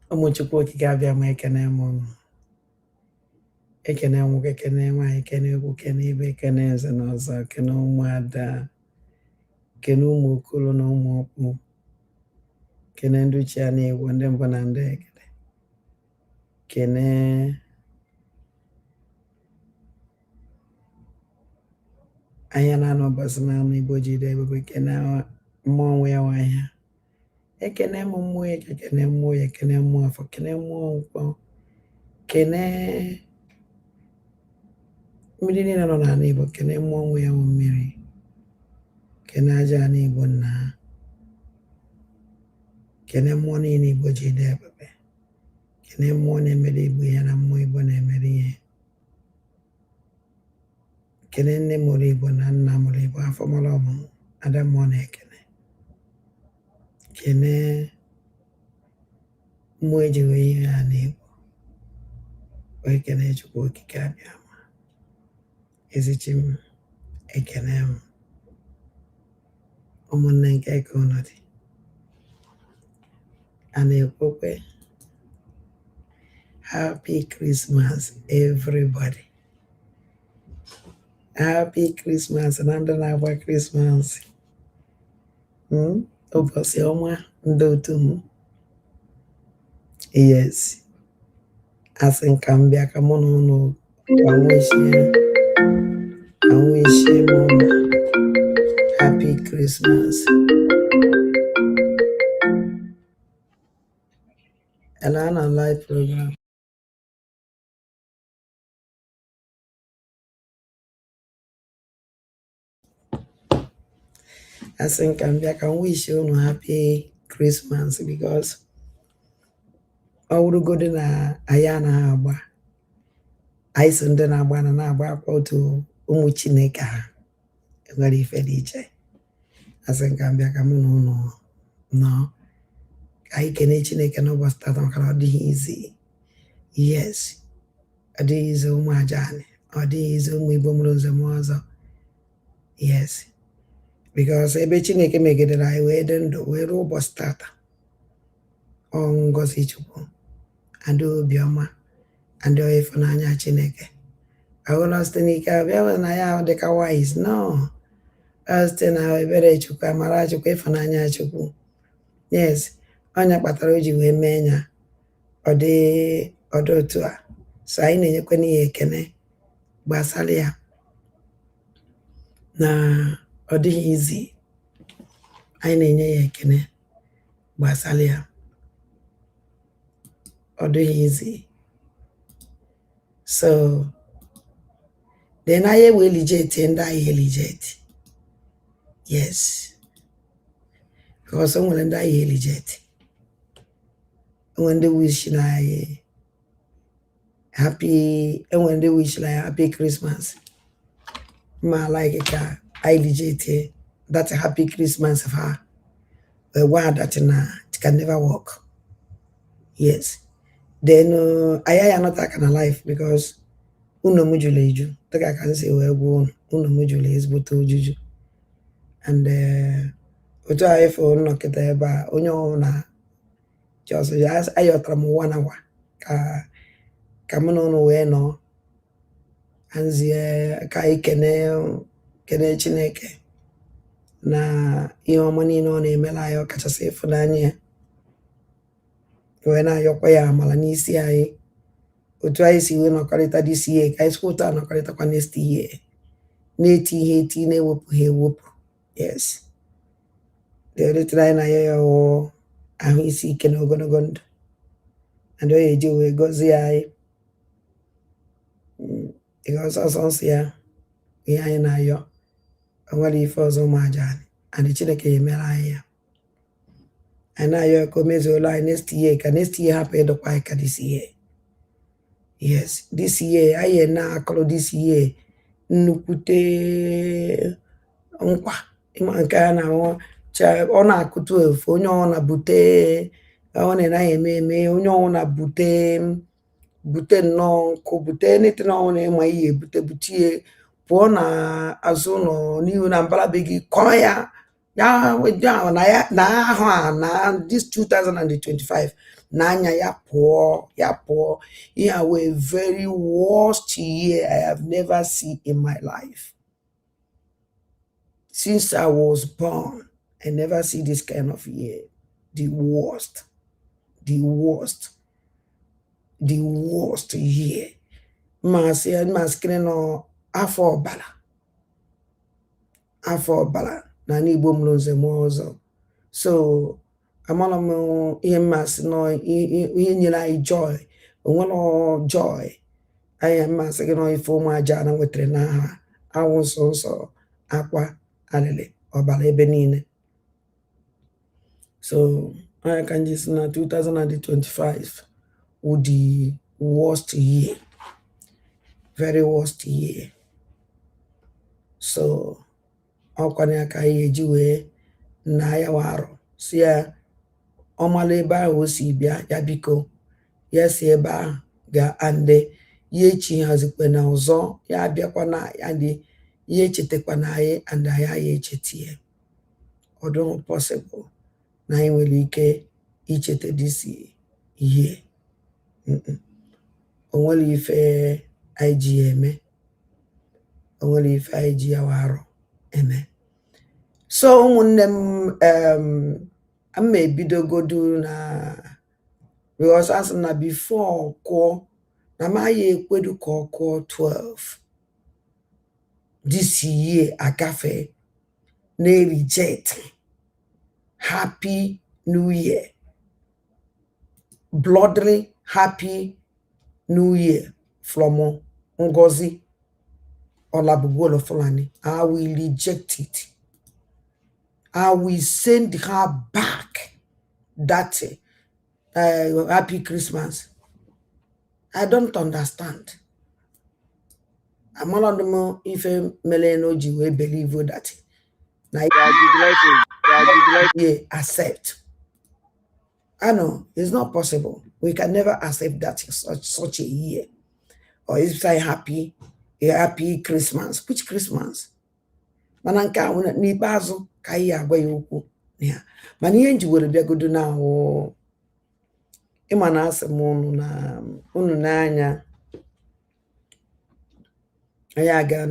Chukwu Okike abịa ma ekene m unu. Ekene nwoke, ekene nwaanyị, ekene egwu, kene ibe, ekene eze na ọzọ, kene ụmụada, kene ụmụ okolo na ụmụ ọkpụ, kene ndị uche ya na-egwu, ndị mbụ na ndị egede, kene anya na-anọ ụbọchị na anụ Igbo jide ebube, kene mmụọ nwe ya nwahịa, ekene m mmụọ ya, ekene mmụọ ya, ekene mmụọ afọ, kene mmụọ nkwọ, kene mmiri niile nọ n'ala Igbo, kene mmụọ nwe ya mmiri, kene aja na Igbo nna ha, kene mmụọ niile Igbo ji dị ebube, kene mmụọ na-emere Igbo ihe na mmụọ Igbo na-emere ihe, kene nne mụrụ Igbo na nna mụrụ Igbo, afọ mụrụ ọmụmụ, ada mmụọ na-ekene, kene mmụọ eji wee ihe ha na Igbo, wee kene Chukwu Okike abịa ma ezichi m, ekene m ụmụnne nke ka unu dị. A na-ekwukwe Happy Christmas everybody. Happy Christmas na ndị na-agba Christmas. Ụbọchị ọma ndị otu m. Yes. Asị nka m bịa ka mụ na unu anwụchie m ụmụ. Happy Christmas. And I'm on live program. I think I can wish you a happy Christmas because I would go to Ayana Aba. I send an Abana Naba to Umuchineka. Very felice. I think I'm back. No. I can chineke no was that on easy. Yes. Adi is umajani. Adi is umibumroza. Yes. Because ebe chineke megide na iwe dendo we robust tata. On Ngozi Chukwu. And obiọma. And ịfụnanya chineke. I will not stand here na ya dịka wise. No. I stay na ebere Chukwu amara Chukwu ịfụnanya Chukwu. Yes. Onye kpatara o ji wee mee nya ọ dị otu a. So anyị na-enyekwa n'ihe ekene gbasara ya na ọ dịghị izi. Anyị na-enye ya ekene gbasara ya ọ dịghị izi. So then anyị wee elijeti ndị anyị elijeti. Yes. Because o nwere ndị anyị elijeti. When they wish like happy, and when they wish like happy Christmas, ma like it, I legit that's a happy Christmas of her. A word that it can never work. Yes. Then I am not that kind of life because uno mujule ju. Take I can say well go uno mujule is but juju. And oto I for no kete ba onyo na just as I am 1 hour ka mụ na ụnụ wee nọ anzie ka anyị kene Chineke na ihe ọma niile ọ na-emela anyị ọkachasị ịfụnanya ya wee na-ayọkwa ya amala n'isi anyị otu anyị si wee nọkọrịta this year ka anyị sikwa otu a nọkọrịtakwa next year na-eti ihe eti na-ewepụ ha ewepụ. Yes. deretere anyị na ya ọwụ ahụ isi ike na ogologo ndụ and o eji wee gọzie anyị because ọsọ nsọ ya ihe anyị na-ayọ o nwere ife ọzọ ụmụ aja anyị and Chineke ya emere anyị ya anyị na-ayọ ka o mezuola anyị next year hapụ ịdọkwa anyị ka this year. Yes, this year anyị na-akọrọ this year nnukwute nkwa ịma nke a na ọ na-akụtu efu onye ọ na-bute ọ na-anaghị eme onye ọ na-bute nnọọ nkụ bute n'itin ọ na-ema ihe butie pụọ na azụ ụlọ n'ihu na mbara be gị kọọ ya na ahụ a na this 2025 Nanya ya poor, ya poor. Yeah, a very worst year I have never seen in my life. Since I was born, I never see this kind of year. The worst, the worst, the worst year. Maskini no afọ ọbara na n'Igbo m nze m ọzọ. So amara m ihe mmasị nọ ihe nyere anyị joy, onwere joy anyị mmasị gị nọ ife ụmụ aja na nwetara n'aha awụ nsọ nsọ akwa alịlị ọbara ebe niile. So I can just na 2025 would the worst year, very worst year. So ọkwanye aka anyị eji wee na ya warụ si ya ọmala ebe ahụ o si bịa ya biko ya si ebe ahụ ga ande ya echi hazikwe na ọzọ ya bịakwa na ya dị ya echetakwa na anyị and ya echetie ọ dịghị possible na anyị nwere ike icheta disi ihe o nwere ife anyị ji ya eme, o nwere ife anyị ji ya warụ eme. So ụmụnne m ebidogodu na because as na before kụọ na m aya ekwedu ka ọ kụọ 12 this year agafe na reject happy new year, bloodly happy new year from Ngozi Olabugolo Fulani. I will reject it. I will send her back that happy Christmas. I don't understand. I'm not know if Melenoji will believe that. Now, yeah, accept. I know it's not possible. We can never accept that in such a year. Or if say happy, a happy Christmas. Which Christmas? Mana nke ahụ n'ikpeazụ ka anyị agwa ya okwu ya. Mana ihe nji were bịagodo na ahụ ịma na asị m unu n'anya anyị aga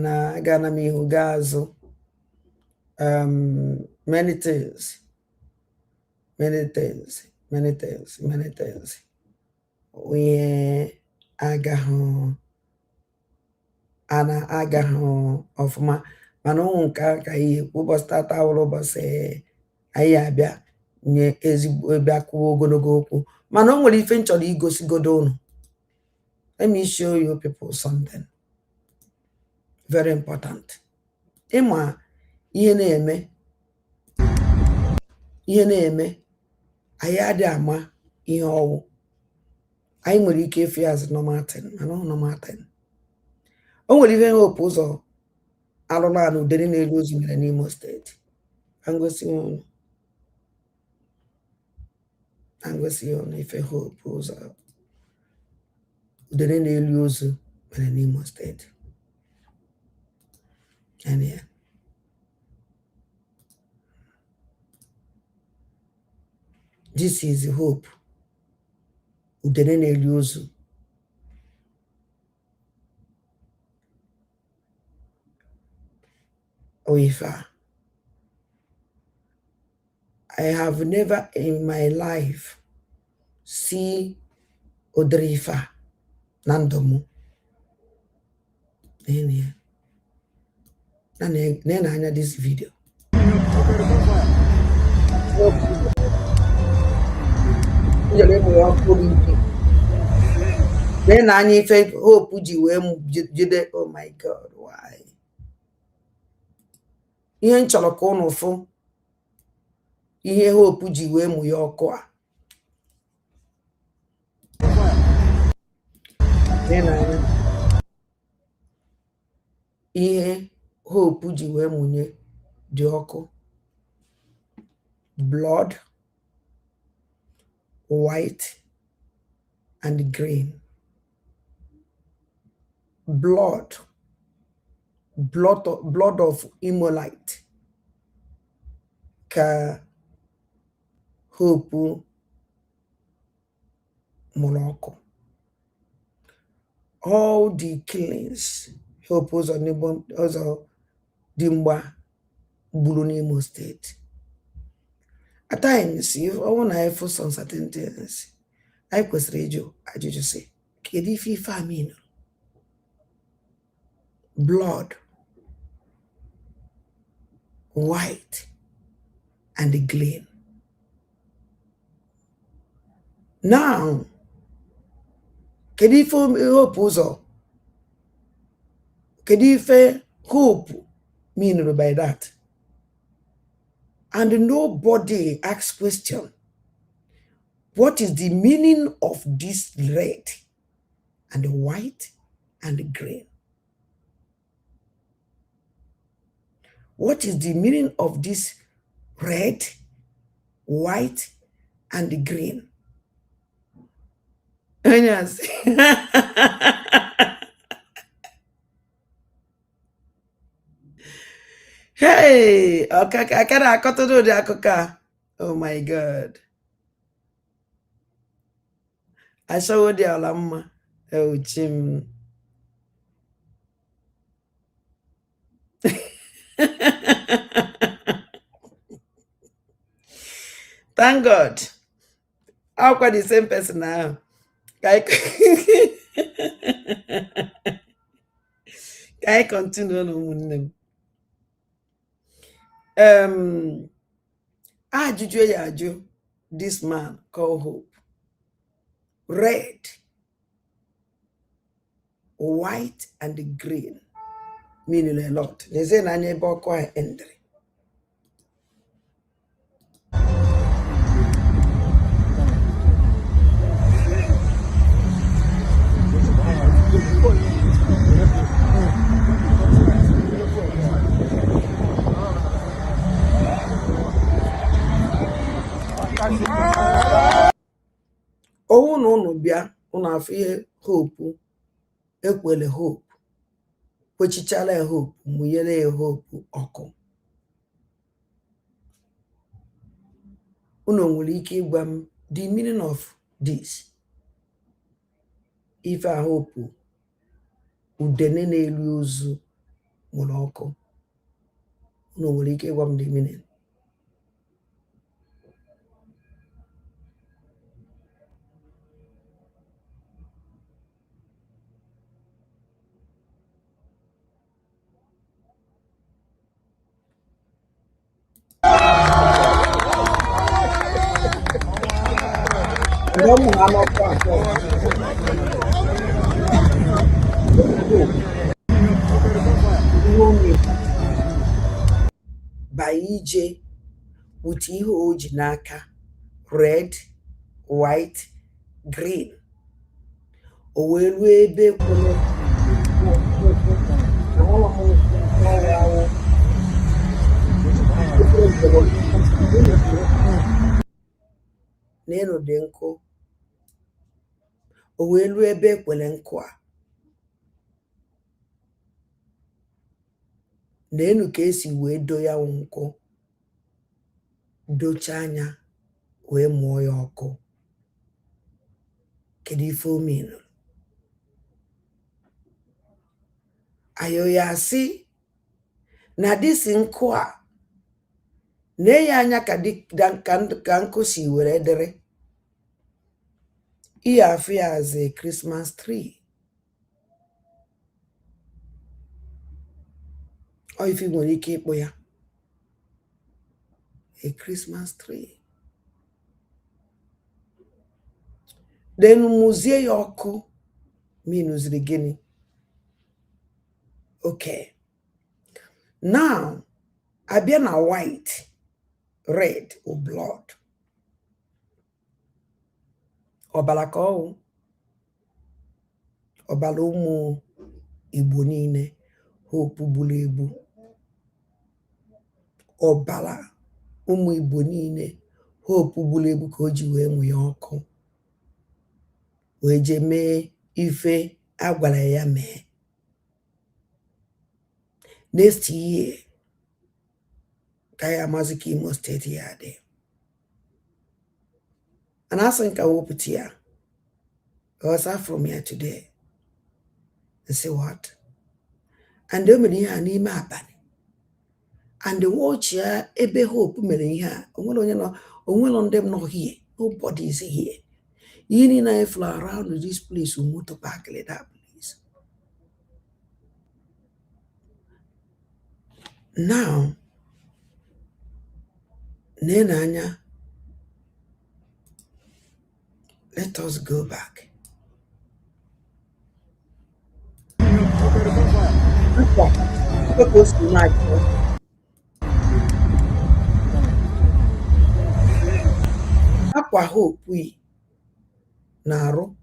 na m ihu gaa azụ many things onye agaghị ọfụma mana ụmụ nke ka ihe ụbọchị tata wụrụ ụbọchị anyị abịa nye ezigbo ebe akwụwa ogologo okwu mana o nwere ife m chọrọ igosigodo unu. Let me show you people something very important. Ịma ihe na-eme anyị adị ama ihe ọwụ anyị nwere ike efe ya as normal thing mana ọ normal thing. O nwere ihe hope ụzọ alụlanụ udere na-elu ozu mere n'Imo steeti. Angosi unu ife hope ụzọ udere na-elu ozu mere n'Imo steeti. And yeah. This is the hope udere na-elu ozu. Oifa. I have never in my life see Odrifa Nandomu. Nena this video. Then I felt hope jide. Oh my God, why? Ihe nchọrọ ka unu fụ ihe hope ji wee mụ ya ọkụ a. Ihe hope ji wee mụnye dị ọkụ. Blood, white and green. Blood of Imolite ka hope Morocco. All the killings Hope also Dimba gburu n'Imo State. At times, if I want to have some certain things, I kwesịrị ịjụ ajụjụ sị, kedu ife ife a mean? Blood, white, and the gleam. Now, kedu ife hope ụzọ? Kedu ife hope mean by that? And nobody asks question. What is the meaning of this red and the white and the green? What is the meaning of this red, white, and the green? Yes. Hey, okay, I can't do the oh my God. I saw the alarm. Oh, Jim. Thank God. How quite the same person now? Can I continue on? Ajụjụ ya ajụ this man called Hope. Red, white, and green meaning a lot. They say na ebe ọkụ a endri. Owu na unu bịa unu afụ ihe Hope ekwele Hope kwechichala ya Hope mụnyere ya Hope ọkụ. Unu nwere ike ịgwa m the meaning of this? Ife a Hope udene na-elu ozu mụrụ ọkụ. Unu nwere ike ịgwa m the meaning? By ije with ihe o ji n'aka red, white, green. O wee ruo ebe kwụrụ n'elu dị nkụ. O wee ruo ebe ekwere nkụ a. N'elu ka esi wee do ya nkụ, docha anya wee mụọ ya ọkụ. Kedu ife o mean? Ayo ya asị na disi nkụ a na-enye anya ka nkụ si were dịrị. Ihe afụ ya as a Christmas tree. Or if you nwere ike ịkpọ ya a Christmas tree. Then mụzie ya ọkụ meanuziri gịnị? Okay. Now, abịa na white, red, or blood. Ọbara ka ọwụ. Ọbara ụmụ Igbo niile Hope gburu egbu. Ọbara ụmụ Igbo niile Hope gburu egbu ka o ji wee mụ ya ọkụ. Wee je mee ife agwara ya mee. Next year, ka ya amazi ka Imo State ya dị. And asị nka wepụta ya. Because I'm from here today. And say what? And then many are name happen. And the watch here, ebe hope many here. When on them not here. Nobody is here. You need to fly around this place with motor park like that place. Now, Nenanya, let us go back. Akwa hope we na-arụ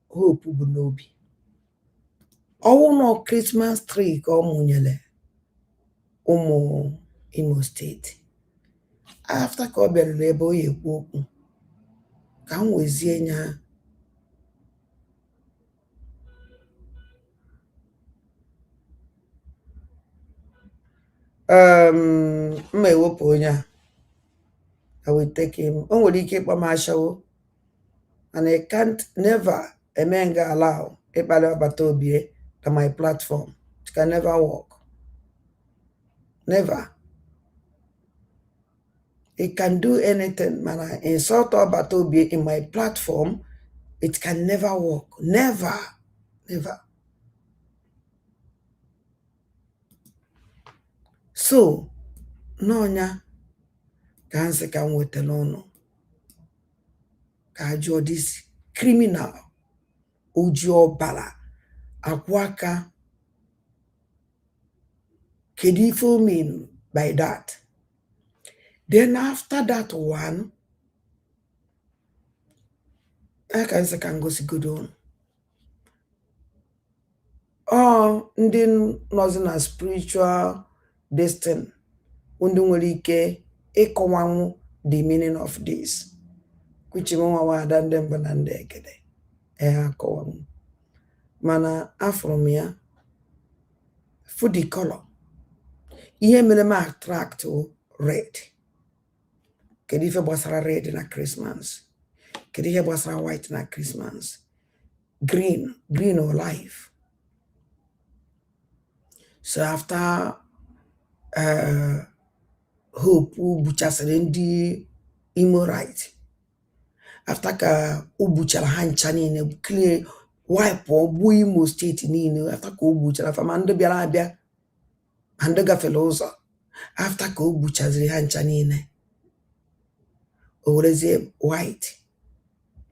hope bụ n'obi. Ọwụ nọ Christmas tree ka ọ mụnyere ụmụ Imo steeti. After ka ọ bịaruru ebe o ekwu okwu ka m wezie nya mma ewepụ onye a. I will take him. O nwere ike ịkpọ m ashawo, and I can't never emenga allow ịkpali ọbata obie to my platform. It can never work. Never. It can do anything, man. I insult ọbata obie in my platform. It can never work. Never. Never. So, n'ọnya ka nsị ka m wetara ụnụ ka ajụọ this criminal oji ọbara akwụ aka. Kedu ife o mean by that? Then after that one, I can say can go see good on. Oh, ndị nọzi na spiritual destiny, ndị nwere ike ịkọwanwu the meaning of this, which nwa wada ndị mbụ na ndị ekede akọwanwu. Mana afụrụ m ya for the color. Ihe mere m attract red. Kedu ife gbasara red na Christmas? Kedu ihe gbasara white na Christmas? Green or life. So after hope buchasịrị ndị Imo right, after ka o buchara ha ncha niile clear wipe ogbu Imo steeti niile, after ka o buchara fa ma ndị bịara abịa ma ndị gafere ụzọ, after ka o buchaziri ha ncha niile, o werezie white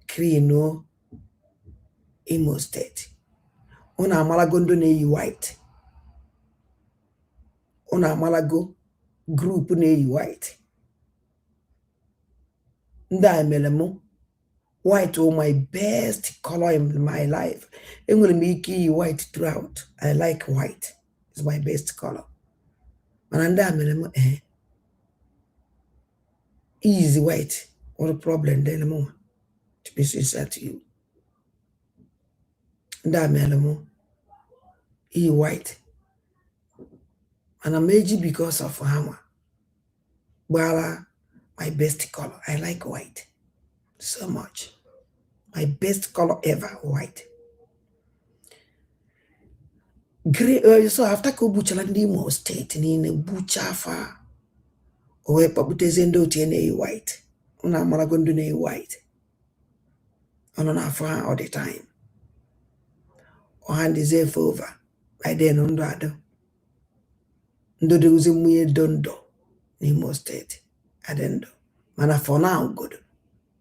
clean Imo steeti. Unu amalago ndị na-eyi white. Unu amalago group na-eyi white. Ndị a mere mụ white was my best color in my life. Enwere m ike iyi white throughout. I like white. It's my best color. Mana ndị a mere mụ easy white. What a problem then mo. To be sincere to you. Ndị a mere mụ iyi white. And I'm edgy because of hammer. But my best color. I like white so much. My best color ever, white. Gray, so after ko buchala ndị Imo steeti niile bucha fa o wee kpọpụtezi ndị otu na-eyi white. Una amarago ndị na-eyi white. Ọnụ na-afọ ha all the time. Ọ ha deserve over. By then ndụ adọ. Ndụ dị uzi mmụnye dondo n'Imo steeti. Adendo. Mana for now, good.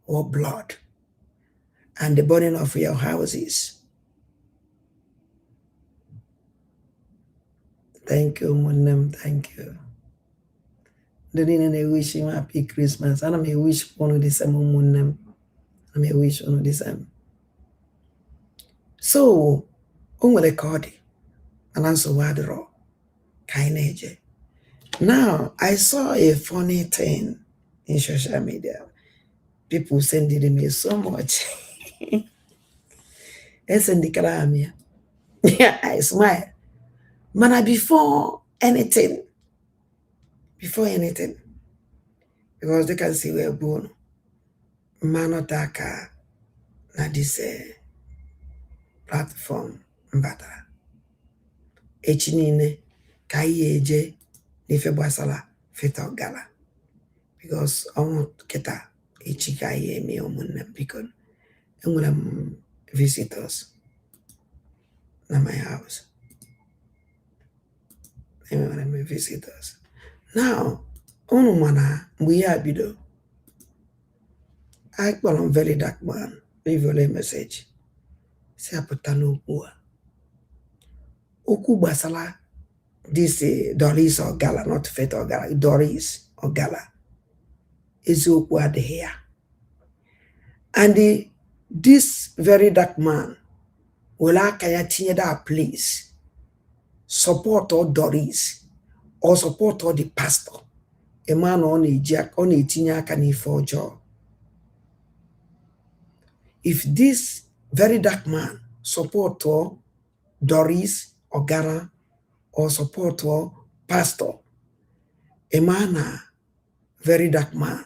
Or blood. And the burning of your houses. Thank you, Munem. Thank you. The dinner I wish him happy Christmas. And I may wish one of the same Munem. I may wish one of the same. So, record and answer wadro. Kaineje. Now, I saw a funny thing in social media. People sending me so much. esendikara amia. Yeah, I smile. Mana before anything, because they can see we're born, manotaka na this platform mbata. Echinine ka eje n'ife gbasara feta gala, because ọnwụ kịta echi ka ihe eme ụmụnne m biko enwere m visitors na my house. Enwere m visitors. Now, unu mana mgbe ihe a bido, I kpọrọ m very dark man, leave a message. Si apụta n'okwu a. Okwu gbasara this Doris Ogala, not Faith Ogala, Doris Ogala. Eziokwu adịghị ya. And this very dark man will aka ya tinye that place, support all Doris, or support all the pastor. A man on a jack on a tinye aka n'ife ọjọọ. If this very dark man support all Doris Ogala or support all pastor, a man very dark man,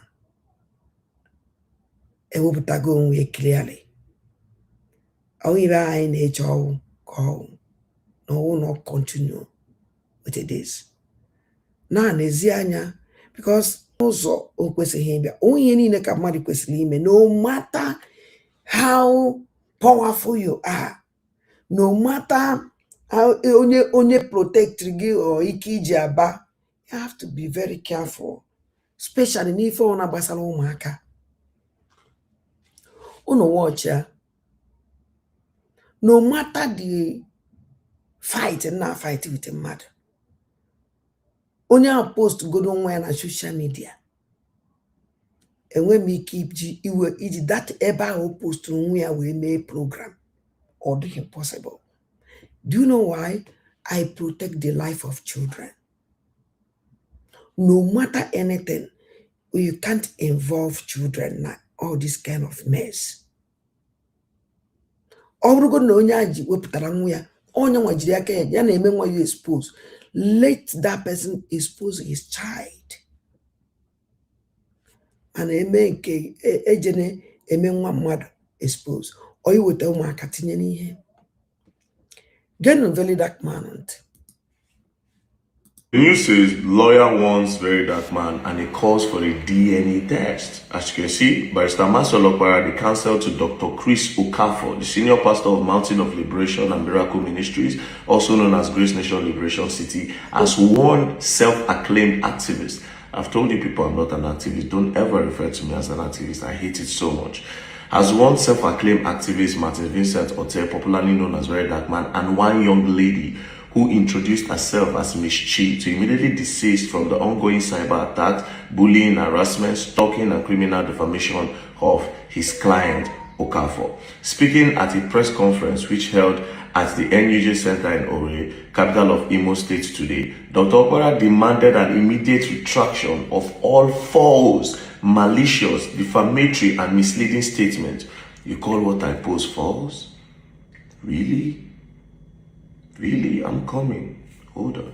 ewepụtago onwe clearly. Ọ ibe anyị na-eche ọwụ ka ọwụ na ọwụ na continue with this. Na n'ezi anya, because ụzọ o kwesịghị ịbịa, onye niile ka mmadụ kwesịrị ime, no matter how powerful you are, no matter how onye protect gị or ike iji aba, you have to be very careful, especially n'ife ọ na-gbasara ụmụaka. Unu watch ya. No matter the fight and not fight with a mother. Only I post go on on social media. And when we keep that ever post to where we make program or the impossible. Do you know why? I protect the life of children. No matter anything, you can't involve children now. All this kind of mess. Ọbụrụgo na onye aji wepụtara nwa ya, onye nwa jiri aka ya na eme nwa ya expose. Let that person expose his child. Mana eme nke ejene eme nwa mmadụ expose. O iweta ụmụaka tinye n'ihe. Get very dark man. The news says lawyer warns very dark man and it calls for a DNA test. As you can see, Barrister Masolopara, the counsel to Dr. Chris Okafor, the senior pastor of Mountain of Liberation and Miracle Ministries, also known as Grace Nation Liberation City, has warned self-acclaimed activists. I've told you people I'm not an activist. Don't ever refer to me as an activist. I hate it so much. Has one self-acclaimed activist, Martin Vincent Ote, popularly known as Very Dark Man, and one young lady who introduced herself as Miss Chi, to immediately desist from the ongoing cyber attacks, bullying, harassment, stalking, and criminal defamation of his client, Okafor. Speaking at a press conference which held at the NUJ Center in Ore, capital of Imo State today, Dr. Okpara demanded an immediate retraction of all false, malicious, defamatory, and misleading statements. You call what I post false? Really? Really? I'm coming. Hold on.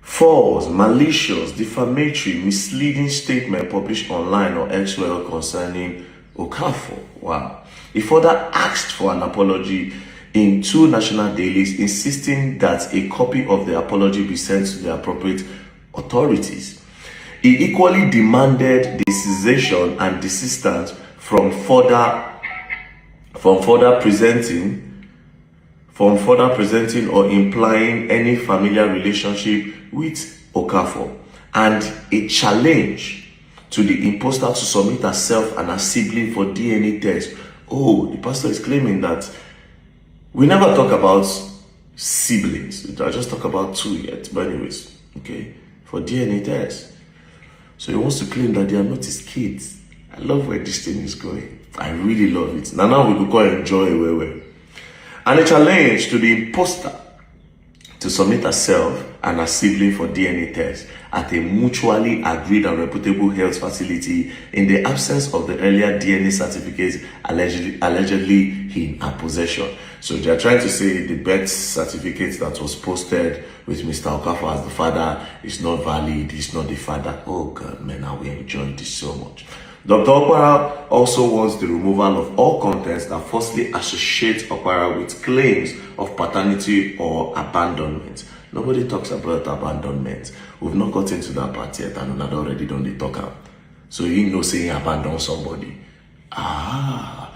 False, malicious, defamatory, misleading statement published online or elsewhere concerning Okafor. Wow. He further asked for an apology in 2 national dailies, insisting that a copy of the apology be sent to the appropriate authorities. He equally demanded the cessation and desistance from further presenting or implying any familiar relationship with Okafor, and a challenge to the imposter to submit herself and her sibling for DNA test. Oh, the pastor is claiming that we never talk about siblings. I just talk about 2 yet, but anyways, okay, for DNA test. So he wants to claim that they are not his kids. I love where this thing is going. I really love it. Now we could go and enjoy where. And a challenge to the imposter to submit herself and her sibling for DNA tests at a mutually agreed and reputable health facility in the absence of the earlier DNA certificates allegedly in her possession. So they are trying to say the birth certificate that was posted with Mr. Okafor as the father is not valid, he's not the father. Oh God, man, I will enjoy this so much. Dr. Okpara also wants the removal of all contents that falsely associate Okpara with claims of paternity or abandonment. Nobody talks about abandonment. We've not got into that part yet, and we've already done the talk. So you know saying abandon somebody. I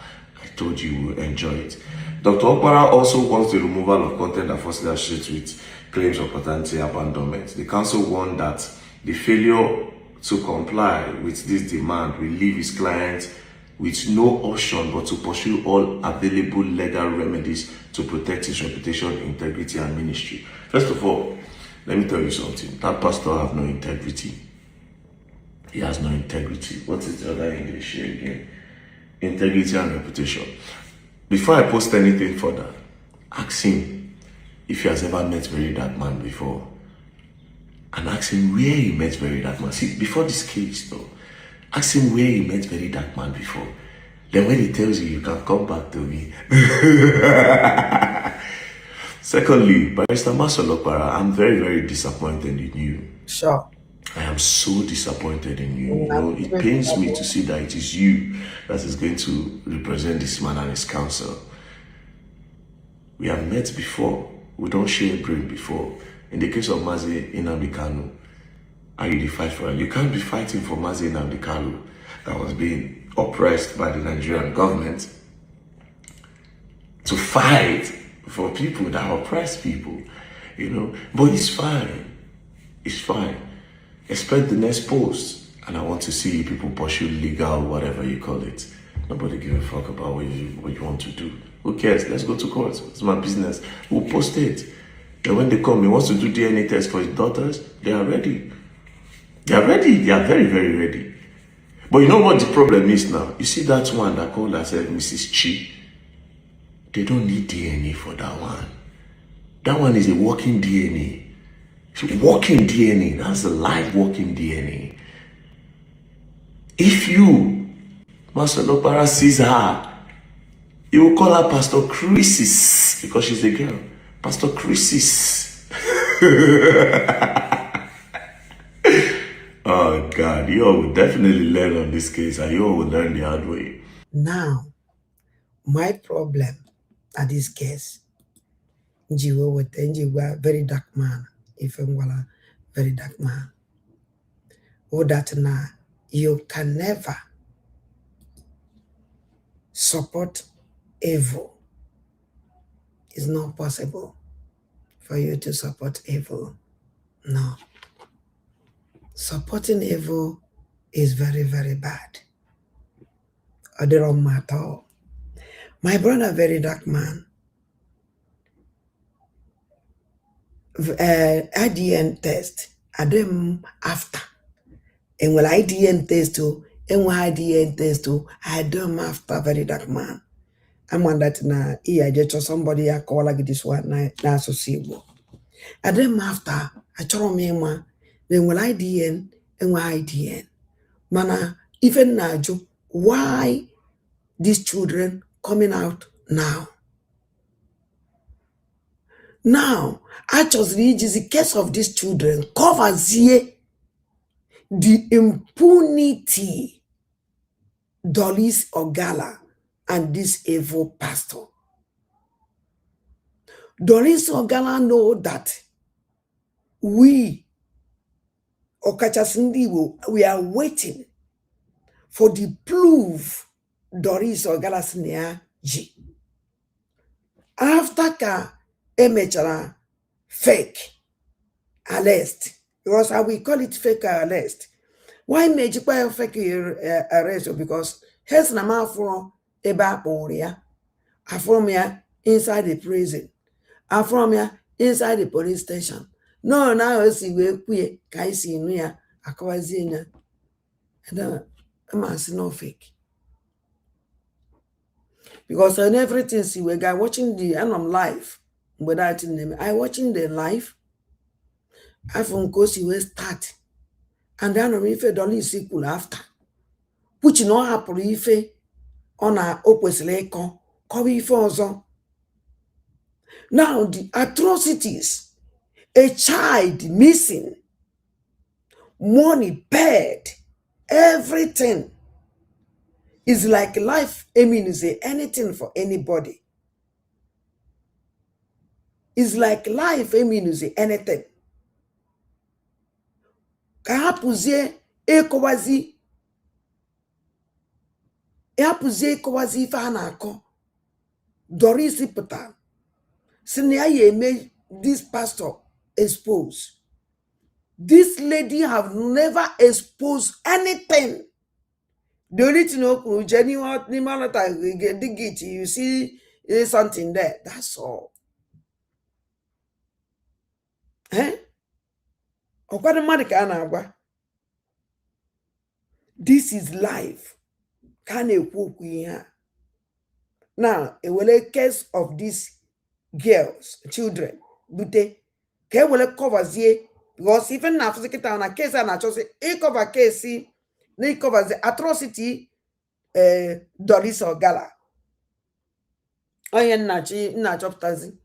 told you we'll enjoy it. Dr. Okpara also wants the removal of content that falsely associates with claims of paternity abandonment. The council warned that the failure to comply with this demand will leave his client with no option but to pursue all available legal remedies to protect his reputation, integrity, and ministry. First of all, let me tell you something. That pastor have no integrity. He has no integrity. What is the other English here again? Integrity and reputation. Before I post anything further, ask him if he has ever met Very Dark Man before. And ask him where he met Very Dark Man. See, before this case though, ask him where he met Very Dark Man before. Then when he tells you, you can come back to me. Secondly, Barrister Masolopara, I'm very, very disappointed in you. Sure. I am so disappointed in you. You know, it pains me to see that it is you that is going to represent this man and his counsel. We have met before. We don't share a brain before. In the case of Mazi Nnamdi Kanu, are you the fight for him? You can't be fighting for Mazi Nnamdi Kanu that was being oppressed by the Nigerian government to fight for people that oppress people, you know. But it's fine. It's fine. Expect the next post, and I want to see people pursue legal, whatever you call it. Nobody give a fuck about what you want to do. Who cares? Let's go to court. It's my business. We'll post it. And when they come, he wants to do DNA test for his daughters. They are ready. They are ready. They are very, very ready. But you know what the problem is now? You see that one that called herself Mrs. Chi? They don't need DNA for that one. That one is a walking DNA. It's walking DNA. That's a live walking DNA. If you, Master Lopara, sees her, you will call her Pastor Chris's because she's a girl. Pastor Chris's. Oh God, you all will definitely learn on this case and you all will learn the hard way. Now, my problem at this case, Njiwa with Njiwa, Very Dark Man, if I'm Very Dark Man. Oh, that now, you can never support evil. It's not possible for you to support evil. No. Supporting evil is very, very bad. I don't matter. My brother, Very Dark Man, IDN test, I them after. And when IDN test too, and when IDN test too, I them after Very Dark Man. I'm on that now. I just somebody I call like this one now so I them after I told me one. Then when IDN and when IDN. Mana even now, why these children coming out now? Now, actually, it is the case of these children covers here the impunity Doris Ogala and this evil pastor. Doris Ogala know that we, Okachasindi, we are waiting for the proof Doris Ogala Sneha G. After ka emechara fake arrest, because I will call it fake arrest. Why mejikwa fake arrest? Because here's na ma from eba poria, from ya inside the prison, from ya inside the police station. No, now see we kwe kai si nu ya akawazi nya. And I'm no fake. Because on everything, see, we guy watching the and I'm live without name. I watching the live. afọ nke o si wee start and anọrọ ife Doris kwuru after which na ọ hapụrụ ife o kwesịrị ịkọ kọwa ife ọzọ. Now the atrocities, a child missing, money paid, everything is like life. I mean, say anything for anybody. It's like life. I mean, say anything. Ka hapụzie ịkọwazi ife a na-akọ. Doris pụtara sị na ya eme this pastor expose. This lady have never exposed anything. The only thing dig it, you see something there. That's all. This is life. Now, a case of these girls, children, bute, cover because even na physical na case na just say cover case, they cover the atrocity Doris or Gala. Onye nna chọpụtazi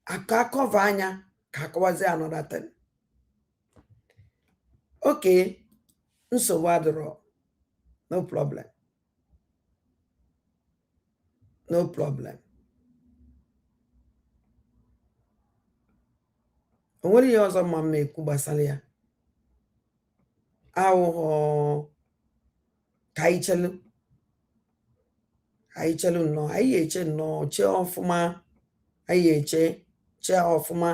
aka cover anya ka akọwazi another thing. Okay, nsogbu adịrọ, no problem. No problem. Onwere ihe ọzọ mma mma ekwu gbasara ya awụghọ ka anyị chelu nnọọ, anyị eche nnọọ chee ọfụma, anyị eche chee ọfụma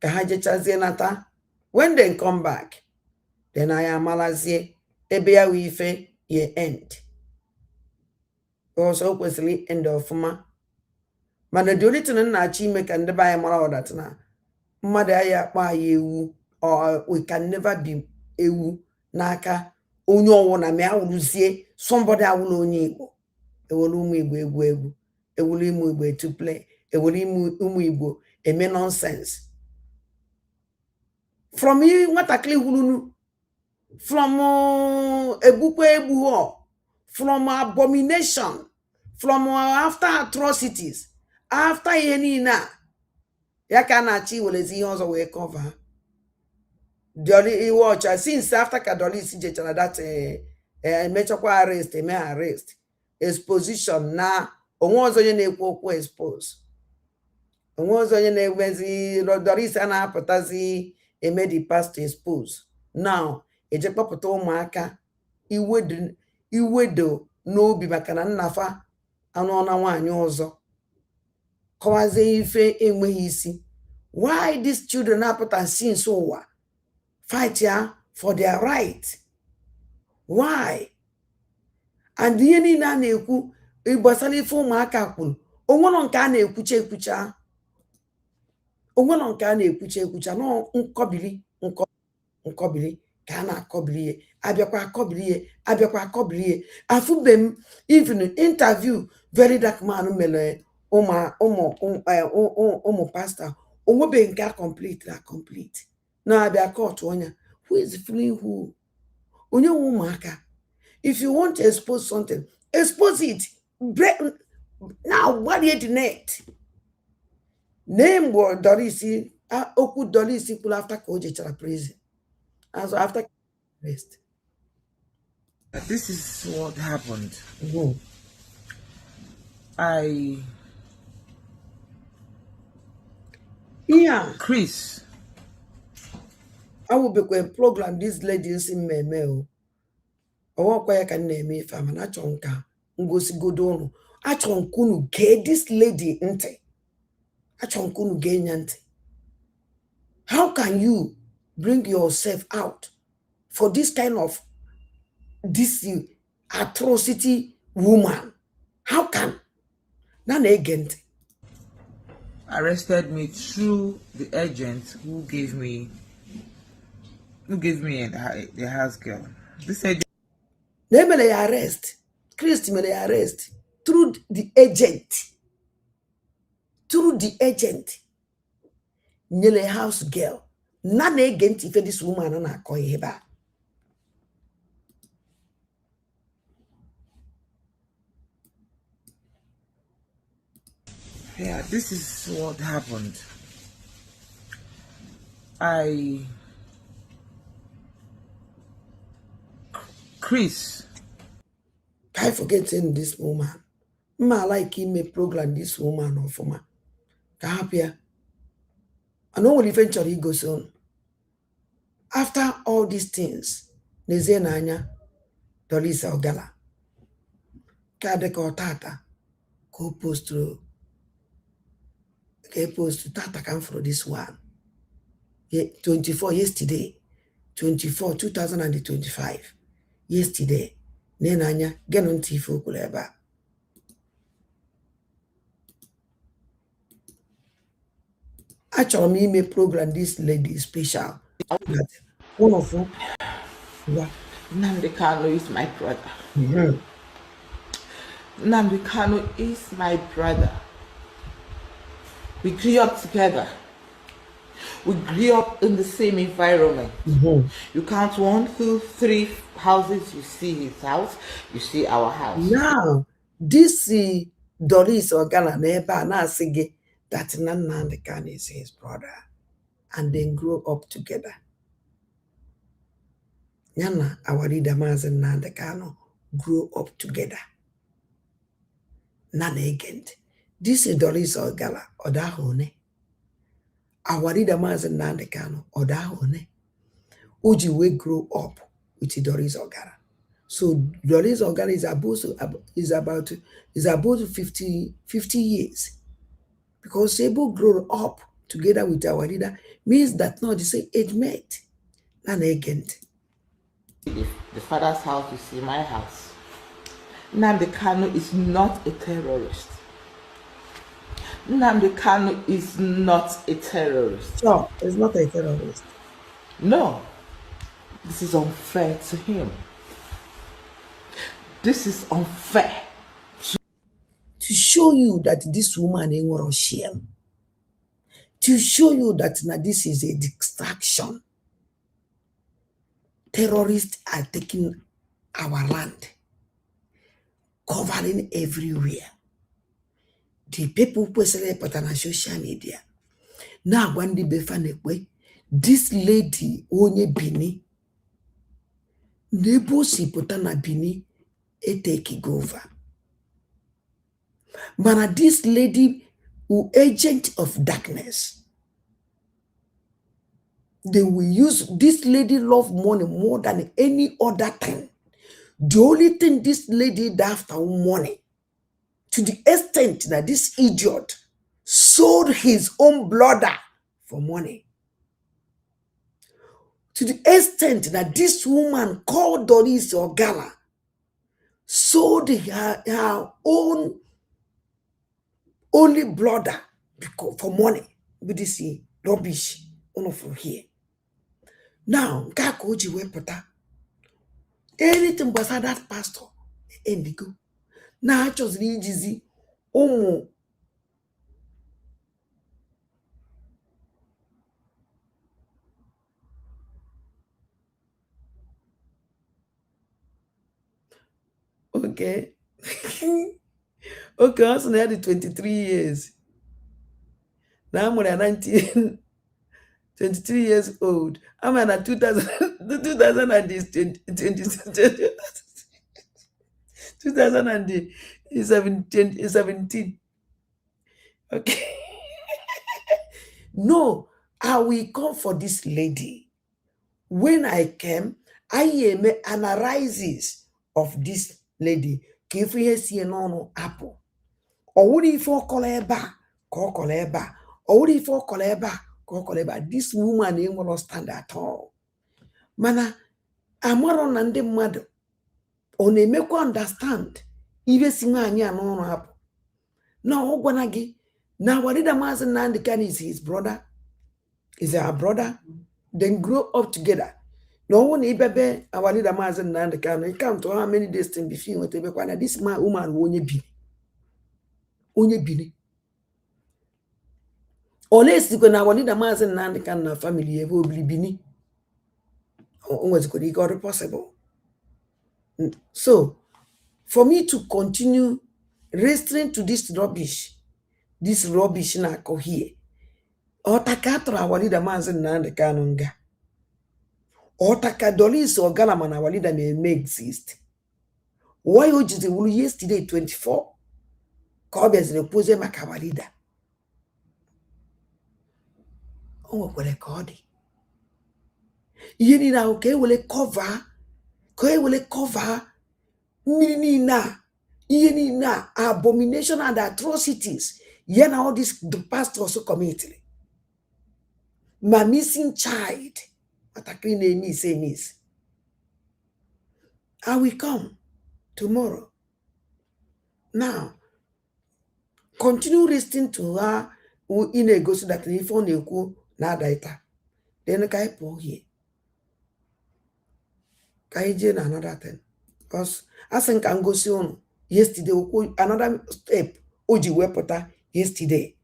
ka ha jechazie nata. When they come back, then anyị amalazie ebe ya wee ife ye end. Also kwesịrị end ọfụma. Mana the only thing na-achọ ime ka ndị be anyị mara ọdat na mmadụ anyị akpa anyị ewu, or we can never be ewu n'aka onye ọwụ na ma awụrụzie somebody awụla onye Igbo. Ewere ụmụ Igbo egwu, ewere ụmụ Igbo etu play, ewere ụmụ Igbo eme nonsense. From nwatakịrị hurunu, from ebukwe egbuho, from abomination, from after atrocities, after ihe niile a, ya ka na-achị welezi ihe ọzọ wee cover. Watch since after ka Doris jechara that emechakwa arrest, eme arrest, exposition na onwe ọzọ onye na-ekwu okwu expose, onwe ọzọ onye na-egwezi Doris a na-apụtazi eme the past expose. Now eje kpọpụta ụmụaka iwedo n'obi maka na nnafa anụ na nwaanyị ọzọ kọwazie ife enweghị isi. Why these children apụta since ụwa fight for their right? Why? And ihe niile a na-ekwu gbasara ife ụmụaka kwuru, onwero nke a na-ekwucha no nkọbili ka a na-akọbili ihe, abịakwa akọbili ihe. Afụbe m even interview very dark man mere ụmụ pastor, onwebe nke a complete na-abịa court onye who is fooling who? Onye nwe ụmụaka. If you want to expose something, expose it. Now gbalie the net. Name what Doris okwu Doris kwuru after ka o jechara prison, also after arrest. This is what happened. Whoa. Yeah, Chris, I will be a program this lady in me. I won't quite can name me if I'm an achonka ngosigodo unu. Achonkunu gay this lady nte. Achonkunu gay nyante. How can you bring yourself out for this kind of this atrocity woman? How can? None agent arrested me through the agent who gave me the house girl. This agent. they may arrest. Christ may arrest through the agent. Through the agent. Nearly house girl. na na-ege ntị ife this woman na-akọ ihe ebe a. Yeah, this is what happened. Chris. Can't forget in this woman. I like him a program this woman ọfụma. Ka hapụ ya. I know what eventually goes on. After all these things, nezie n'anya Dolisa Ogala. Ka dịka ọtata ka o posturu tata come for this one. 24 yesterday. 24 2025. Yesterday. Nenanya geno ntị ife okwuru ebe a. Achọrọ m ime program this lady special. One of them. Yeah. Nnamdi Kanu is my brother. Mm-hmm. Nnamdi Kanu is my brother. We grew up together. We grew up in the same environment. Mm-hmm. You count 1, 2, 3 houses, you see his house, you see our house. Now, this Doris Ogala neighbor na-asị gị that Nnamdi Kanu is his brother and then grow up together. Yana our leader Maazị Nnamdi Kanu grow up together. Nana agent. This is Doris Ogala Odahone. Our leader Maazị Nnamdi Kanu Odahone. Uji we grow up with Doris Ogala. So Doris Ogala is about 50 years. Because Sebo grew up together with our leader means that now they say age mate. Nana agent. The father's house, you see my house. Nnamdi Kanu is not a terrorist. Nnamdi Kanu is not a terrorist. So, it's not a terrorist. No. This is unfair to him. This is unfair. To show you that this woman ain't want to shame. To show you that now this is a distraction. Terrorists are taking our land, covering everywhere. The people who put on social media. Now, when the befanekwe, this lady onye Bini, nebo si putana Bini, take over. But this lady, who agent of darkness, they will use this lady love money more than any other time. The only thing this lady did after money, to the extent that this idiot sold his own brother for money. To the extent that this woman called Doris Ogala sold her own only brother for money with this rubbish on from here. Now, Kakoji wepota anything but that pastor indigo. Now I just need easy omo. Okay. Okay, also I had 23 years. Now I'm at 19, 23 years old. I'm at 2017. Okay. No, I will come for this lady. When I came, I am analysis of this lady. If we see no apple, or would if for coleba, call coleba, or would if for coleba, call coleba. This woman ain't gonna stand at all. Mana, I'm on and the mother. On a make understand. Even sing anya no apple. Now, Gwanagi, now what did the Maazị Nnamdi Kanu is his brother? Is our brother? Then grow up together. No one ibebe our leader Maazị Nnamdi Kanu. He count to how many days to be few with this man woman onye bini. Unless you can have the mass and Nandi can family ever be bini. Or was could it got possible? So for me to continue listening to this rubbish na ko here. Otakatra walida mazi Nandi kanunga. Otakadolis or galamana walida may exist. Why would you yesterday 24? Kobe the pose makawalida. Oh, what a cody. Yeni na okay will cover. Will cover Minina. Yeni na abomination and atrocities. Yena all this the past also committed. My missing child. Atakri name say miss. I will come tomorrow. Now, continue listening to her who in a ghost that if only you na data. Then I pour here. Kaije na another thing. Because I think I'm go see on yesterday another step. Oji wepota yesterday.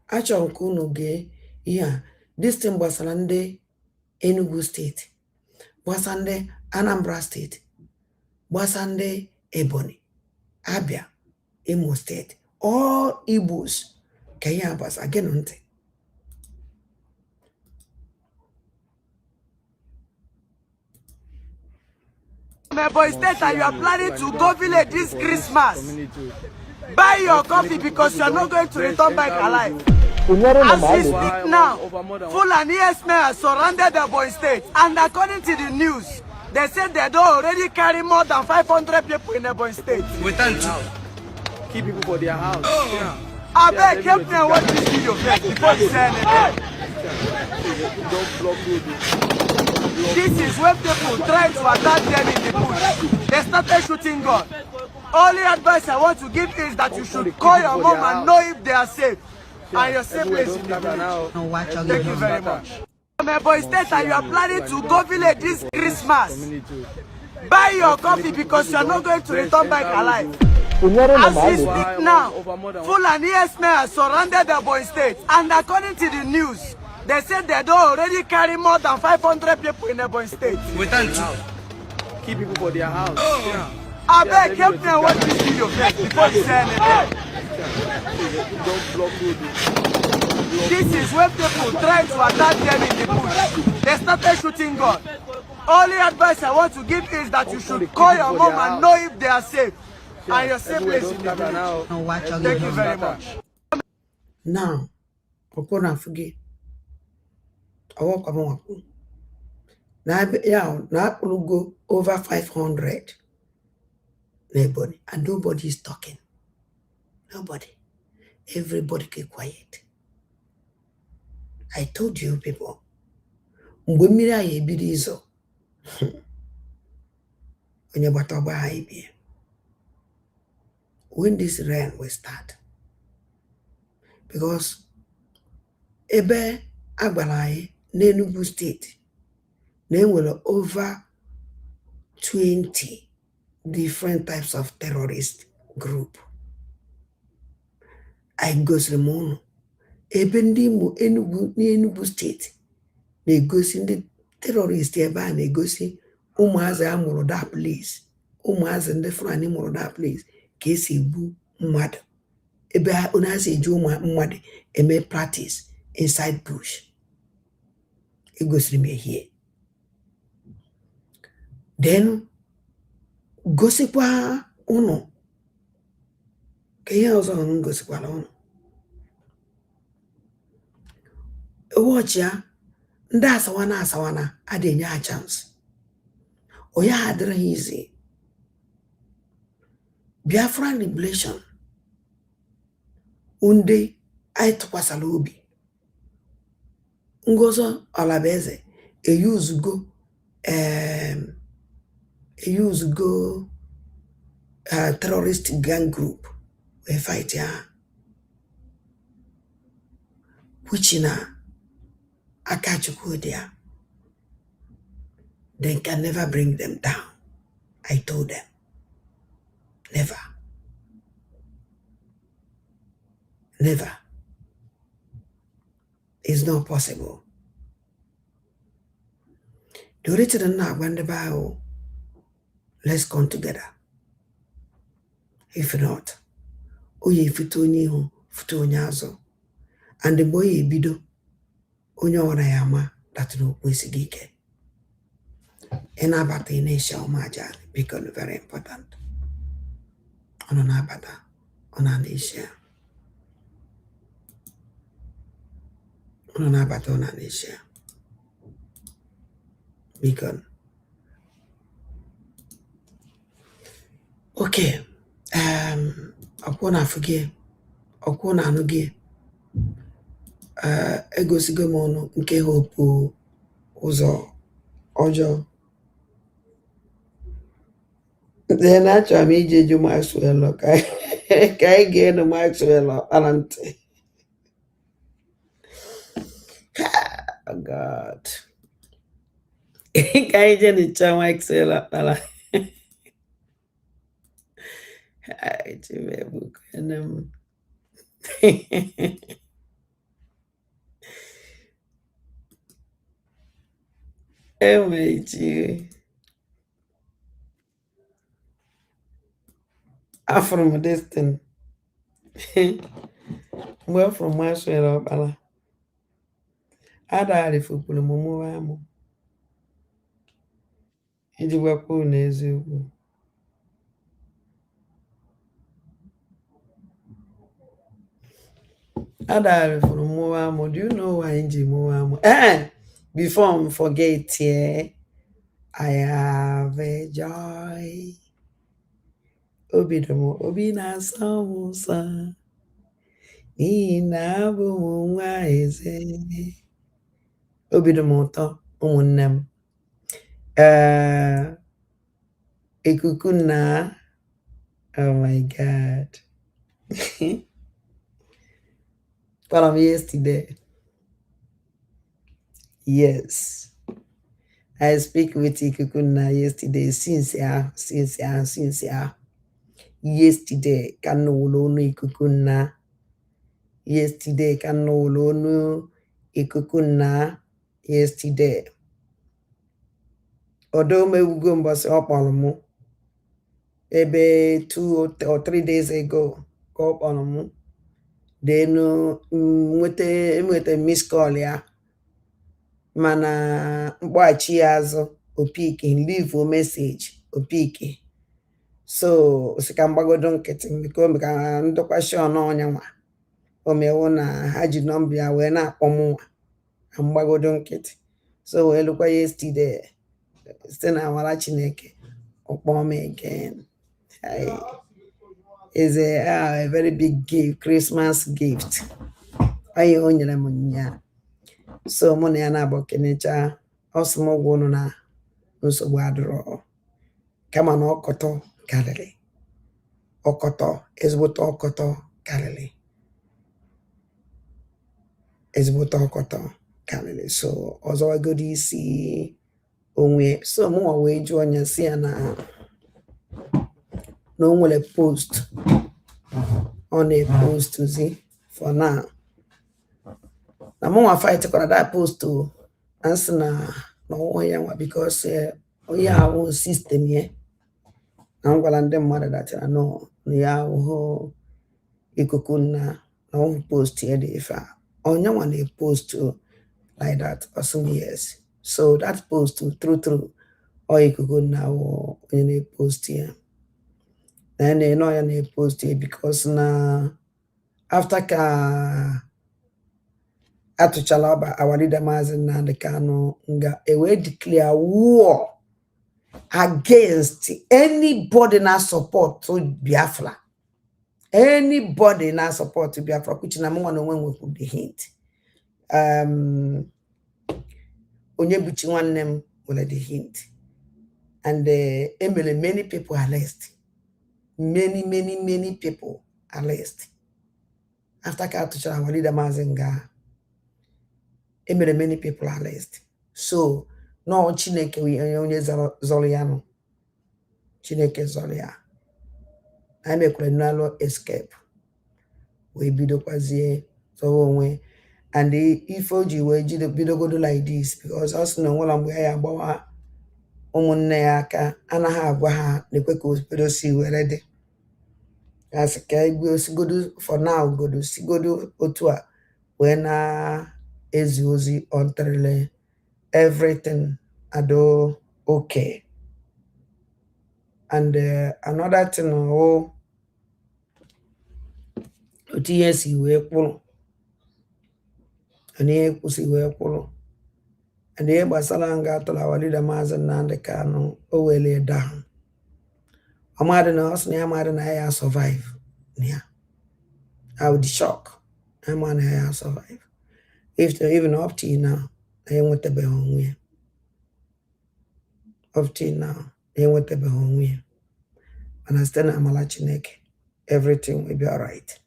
Achọrọ nke unu gee ihe a this thing gbasara ndị Enugu steeti, gbasara ndị Anambra steeti, gbasara ndị Ebonyi, Abia, Imo steeti, all Igbos ka ihe a gbasara geenụ ntị. Boy State, and you are planning to go village this Christmas. Buy your coffee because you are not going to return back alive. As we speak now, Fulani men have surrounded the Boy State, and according to the news, they said they don't already carry more than 500 people in the Boy State. We tend to keep people for their house. I beg, help me and watch this video first before you say anything. This is when people try to attack them in the bush. They started shooting guns. Only advice I want to give is that you should call your mom and know if they are safe. And your safe place in the village. Thank you very much. My Boy State, and you are planning to go village this Christmas. Buy your coffee because you are not going to return back alive. As we speak now, Fulani men have surrounded the Boy State, and according to the news, they said they don't already carry more than 500 people in the Boy State. We tend to keep people for their house. I beg, help me and watch this video first before you say anything. This is when people try to attack them in the bush. They started shooting guns. Only advice I want to give is that you should call your mom and know if they are safe. And your safe place in the village. Thank you very much. Now, Okona forget. I walk about now, now will go over 500. Nobody, and nobody is talking. Nobody. Everybody keep quiet. I told you people. When this rain will start. Because ebe agbalai n'Enugu State, there were over 20 different types of terrorist group. I goes the mono. Ebe ndị Enugu State na-egosi ndị terrorist ebe a na-egosi ụmụazị a mụrụ that place, ụmụazị ndị Fulani mụrụ that place ka esi egbu mmadụ. Ebe onye a si eji mmadụ eme practice inside bush. Egosiri m ehie. Then gosikwa ụnụ ka ihe ọzọ ọnụ gosikwala ụnụ. Watch ya, ndị asawana adị enye ha chance. Onye ha adịrị easy. Biafran Liberation ndị anyị tụkwasara obi. Ngozo Olabeze go terrorist gang group we fight ya, which na aka Chukwu Di Ya. they can never bring them down. I told them, never, never. It's not possible. The original now when the Bible, let's come together. If not, oye fitoni ho, fitoni azo. And the boy bido, onyo wana yama, that no kwesigike. Enabata inesha omajali, because very important. Onanabata, onanisha. Onanabata onanisha. Because okay, ọkwụna afụgị, ọkwụna anụgị, egosigo m ọnụ nke ha okwu ụzọ ọjọọ. Then achọrọ m ije ju Maxwell ka anyị ga-enu Maxwell ọkpara ntị. Oh God. Ka anyị je nịcha Maxwell ọkpara. Emechi. Afro this thing. Well, from Maxwell ọkpara. Adagharị fukpuru m mụwa amụ. Iji gwakwa n'eziokwu. Adagharị furu mụwa amụ. Do you know why nji mụwa amụ? Before I forget here, I have a joy. Obidomo, obi na-asọ m ụsọ. N'ihi na abụ m nwa eze. Obidomo ụtọ ụmụnne m. Ikuku na. Oh my God. From yesterday. Yes. I speak with Ikuku na yesterday. Since yesterday. Kanolo no Ikuku na. Yesterday. Kanolo no Ikuku na. Yesterday. Although me go mbọsị ọkpọrọ mụ ebe 2 or 3 days ago ka ọ kpọrọ mụ then nweta miss call ya mana mkpọghachi ya azụ opiki leave a message opiki so si ka mgbagodo nkịtị biko meka ndọkwashi ọnụ ọnya nwa o mewo na ha ji nọmba ya wee na-akpọ mụ nwa ka mgbagodo nkịtị so wee lụkwa yesterday site na amara Chineke ọkpọ m again. Is a very big gift, Christmas gift. Ayi o nyere m nya. So mụ na ya na-abụ kenecha ọsụmọgwụ ụnụ na nsogbu adịrọ kama na ọkọtọ karịrị. Ọkọtọ, ezigbote ọkọtọ karịrị. Ezigbote ọkọtọ karịrị. So ọzọ egodi isi onwe. So mụ wee jụọ onye si ya na o nwere post on a post zi for now. Na mụ nwa fight kwara that post o ansị na onye nwa because onye ahụ system ye na ngwala ndị mmadụ datara no ya ahụ Ikuku na ọhụ post ye dị ife a onye nwa na post like that also yes. So that post true or Ikuku na onye na post ye. And you know you post it because na after ka atuchala our leader Mazen na the Kano nga we declare war against anybody na support to Biafra. Anybody na support to Biafra, which na mwa no when we put the hint. Onyebuchi nwannem were the hint. And many people arrested. Many people arrested. After Katucha, our leader Mazenga, many people arrested. So no Chineke onye zọrọ ya nọ Chineke zọrọ ya anyị mekwara nnalụ escape wee bidokwazie zọwa onwe and ife o ji wee bidogodo like this because ọ sị na onwela mgbe ya agbawa ụmụnne ya aka anaghị agwa ha na-ekwe ka obodo si were dị asị ka igwe osigodo for now godo sigodo otu a wee na-ezi ozi until everything ado okay. And another thing otu ihe si wee kwụrụ and ihe kwụsị wee kwụrụ and ihe gbasara nga atụrụ awalida Maazị Nnamdi Kanu o wele down ọmadị na ọ sị na ya madị na ya survive ya I would shock ama na ya survive if even up till now na enwetabeghị onwe ya up till now na enwetabeghị onwe ya mana site na amala Chineke everything will be alright.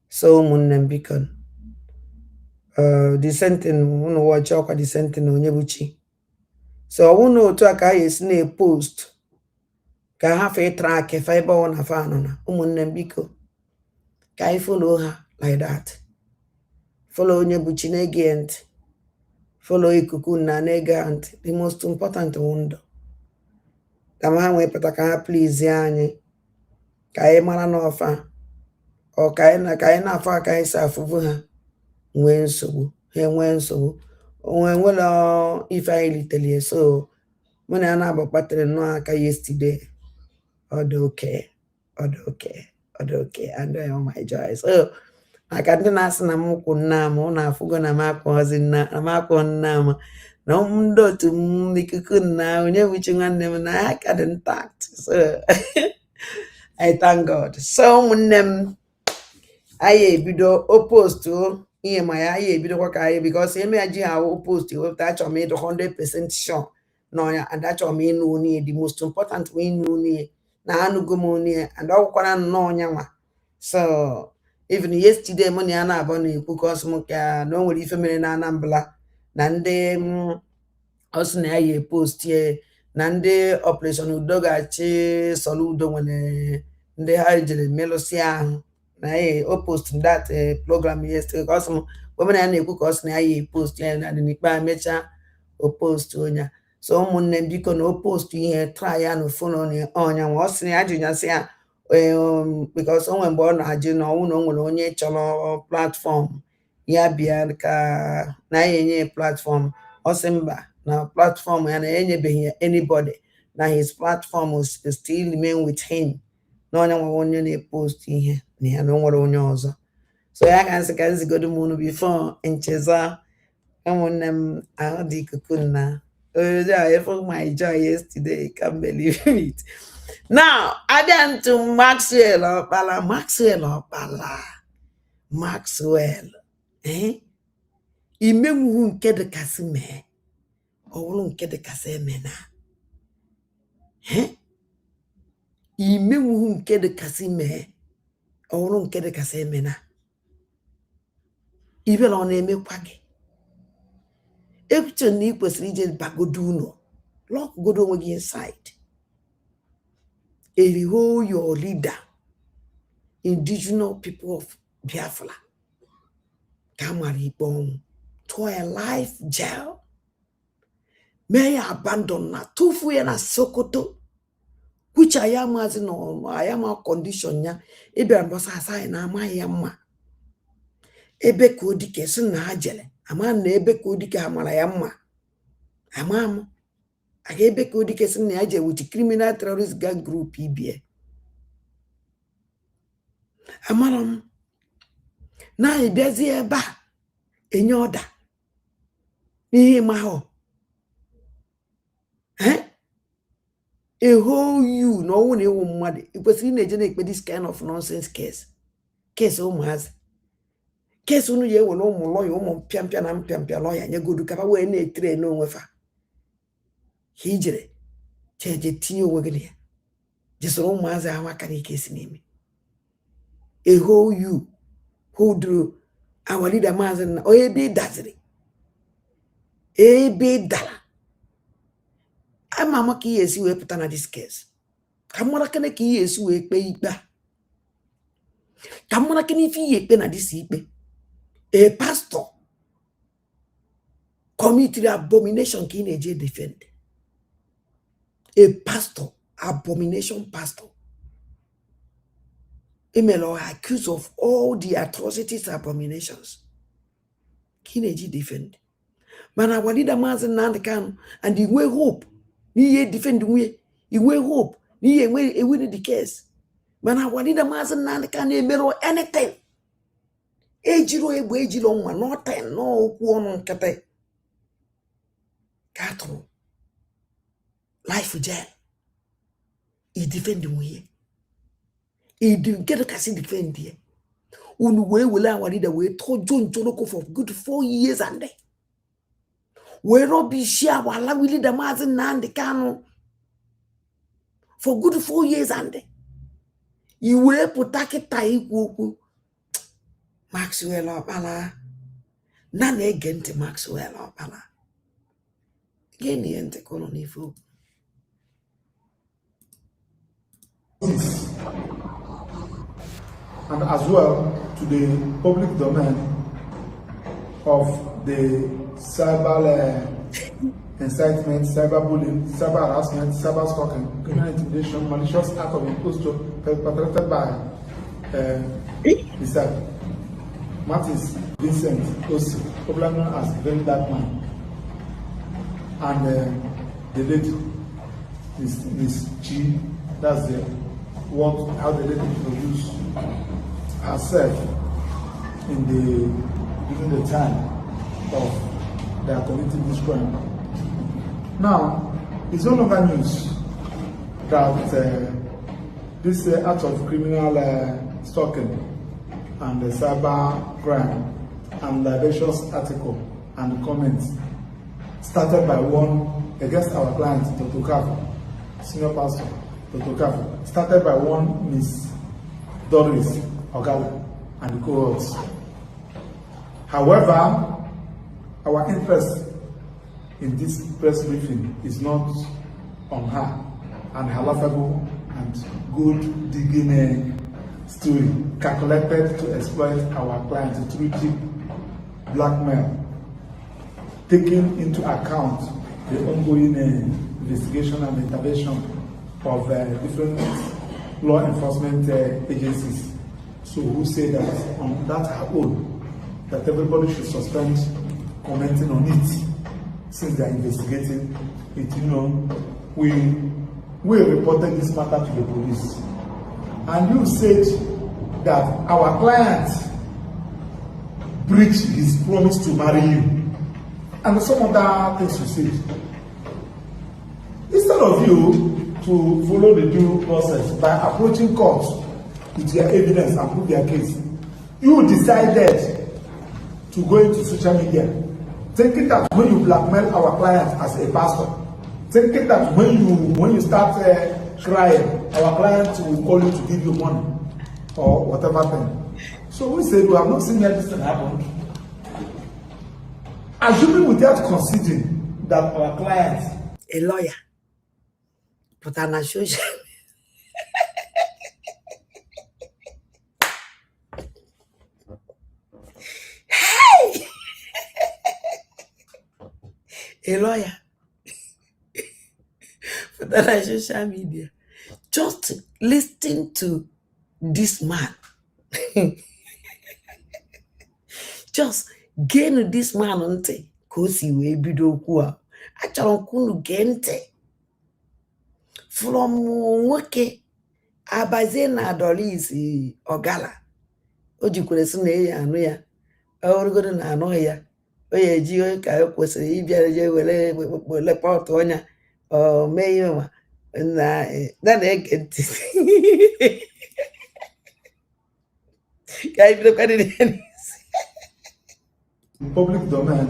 So ụmụnne m biko the sentence unu watch ọkwa the sentence onye bụ chi so ọ bụrụ na otu a ka ha esi na-epost ka ha fe track fiber ọ na fa anọ na ụmụnne m biko ka anyị follow ha like that follow onye bụ chi na-ege ntị follow ikuku na na-ege ntị the most important window ka ha nwee pụta ka ha please anyị ka anyị mara n'ọfa ọ ka anyị na-afọ aka anyị si afụvu ha nwee nsogbu ha enwee nsogbu onwe nwere ife anyị litelie so mụ na ya na-abụ kpatara nnọọ aka yesterday ọ dị okay and oh my joy so maka ndị na-asị na m kwụ nna m ụnụ afụgo na m akpọghọzi nna m na ndị otu m ikuku nna onye wuchi nwanne m na ha ka dị intact so I thank God. So ụmụnne m anyị ebido o post ihe ma ya anyị ebido kwa ka anyị because eme ya ji ha o post wepụta achọrọ m ịdụ 100% sure na ya and achọrọ m ịnụ onye the most important way ịnụ onye na anụgo m onye and ọ gwụkwara nnọọ ọnya nwa so even yesterday m na ya na-abụ na-ekwu ka ọsọ m ka na o nwere ife mere na Anambra na ndị ọsọ na ya yi post na ndị Operation Udo ga-achị Soludo nwere ndị ha jere melụsi ahụ na ya o post that program yesterday ka ọsọ m gọvanọ ya na-ekwu ka ọsọ na ya yi post ya na dị n'ikpe mecha o post onye so ụmụnne m biko na o post ihe try ya na phone ọnya nwa ọ sị na ya jụnyasị ya because o nwere mgbe ọ na-ajụ na ọnwụ na o nwere onye chọrọ platform ya bịa ka na ya enye platform ọ sị mba na platform ya na enyebeghị ya anybody na his platform will still remain with him na onye nwe onye na-epost ihe na ya na o nwere onye ọzọ so ya ka nsị ka nzigodo m unu before ncheza ụmụnne m ahụ dị ikuku na my joy yesterday, can't believe it. Now, add to Maxwell. Imemu nke de kasime. Owulu nke de kasemena. Imemu nke de kasime. Owulu nke de kasemena. Ibela ọ na-eme kwage. Ekwuche na ị kwesịrị ije bagodo ụlọ lock godo onwe gị inside eliho your leader indigenous people of Biafra ka mara ikpe ọnwụ to a life jail mee ya abandon na tufu ya na Sokoto kwucha ya maazị na ya ma condition ya ịbịara mbọsa asa ya na amaghị ya mma ebe ka ọ dike si na ha jele ama na ebe ka odike ha mara ya mma ama m aga ebe ka odike si na ya je with criminal terrorist gang group ibie amara m na ebiazi ebe a enye ọda n'ihe ma ha a whole you na ọnwụ na ewu mmadụ ikwesịrị na-eje na-ekpe this kind of nonsense case ụmụazị case unu ya ewere ụmụ lọya ụmụ mpịampịa na mpịampịa lọya nyegodu kapa wee na-etire n'onwe fa ka ijere cheje tinye onwe gị na ya jesoro ụmụazị ahụ akara ike si n'ime a whole you who our leader maazị na onye ebe ị daziri ebe ị dara I'm a monkey yes you put on this case. Come on, can I yes you pay back? Come on, can if you pay na this a pastor committed abomination kin eje defend. A pastor, abomination pastor. Emelo accused of all the atrocities, abominations. Kin eje defend. Mana walida mazen na kan and the way hope. Ni ye defend we. The way hope. Ni ye win the case. Mana walida mazen na kan emelo anything. Ejiro ejiro nwa no time no okwu onu nkete. Katro. Life jail. He defend we. He get a kasi defend here. Unu we will awari we to John Joloko for good 4 years and day. We robi share wala wili da mazin nandi kanu for good 4 years and day. He will putake taikwu Maxwell opala. Nane gente Maxwell opala. Geni ente koloni fu. And as well to the public domain of the cyber incitement, cyberbullying, cyber harassment, cyber stalking, criminal intimidation, malicious act of imposture perpetrated by Mr. Martins Vincent Osi, popularly known as Very Dark Man, and the lady, Miss G, that's how the lady introduced herself during the time of their committing this crime. Now, it's no longer news that this act of criminal stalking and cyber crime and libelous article and comments started by one against our client, Dr. Kafu, senior pastor, Dr. Kafu, started by one Miss Doris Ogala and the cohorts. However, our interest in this press briefing is not on her and her laughable and good digging story calculated to exploit our client through cheap blackmail, taking into account the ongoing investigation and intervention of different law enforcement agencies. So who say that on that her own, that everybody should suspend commenting on it since they are investigating it. You know, we reported this matter to the police, and you said that our client breached his promise to marry you, and some other things you said. Instead of you to follow the due process by approaching court with their evidence and prove their case, you decided to go into social media, thinking that when you blackmail our client as a pastor, thinking that when you start crying, our client will call you to give you money or whatever thing. So we said we have not seen this thing happen. Assuming without considering that our client, a lawyer, put on a social. A lawyer for that social media. Just listen to this man. Just gain this man on te. Kosi we bido kuwa. Acharo kunu gente. From woke abaze na dolis ogala. Ojikwere si na ya anu ya. Orugodo na anu ya. Oye ji ka kwesịrị ịbịa je were pọtụ ọnya o mee ihe ma na na-ege ntị ka anyị bido kwadị n'isi. Public domain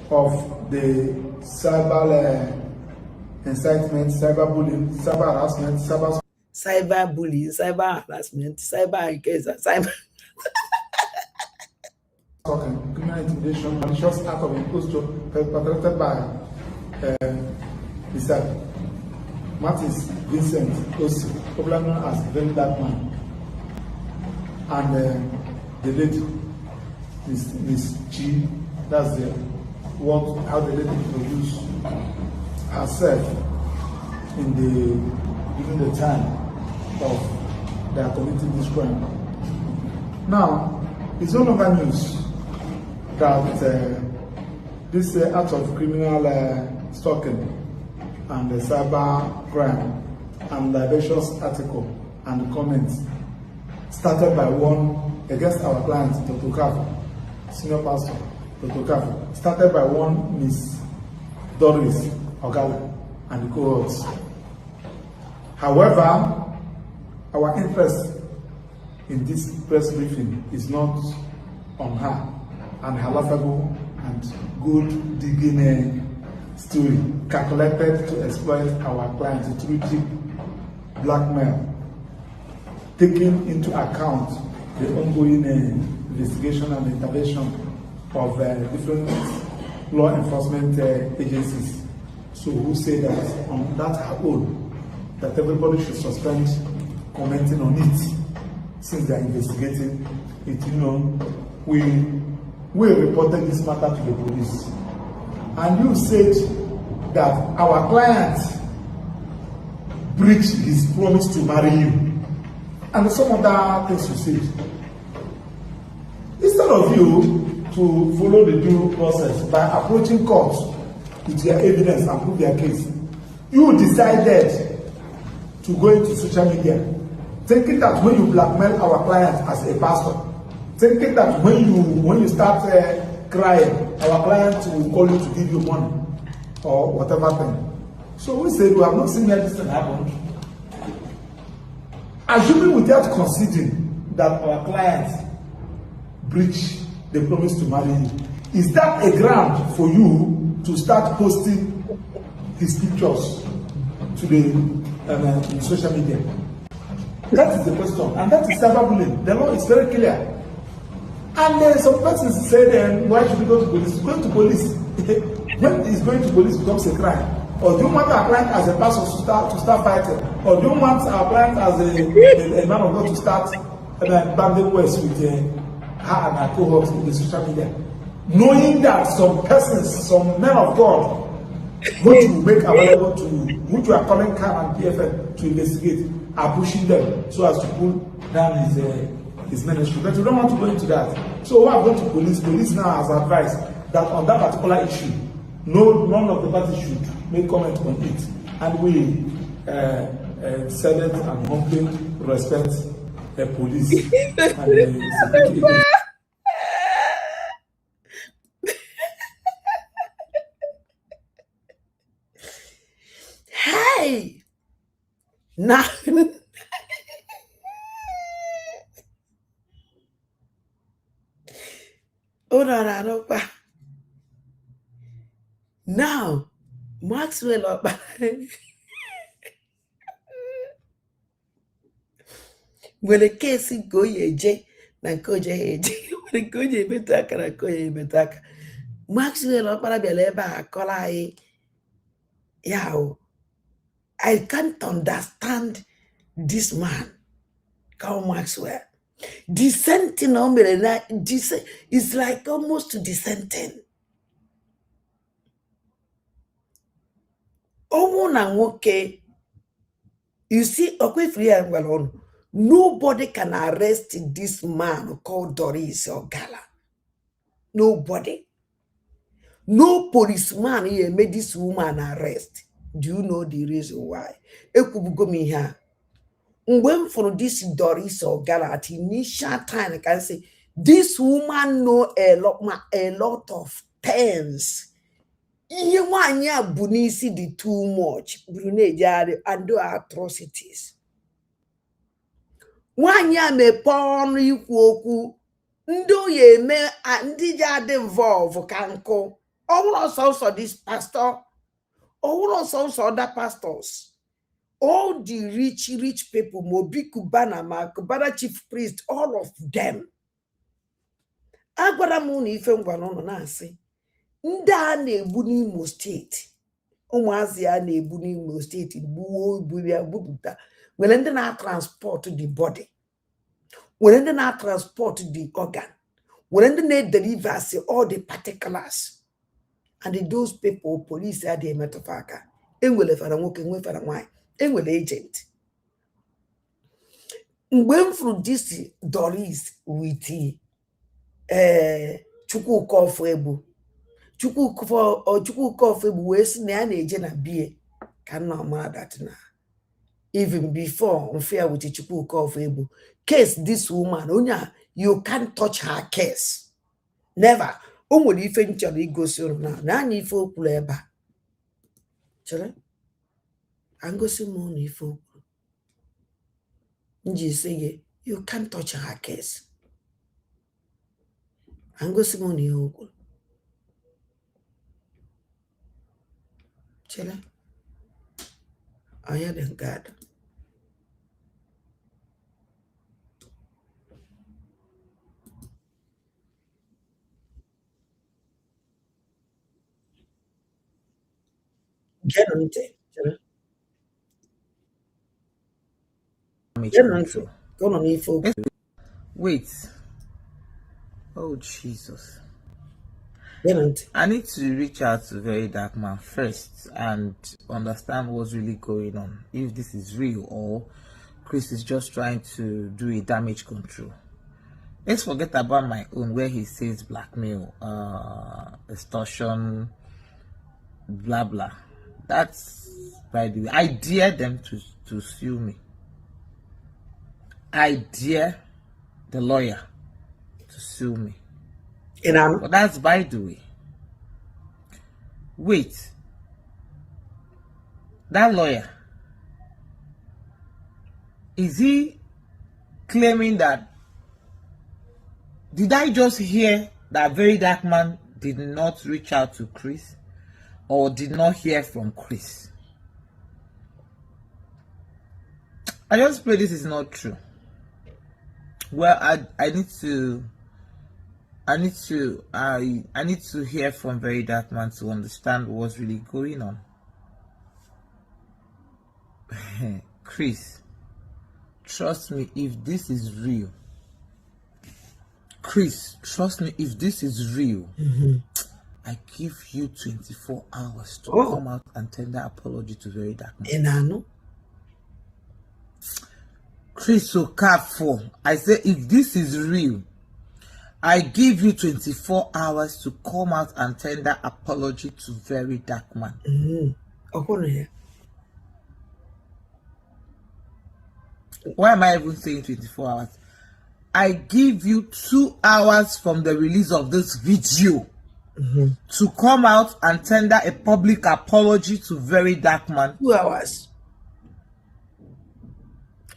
of the cyber incitement, cyberbullying, cyber harassment, cyber harassment, cyber criminal intimidation, malicious act of imposture perpetrated by Mr. Martins Vincent Osi, popularly known as Very Dark Man, and the lady, Miss G, that's how the lady introduced herself during the time of their committing this crime. Now, it's no longer news that this act of criminal stalking and cyber crime and libelous article and comments started by one against our client, Dr. Kafu, senior pastor, Dr. Kafu, started by one Miss Doris Ogala and the cohorts. However, our interest in this press briefing is not on her and her laughable and good digging story calculated to exploit our client through deep blackmail, taking into account the ongoing investigation and intervention of different law enforcement agencies. So who say that on that her own, that everybody should suspend commenting on it since they are investigating it. We reported this matter to the police, and you said that our client breached his promise to marry you, and some other things you said. Instead of you to follow the due process by approaching court with your evidence and prove your case, you decided to go into social media, thinking that when you blackmail our client as a pastor, thinking that when you start crying, our client will call you to give you money or whatever thing. So we said we have not seen this thing happen. Assuming without considering that our client breached the promise to marry you, is that a ground for you to start posting his pictures to the social media? That is the question, and that is cyberbullying. The law is very clear. And some persons say, then why should we go to police? Going to police when is going to police becomes a crime. Or do you want our client as a pastor to start fighting? Or do you want our client as a man of God to start banding words with her and her cohorts in the social media? Knowing that some persons, some men of God, which you make available to you, which you are calling CAM and PFN to investigate, are pushing them so as to pull down his ministry. But we don't want to go into that. So we are going to police. Police now has advised that on that particular issue, none of the parties should make comment on it. And we silent and humbly respect the police and the security agency. Hey! Now, now, Maxwell nwere kesi nke o ya eje na nke o jeghị eje, nwere nke o ji emetụ aka na nke o ya emetụ aka. Maxwell Ọkpara bịara ebe a akọrọ anyị ya o. I can't understand this man called Maxwell. Dissenting o mere na is like almost dissenting. Ọnwụ na nwoke, you see, Okwefiri ya gwara ọnụ, nobody can arrest this man called Doris Ogala. Nobody. No policeman here made this woman arrest. Do you know the reason why? Ekwubugo m ihe a. Mgbe m fụrụ this Doris Ogala at initial time, I can say, this woman know a lot of things. Ihe nwaanyị a bụ n'isi dị too much. Buru na-ejegharị and do atrocities. Nwaanyị a mepe ọnụ ikwu okwu, ndị oyi eme ndị ji adị involve ka nkụ. Ọ bụrụ ọsọ this pastor, ọ bụrụ ọsọ other pastors. All the rich people, Mobi Kubana, Kubana chief priest, all of them. Agwara m na ife ngwa n'ọnụ na-asị, ndị a na-egbu n'Imo steeti ụmụazị ya na-ebu n'Imo steeti gbuo ibu ya bupụta nwere ndị na-transport the body nwere ndị na-transport the organ nwere ndị na-deliver say all the particulars and those people police adịghị emetụfa aka enwere fara nwoke nwefara nwaanyị enwere agent mgbe m fụrụ this Doris with Chukwu Egbu wee sị na ya na-eje na bie ka nna ọma that na even before unfair with Chukwu Egbu case this woman onye you can't touch her case never o nwere ife nchọrọ igosi ụnụ na anya ife okwuru ebe a chere angosi m ụnụ ife okwuru nji sị gị you can't touch her case angosi m ụnụ ihe okwuru chere anya dị nke ada Wait. Oh, Jesus. Genante. I need to reach out to Very Dark Man first and understand what's really going on. If this is real or Chris is just trying to do a damage control. Let's forget about my own where he says blackmail, extortion, blah blah. That's, by the way, I dare them to sue me. I dare the lawyer to sue me. But that's by the way. Wait. That lawyer, is he claiming that, did I just hear that Very Dark Man did not reach out to Chris or did not hear from Chris? I just pray this is not true. Well, I need to hear from Very Dark Man to understand what's really going on. Chris, trust me if this is real. Chris, trust me if this is real. I give you 24 hours to come out and tender apology to Very Dark Man. Chris Okafor, I say if this is real, I give you 24 hours to come out and tender apology to Very Dark Man. Why am I even saying 24 hours? I give you 2 hours from the release of this video to come out and tender a public apology to Very Dark Man. 2 hours.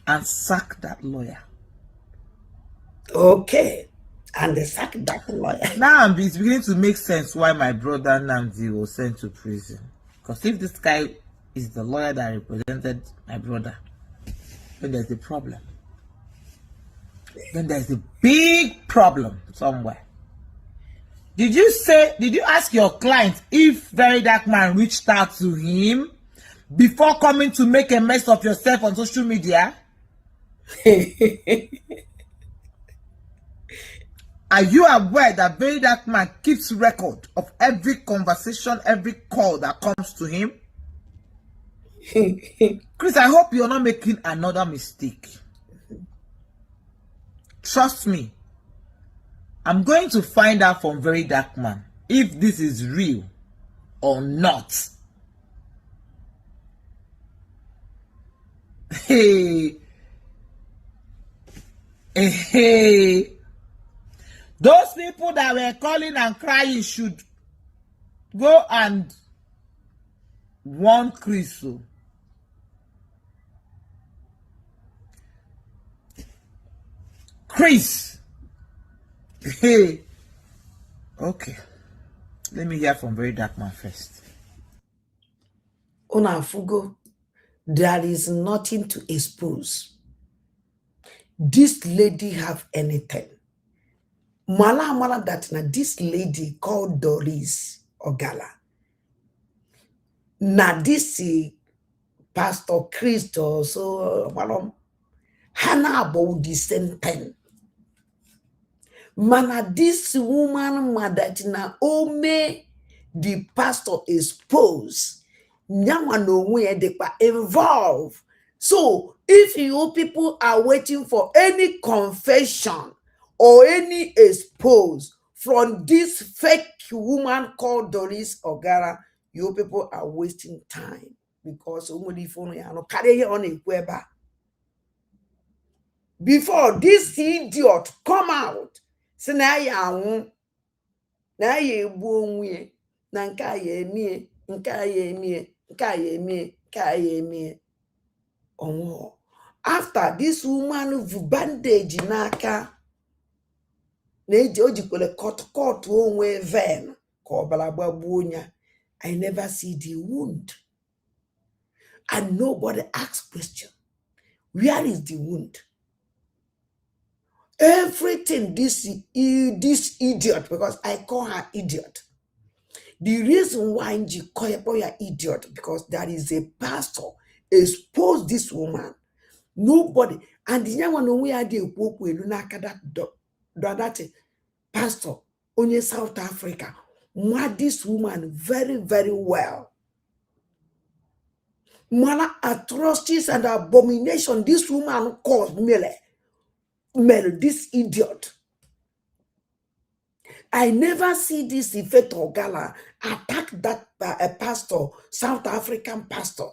And sack that lawyer. Okay. And they sack that lawyer. Now it's beginning to make sense why my brother Namdi was sent to prison. Because if this guy is the lawyer that represented my brother, then there's a problem. Then there's a big problem somewhere. Did you ask your client if Very Dark Man reached out to him before coming to make a mess of yourself on social media? Are you aware that Very Dark Man keeps record of every conversation, every call that comes to him? Chris, I hope you're not making another mistake. Trust me. I'm going to find out from Very Dark Man if this is real or not. Hey. Hey. Those people that were calling and crying should go and warn Chris. Chris. Hey. Okay. Let me hear from Very Dark Man first. Fugo, there is nothing to expose. This lady have anything. Mala that na this lady called Doris Ogala. na this Pastor Christo so Hana about the same thing. Mana this woman that na ome the pastor expose. Nyawa no way they involved. So if you people are waiting for any confession or any expose from this fake woman called Doris Ogara, you people are wasting time because before this idiot come out, say na ya egbu onwe na nke a ya emie, nke a ya emie, nke a ya emie, nke a ya emie. After this woman vu bandage n'aka na-eji o jikwele cut onwe vein ka ọbara gbagbuo nya. I never see the wound. And nobody asks question. Where is the wound? Everything this idiot, because I call her idiot. The reason why Nji call her idiot, because there is a pastor expose this woman. Nobody, and the young one we had that pastor only South Africa. Know this woman very, very well. Mala atrocities and abomination this woman caused Mele, this idiot. I never see this effect or gala attack that pastor, South African pastor.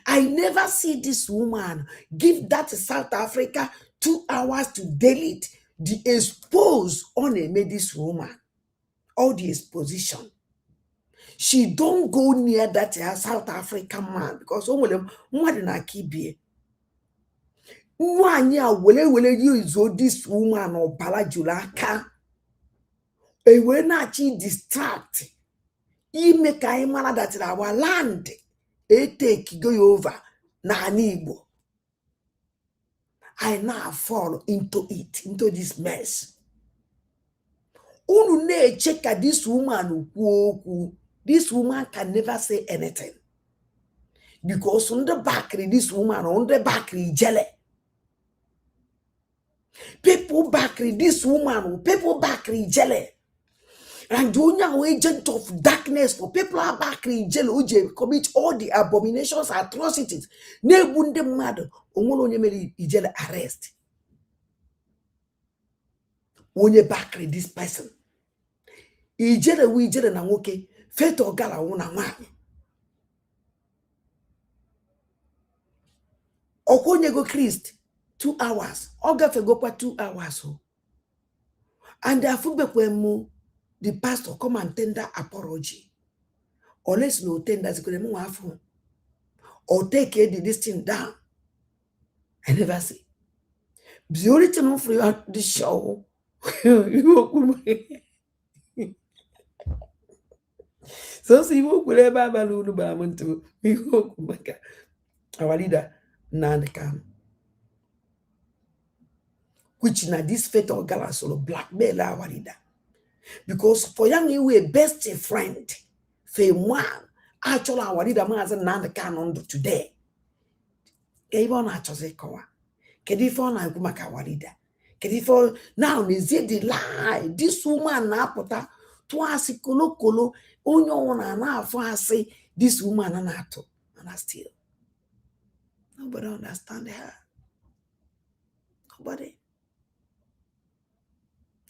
I never see this woman give that South Africa 2 hours to delete the expose on a this woman. All the exposition. She don't go near that South African man because more than a kibie. One year will use this woman or Balajulaka. A when she distract. He make a man that our land. A take go over. Na Igbo. I now fall into it, into this mess. Unu ne check this woman. This woman can never say anything. Because on the back, this woman on the back jelly. People back this woman, people back jelly. And the agent of darkness for people are back jelly, commit all the abominations, atrocities. Ne bunde mad, onye meri jelly arrest. Onye back this person. Ijele we jele na nwoke. Fate or gala wona nwanyị. Okonye go Christ 2 hours. Ogafe go kwa 2 hours. And the afubekwe the pastor come and tender apology. Unless no tender zikole mu afu. Or take this thing down. I never see. The only thing for you the show. So see who could ever balloon bamuntu. Our leader Nandekam. Which na this fatal gala solo blackmail our leader. Because for young you a best friend. For one, actually our leader man has Nandekam on today. Even actually kowa. Kedifo na kumaka our leader. Kedifo now is it the lie. This woman na pota twice kolo onyo na afọ asị this woman anato and I still nobody understand her.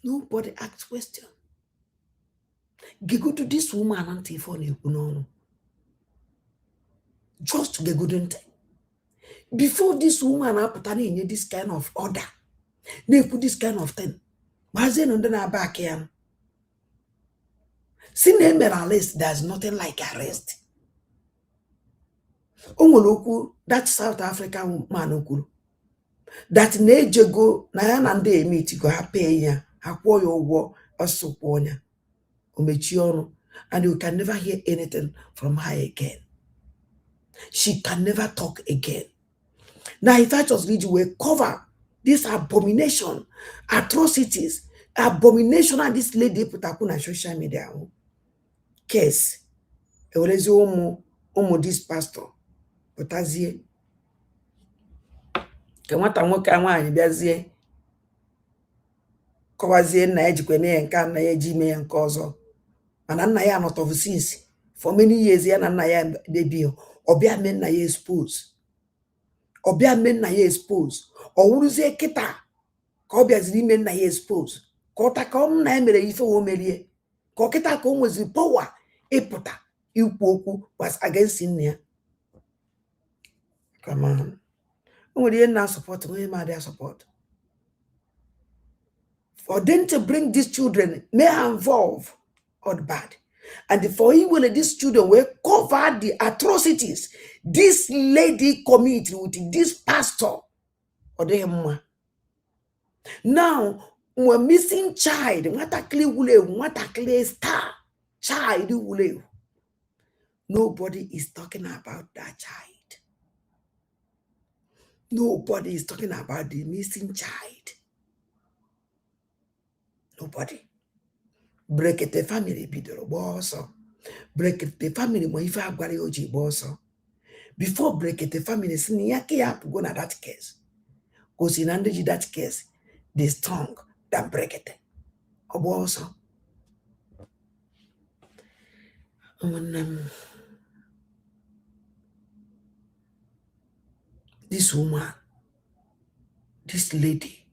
Nobody asks question. Go to this woman anti for no. Just to get good into. Before this woman apatani in this kind of order, they put this kind of thing. Mazen on the back here. Sin arrest, there's nothing like arrest. That South African man okuru. That nejego na ya na ndị meet go pay ya, akwo your war also ponya. Omechi onu, and you can never hear anything from her again. She can never talk again. Now if I just read you will cover this abomination, atrocities, abomination, and this lady put up on social media. Case ewelezi ụmụ this pastor pụtazie ka nwata nwoke a nwaanyị bịazie kọwazie nna ya jikwe na ya nke nna ya eji ime ya nke ọzọ mana nna ya not of since for many years ya na nna ya debi ọbịa mee nna ya expose ọbịa mee nna ya expose ọwụrụzie kịta ka ọ bịaziri ime nna ya expose ka ọta ka nna ya mere ife o merie ka ọ kịta ka o nweziri power ịpụta ikwu okwu was against nna ya. Come on. Only na support, only ma their support. For them to bring these children may involve or bad. And for him, will these children will cover the atrocities this lady committed with this pastor or them. Now, we're missing child. What a clear what a clear star child will. Nobody is talking about that child. Nobody is talking about the missing child. Nobody. Break it the family bidoro boso. Break it the family mo ife agwari oji boso. Before break it the family sin yake ya to go na that case. Because in under that case, they strong than break it. Oboso. This woman, this lady,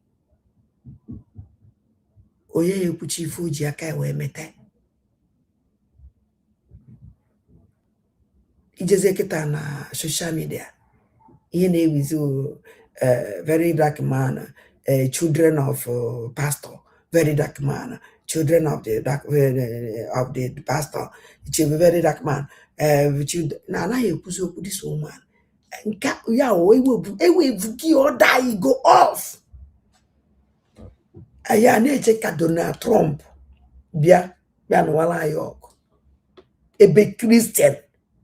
oye ekuchi fuji aka we mete. Ijeze kita na social media. Iye na ewizu very dark man, children of pastor, very dark man, children of the dark of the pastor, very dark man. Na na ekuzi oku this woman. Yeah, we will give or die, go off. Aya na-eche ka Donald Trump bịa n'ụwa York. Ebe Christian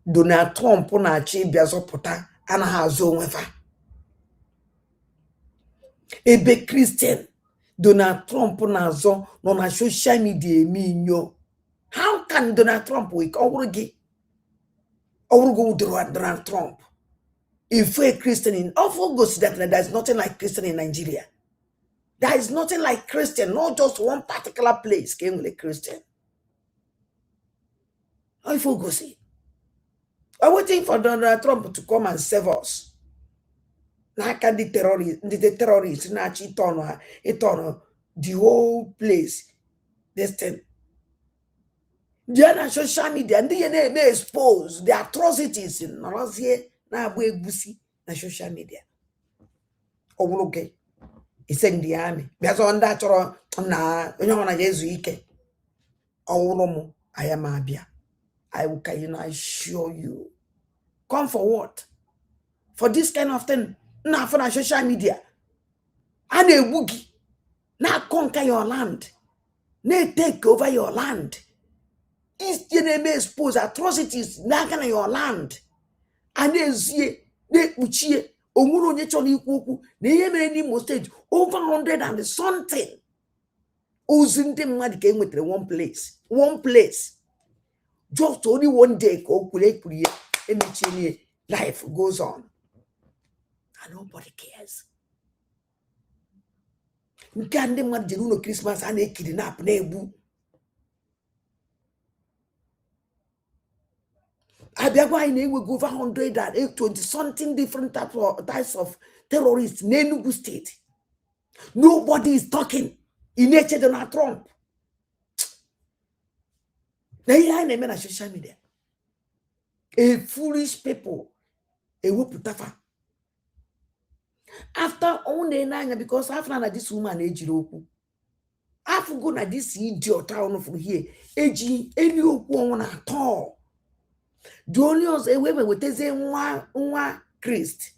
Donald Trump na-achị bịa zọpụta anaghị azụ onwe fa. Ebe Christian Donald Trump na-azọ nọ na social media eme inyo. How can Donald Trump wake ọwụrụ gị Donald Trump? If we're Christian in August, that there's nothing like Christian in Nigeria. There is nothing like Christian, not just one particular place came with a Christian. If August, I'm waiting for Donald Trump to come and save us. Now can the terrorists not it on the whole place. This thing. They are on social media and they expose the atrocities in Norway. Na abu egusi na social media. Owuloge. Iseng the army. Biazo nda choro na onye na Yesu ike. Owulomo ayama abia. I will assure you. Come for what? For this kind of thing. Na for na social media. And a boogie. Na conquer your land. Na take over your land. Is may expose atrocities na your land. Anezie de uchie onwuru onye chọrọ ikwu okwu na ihe mere n'Imo state over 100 and something ozi ndị mmadụ ka enwetara one place just only one day ka o kwuru ya emechie life goes on and nobody cares. Nke ndị mmadụ jere ụlọ Christmas a na-ekiri na egbu Abiagwa in we go over 120 something different types of terrorists in Enugu state. Nobody is talking in nature Donald Trump. They are in social media. A foolish people. A wuputafa. After only 9 because after this woman ejiroku. After go na this idiot town from here. Eji any one at all. The only ones ewe weteze nwa Christ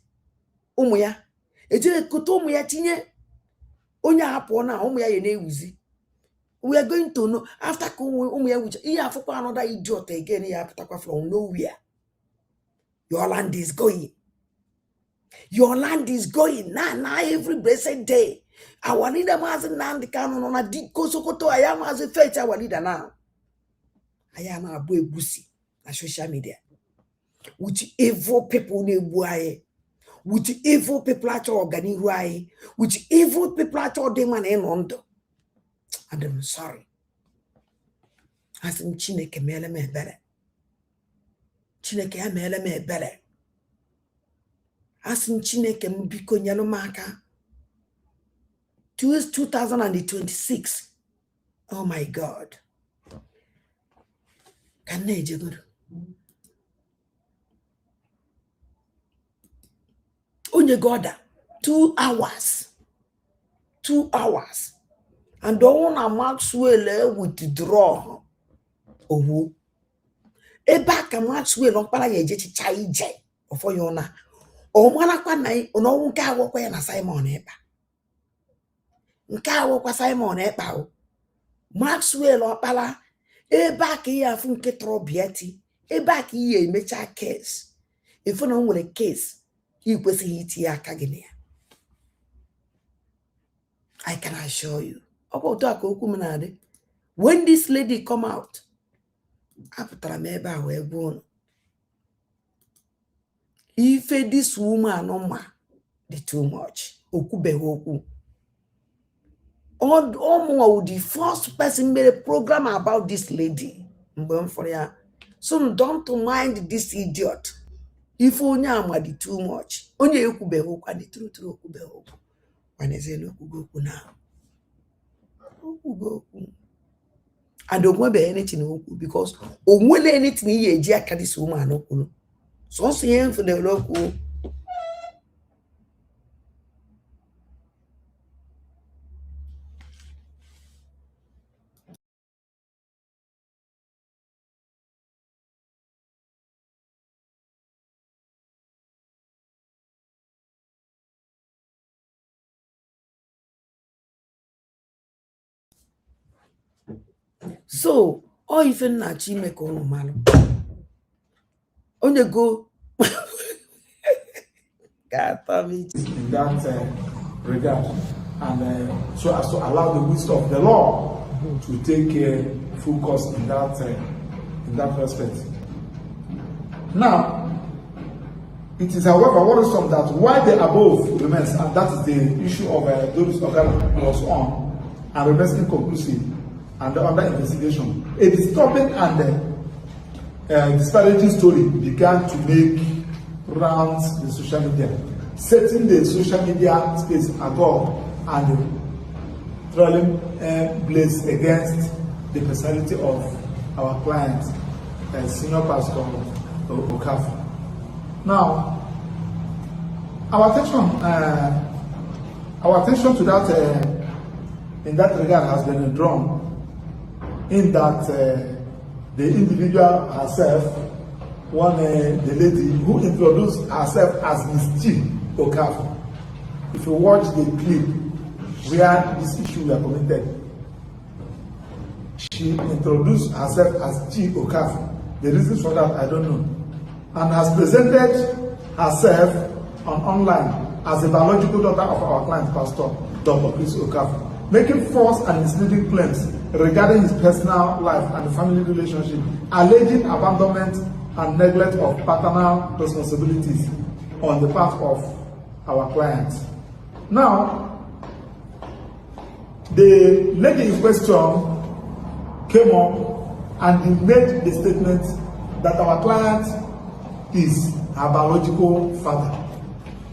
ụmụ ya ejire koto ụmụ ya tinye onye hapụ na ụmụ ya ye na-ewuzi. We are going to know after ụmụ ya wucha ihe afụkwa another idiot again ya apụtakwa from nowhere. Your land is going. Your land is going now every blessed day. Our leader mazi Nnamdi Kanu no na diko Sokoto aya mazi fetch our leader now. Aya na abu egusi na social media. with evil people nebuaye, with evil people at organihuaye, with evil people at all demon in ondo. And I'm sorry. As in Chineke mele me bere. Chineke mele me bere. As in Chineke mbiko nyalo maka. 2026. Oh my God. Can I do? Onye goda 2 hours. 2 hours. And don't want Maxwell withdraw. Oh, eba ka Maxwell on pala ye jechi chai je ofo yona. O mwana kwa na ono nka awokwa ya na Simon eba. Nka awokwa Simon eba o. Maxwell on pala eba ka ya fu nke trobieti. Eba ka ye emecha case. If no nwere case, he kwesịghị iti aka gị na. I can assure you. When this lady come out, apụtara m ebe a wee gwa unu. Ife this woman ọma dị too much. Okwubeghị okwu. Omo the first person made a program about this lady. So don't mind this idiot. If onye ama dị too much. Onye ekwubeghị okwu and the truth okwubeghị okwu. When is it okwu now? I don't want to be anything because onwele anything ye eji aka this woman okwu. So saying for the local. So, or even na chi make ono malo. Onye go. God damn it. In that regard, and so as to allow the wisdom of the law to take full course in that respect. Now, it is, however, worrisome that while the above remains, and that is the issue of those organ was on and remains inconclusive and under investigation, a disturbing and disparaging story began to make rounds in social media, setting the social media space agog and throwing blaze against the personality of our client, Senior Pastor Okafor. Now, our attention to that in that regard has been drawn in that the individual herself, the lady who introduced herself as Miss G. Okafor. If you watch the clip where this issue was committed, she introduced herself as G. Okafor. The reasons for that I don't know, and has presented herself online as a biological daughter of our client, Pastor Dr. Chris Okafor, making false and misleading claims regarding his personal life and family relationship, alleging abandonment and neglect of paternal responsibilities on the part of our clients. Now, the lady in question came up and he made the statement that our client is her biological father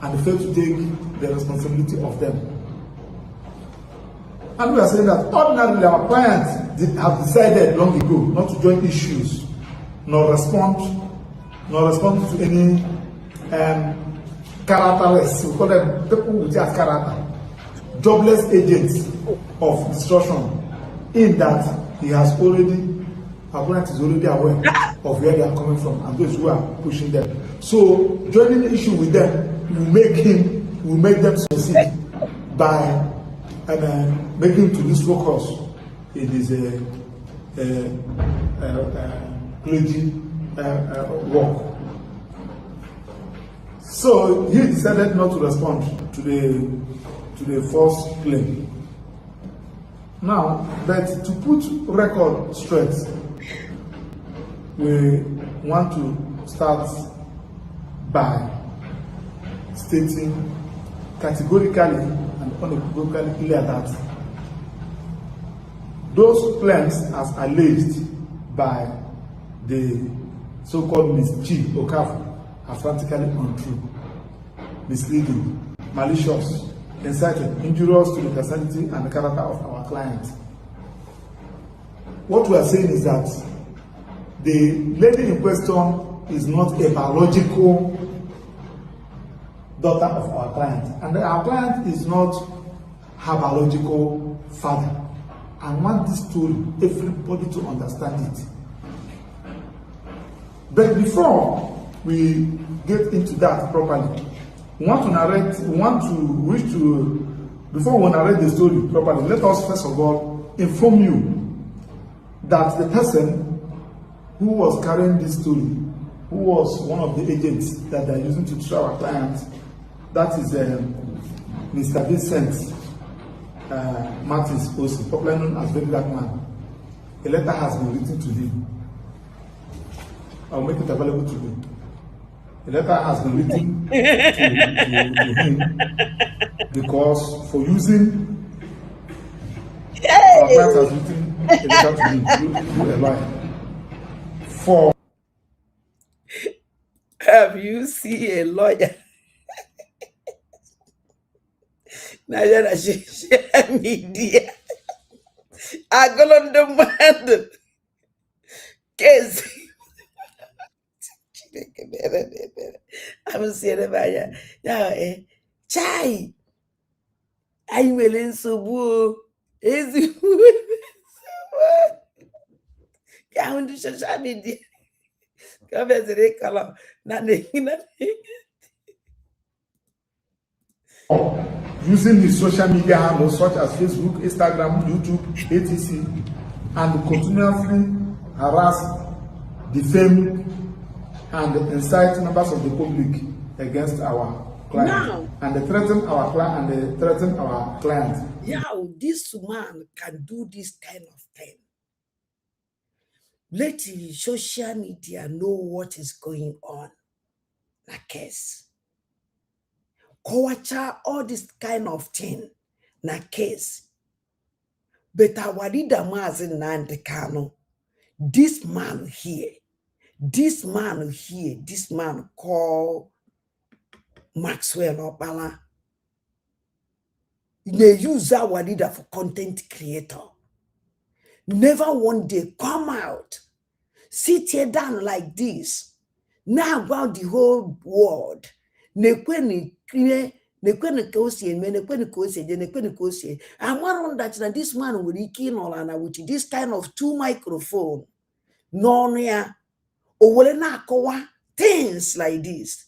and failed to take the responsibility of them. And we are saying that ordinarily our clients have decided long ago not to join issues, nor respond to any characteristics. We call them people with just character, jobless agents of destruction, in that he has already, our client is already aware of where they are coming from and those who are pushing them. So joining the issue with them will make them succeed by making to this focus. It is a clergy work. So he decided not to respond to the false claim. Now, but to put record straight, we want to start by stating categorically and unequivocally that those claims as alleged by the so-called Ms. Chi Okafor are frantically untrue, misleading, malicious, inciting, injurious to the personality and the character of our client. What we are saying is that the lady in question is not a biological daughter of our client, and our client is not her biological father. I want this story, everybody to understand it. But before we get into that properly, before we narrate the story properly, let us first of all inform you that the person who was carrying this story, who was one of the agents that they are using to try our clients, that is Mr. Vincent Martins Osi, popularly known as Very Dark Man. A letter has been written to him. I'll make it available to you. A letter has been written to him because for using our client has written a letter to him through a lawyer. For Have you seen a lawyer? Now social media. I go on the man case. I'm saying about ya. Chai. I will in so boo. Is ya on the social media. Come as a color. Nothing. using his social media handles such as Facebook, Instagram, YouTube, etc., and continuously harass, defame, and incite members of the public against our client, Now, and they threaten our client, yeah, this man can do this kind of thing. Let the social media know what is going on. Na case. Kowacha, all this kind of thing. Na case. But our leader Mazen Nandekano, this man called Maxwell Opala, they use our leader for content creator. Never one day come out, sit here down like this. Now about the whole world. I'm wondering that this man will be keen on with this kind of 2 microphone. No, yeah. Or things like this.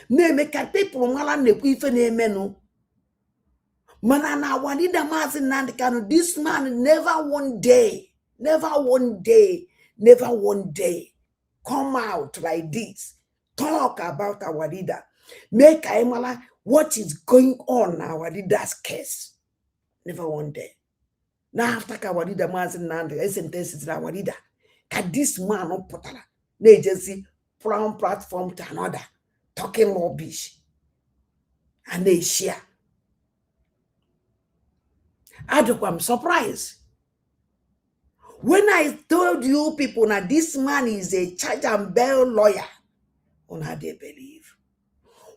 Make people Manana Wanida Mazin Nandikano, this man never one day come out like this, talk about our leader, make Aimala what is going on our leader's case. Never one day. Now after our leader Mazin Nandikano, sentences our leader, can this man on Potala, agency from platform to another, talking rubbish, and they share. I'm surprised. When I told you people that this man is a charge and bail lawyer, on how they believe.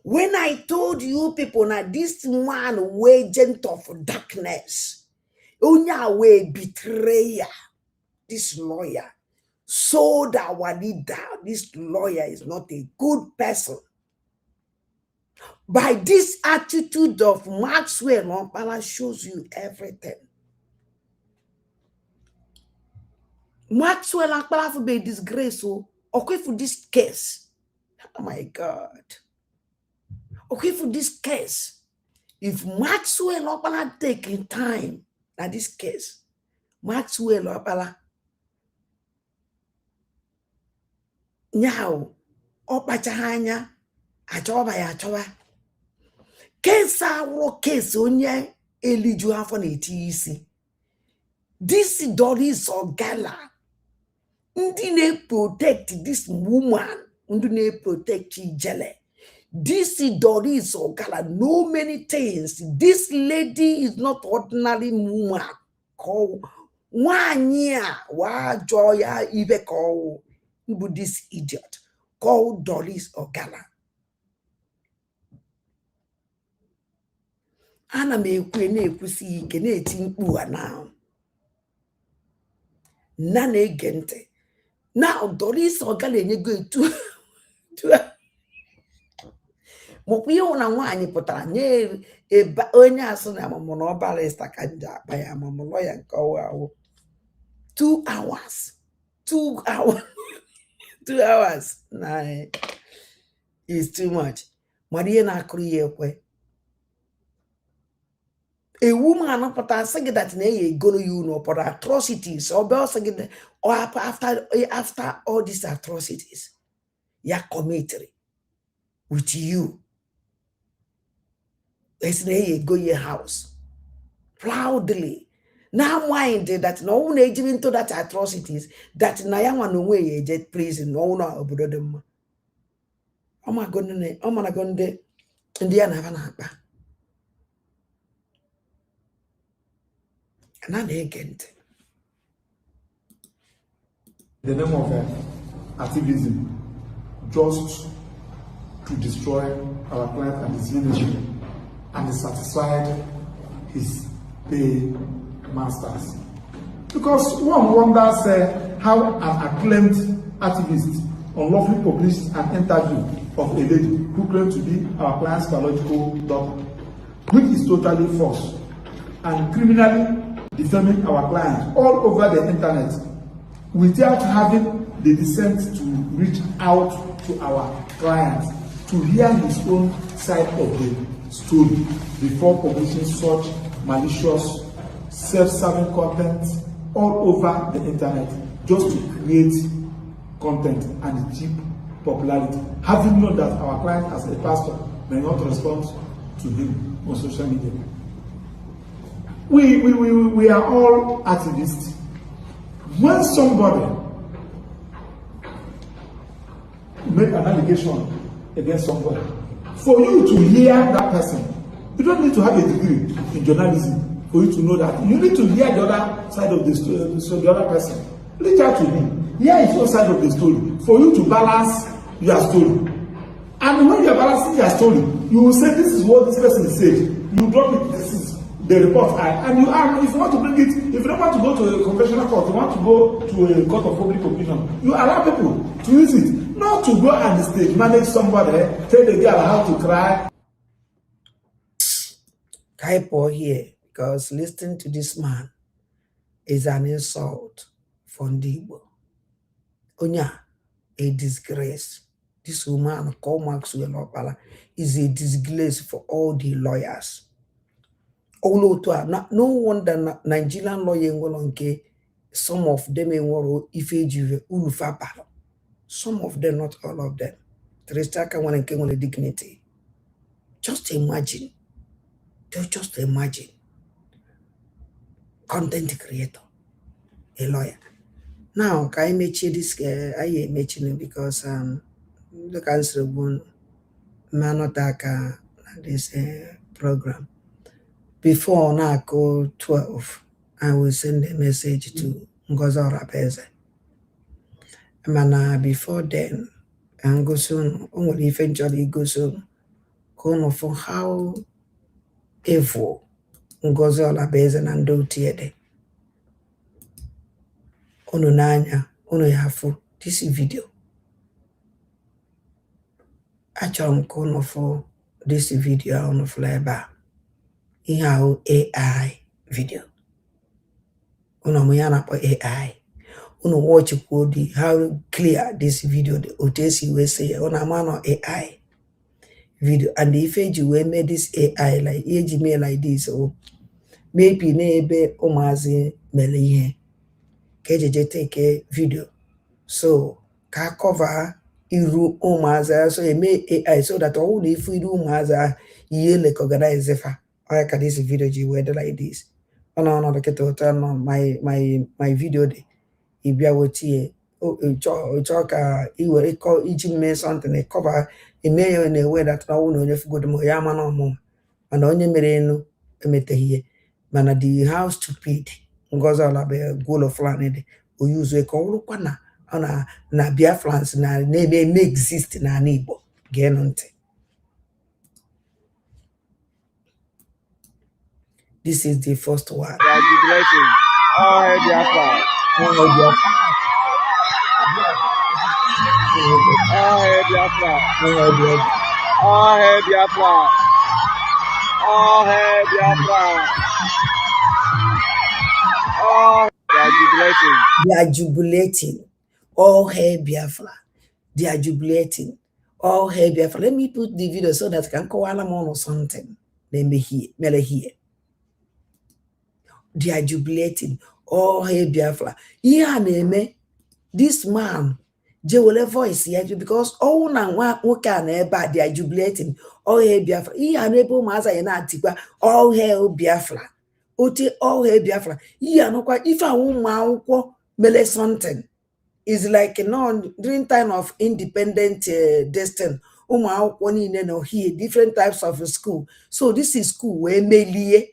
When I told you people that this man agent of darkness, onya way betrayer, this lawyer, sold our leader. This lawyer is not a good person. By this attitude of Maxwell, Ompala shows you everything. Maxwell Ompala for be disgrace, okay, for this case. Oh my God. Okay, for this case. If Maxwell Ompala taking time at this case, Maxwell Ompala now opachahanya achoba ya achoba. Kesa wo case onye eliju afọ na eti isi. This Doris or Gala, ndị na protect this woman Ndune protect Jele. This Doris Ogala know many things. This lady is not ordinary woman. Call 1 year. Wa joya ibe call this idiot. Call Doris Ogala. Ana me ekwe na-ekwusi ike na-eti mkpu a now. Na na-ege ntị. Now Doris Ogala enyego etu mokwu ihe na nwaanyị pụtara nye onye asụ na amamụ na ọbara ista ka nje akpa ya amamụ lọya nke ọwụ 2 hours 2 hours 2 hours na is too much. Mara ihe na-akụrụ ya ekwe. A woman pụtara sị gị that na ya egoro ya unu for atrocities or after all these atrocities ya committed with you. It's a go your house proudly. Now mind that no one age into that atrocities that na ya no way jet prison no no obodo dem. Oh my goodness, oh my goodness, India na akpa. And I again. The name of activism just to destroy our client and his ministry and dissatisfied his pay masters. Because one wonders how an acclaimed activist unlawfully published an interview of a lady who claimed to be our client's biological daughter, which is totally false and criminally defaming our client all over the internet without having the decent to reach out to our client to hear his own side of the story before publishing such malicious, self-serving content all over the internet just to create content and cheap popularity, having known that our client as a pastor may not respond to him on social media. We are all activists. When somebody make an allegation against somebody, for you to hear that person, you don't need to have a degree in journalism for you to know that. You need to hear the other side of the story, so the other person. Reach out to him. Here is your side of the story for you to balance your story. And when you are balancing your story, you will say, this is what this person said. You drop it, this is the report. And you are, if you want to bring it, if you don't want to go to a conventional court, you want to go to a court of public opinion, you allow people to use it. Not to go on the stage, manage somebody, tell the girl how to cry. Kaipo here, because listening to this man is an insult for Ndibo. Onya, a disgrace. This woman, called Maxwell Opala, is a disgrace for all the lawyers. No wonder Nigerian lawyer, some of them some of them, not all of them. Terestaka one and dignity. Just imagine. Just imagine. Content creator, a lawyer. Now, can I mention this? I mention because the cancer one manotaka this program. Before now go 12, I will send a message to Ngozo Rapeze. And before then, and go soon, only eventually go soon. Kono for how evil Ngozo Rapeze and do tiede. Ono nanya, ono yafu, this video. Actually, kono for this video on flybar. How AI video. Uno muyana po AI. Uno watch Chukwu Di Ya, how clear this video the OTC will say una mano AI video. And if you made this AI like me like this, or maybe nebe omazi melihe kejeje take a video. So ka cover iru omaza so make AI so that all the iru omaza ye like organize efa. I can this video like this. Oh no, no, my video de ibia wotie chọọ ka i were iji mee something cover eme ya na ewe that na ọnwụ na onye fugodo m ya ama na ọmụma mana onye mere enu emeteghị ihe mana the how stupid Ngozi Olabe Gwolo Fulani dị oyuzu ka ọ bụrụkwa na ọ na Biafrans na-eme exist n'ala Igbo geenụ ntị. This is the first one. All hail Biafra. All hail Biafra. All hail Biafra. All hail Biafra. They are jubilating. All hail Biafra. They are jubilating. All hail Biafra. Let me put the video so that I can call them on or something. They may hear. They are jubilating. All hail Biafra. This man, Jewel voice here because all na one can they are jubilating. All hail Biafra. All hail Biafra. Ote all hail Biafra. If I want mele something, it's like during time of independent destiny. Here different types of school. So this is school where melie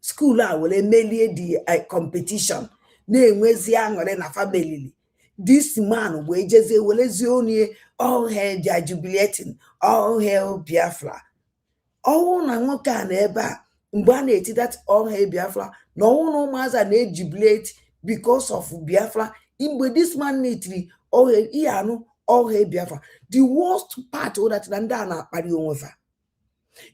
school will melie the competition. Na family. This man will all hail they are jubilating. All hail Biafra. All na nwoke a na-ebe a mgbe a na-eti that all hail Biafra na ọnwụ na ụmụazị na-ejubilate because of Biafra. Mgbe this man na-etiri all hail Biafra. The worst part of that na ndị a na-akparị onwe fa.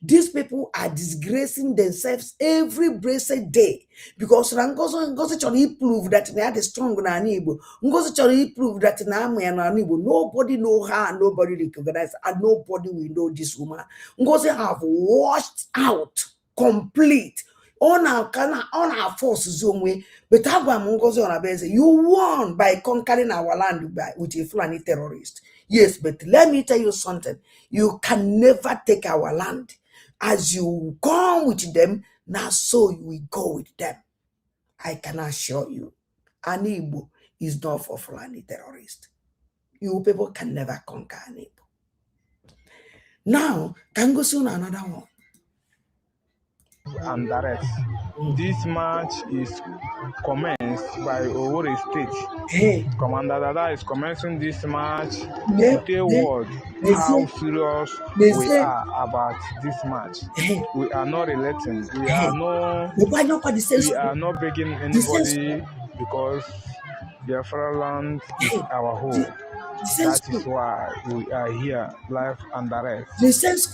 These people are disgracing themselves every blessed day because Ngozi chọrọ prove that they are strong na Igbo. Ngozi chọrọ prove that na amụ ya na Igbo. Nobody know her, nobody recognize, and nobody will know this woman. Ngozi have washed out complete on our forces way. But Ngozi Olabe, you won by conquering our land with a Fulani terrorist. Yes, but let me tell you something. You can never take our land. As you come with them, now so you will go with them. I can assure you, an Igbo is not for Fulani terrorists. You people can never conquer an Igbo. Now, can go soon another one. And the rest. This match is commenced by Owerri State. Hey. Commander Dada is commencing this match to tell world how serious we are about this match. We are not relating. We are not begging anybody because Biafra land is our home. That is why we are here, live and direct.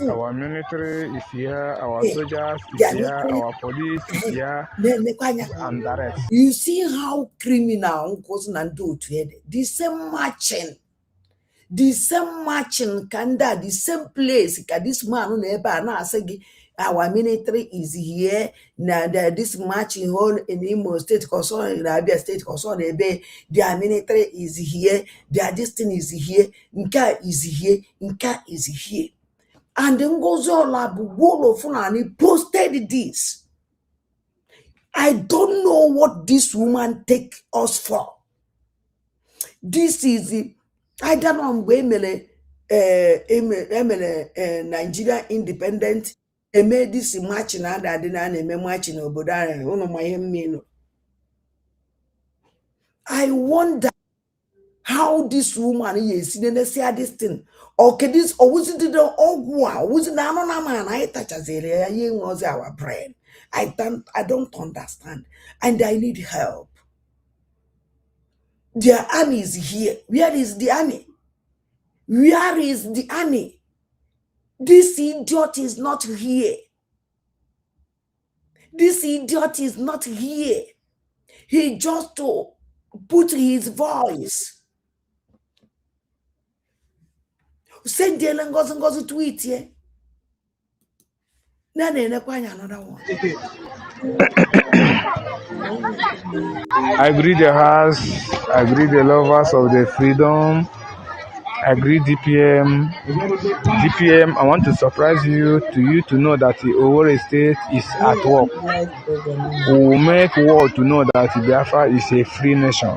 Our military is here, our soldiers is here, our police is here, and direct. You see how criminal goes and do together. The same matching, kanda, the same place. This man na say our military is here. Now this matching hall in Imo State, in Abia State, their military is here. Their destiny is here. Nka is here. Nka is here. And then Ngozi Olabe Fulani posted this. I don't know what this woman take us for. This is I don't know where Nigeria independent. Made this match na match in I wonder how this woman is in this thing. Okay, this or was it the was it I touch as was our brain. I don't understand, and I need help. Their army is here. Where is the army? Where is the army? This idiot is not here. This idiot is not here. He just to put his voice. Send the Ngozi tweet here. Another one. I greet the house. I greet the lovers of the freedom. I greet DPM. DPM, I want to surprise you to know that the Owerri State is at work. We will make world to know that Biafra is a free nation.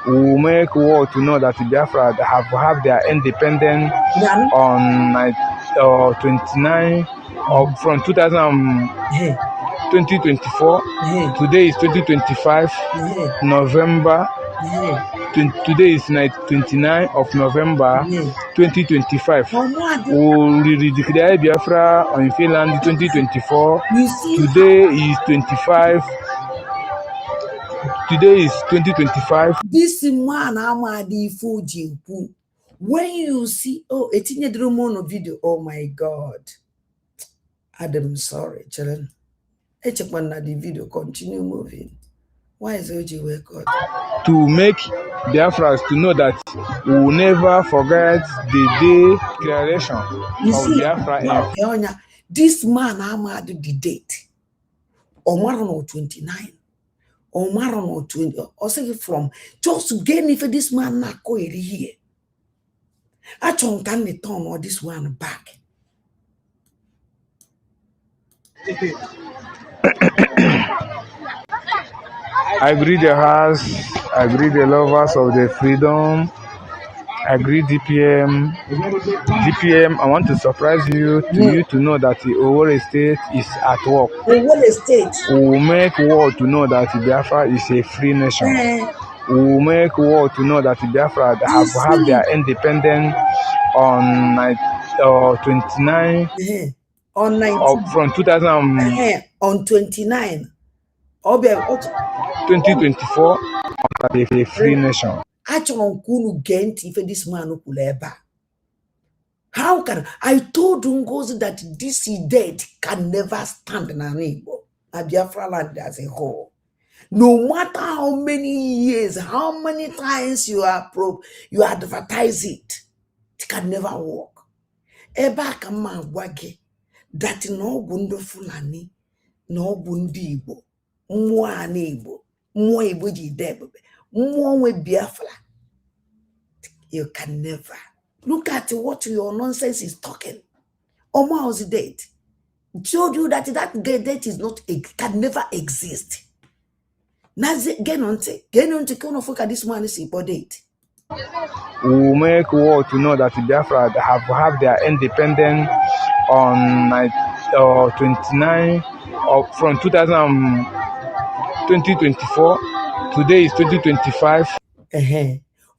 We will make world to know that Biafra have their independence on 29 from 2024. Today is 2025 November. Today is 29 of November 2025. We will declare Biafra on Finland 2024. Today is 25. Today is 2025. This man Amadi Fuji. When you see, oh, it's in the room video. Oh my God. Adam, sorry, children. Each one the video continue moving. Why is OG record? To make Biafras to know that we will never forget the day declaration of Biafra. This man Amadi the date. Omaro 29. Omaro 20. Or say from just to gain if this man na ko here. I can return all this one back. I greet the house, I greet the lovers of the freedom, I greet DPM. DPM, I want to surprise you to know that the Owerri State is at work. Owerri State. We will make world to know that Biafra is a free nation. We will make world to know that Biafra have their independence on 29 on 19 from 2000 on 29 2024 a free nation. This man how can I told Ngozi that this date can never stand in an Igbo, a Biafra land as a whole. No matter how many years, how many times you advertise it, it can never work. Eba kama wage that no bundo fulani, no bundi Igbo, mwa ni Igbo, mwa Igbo jidebe, mwa we Biafra. You can never. Look at what your nonsense is talking. Oma was dead. Showed you that date is not, can never exist. Nazi get on to kind this man is a date. We will make world to know that Biafra have their independence on 29 from 2024. Today is 2025.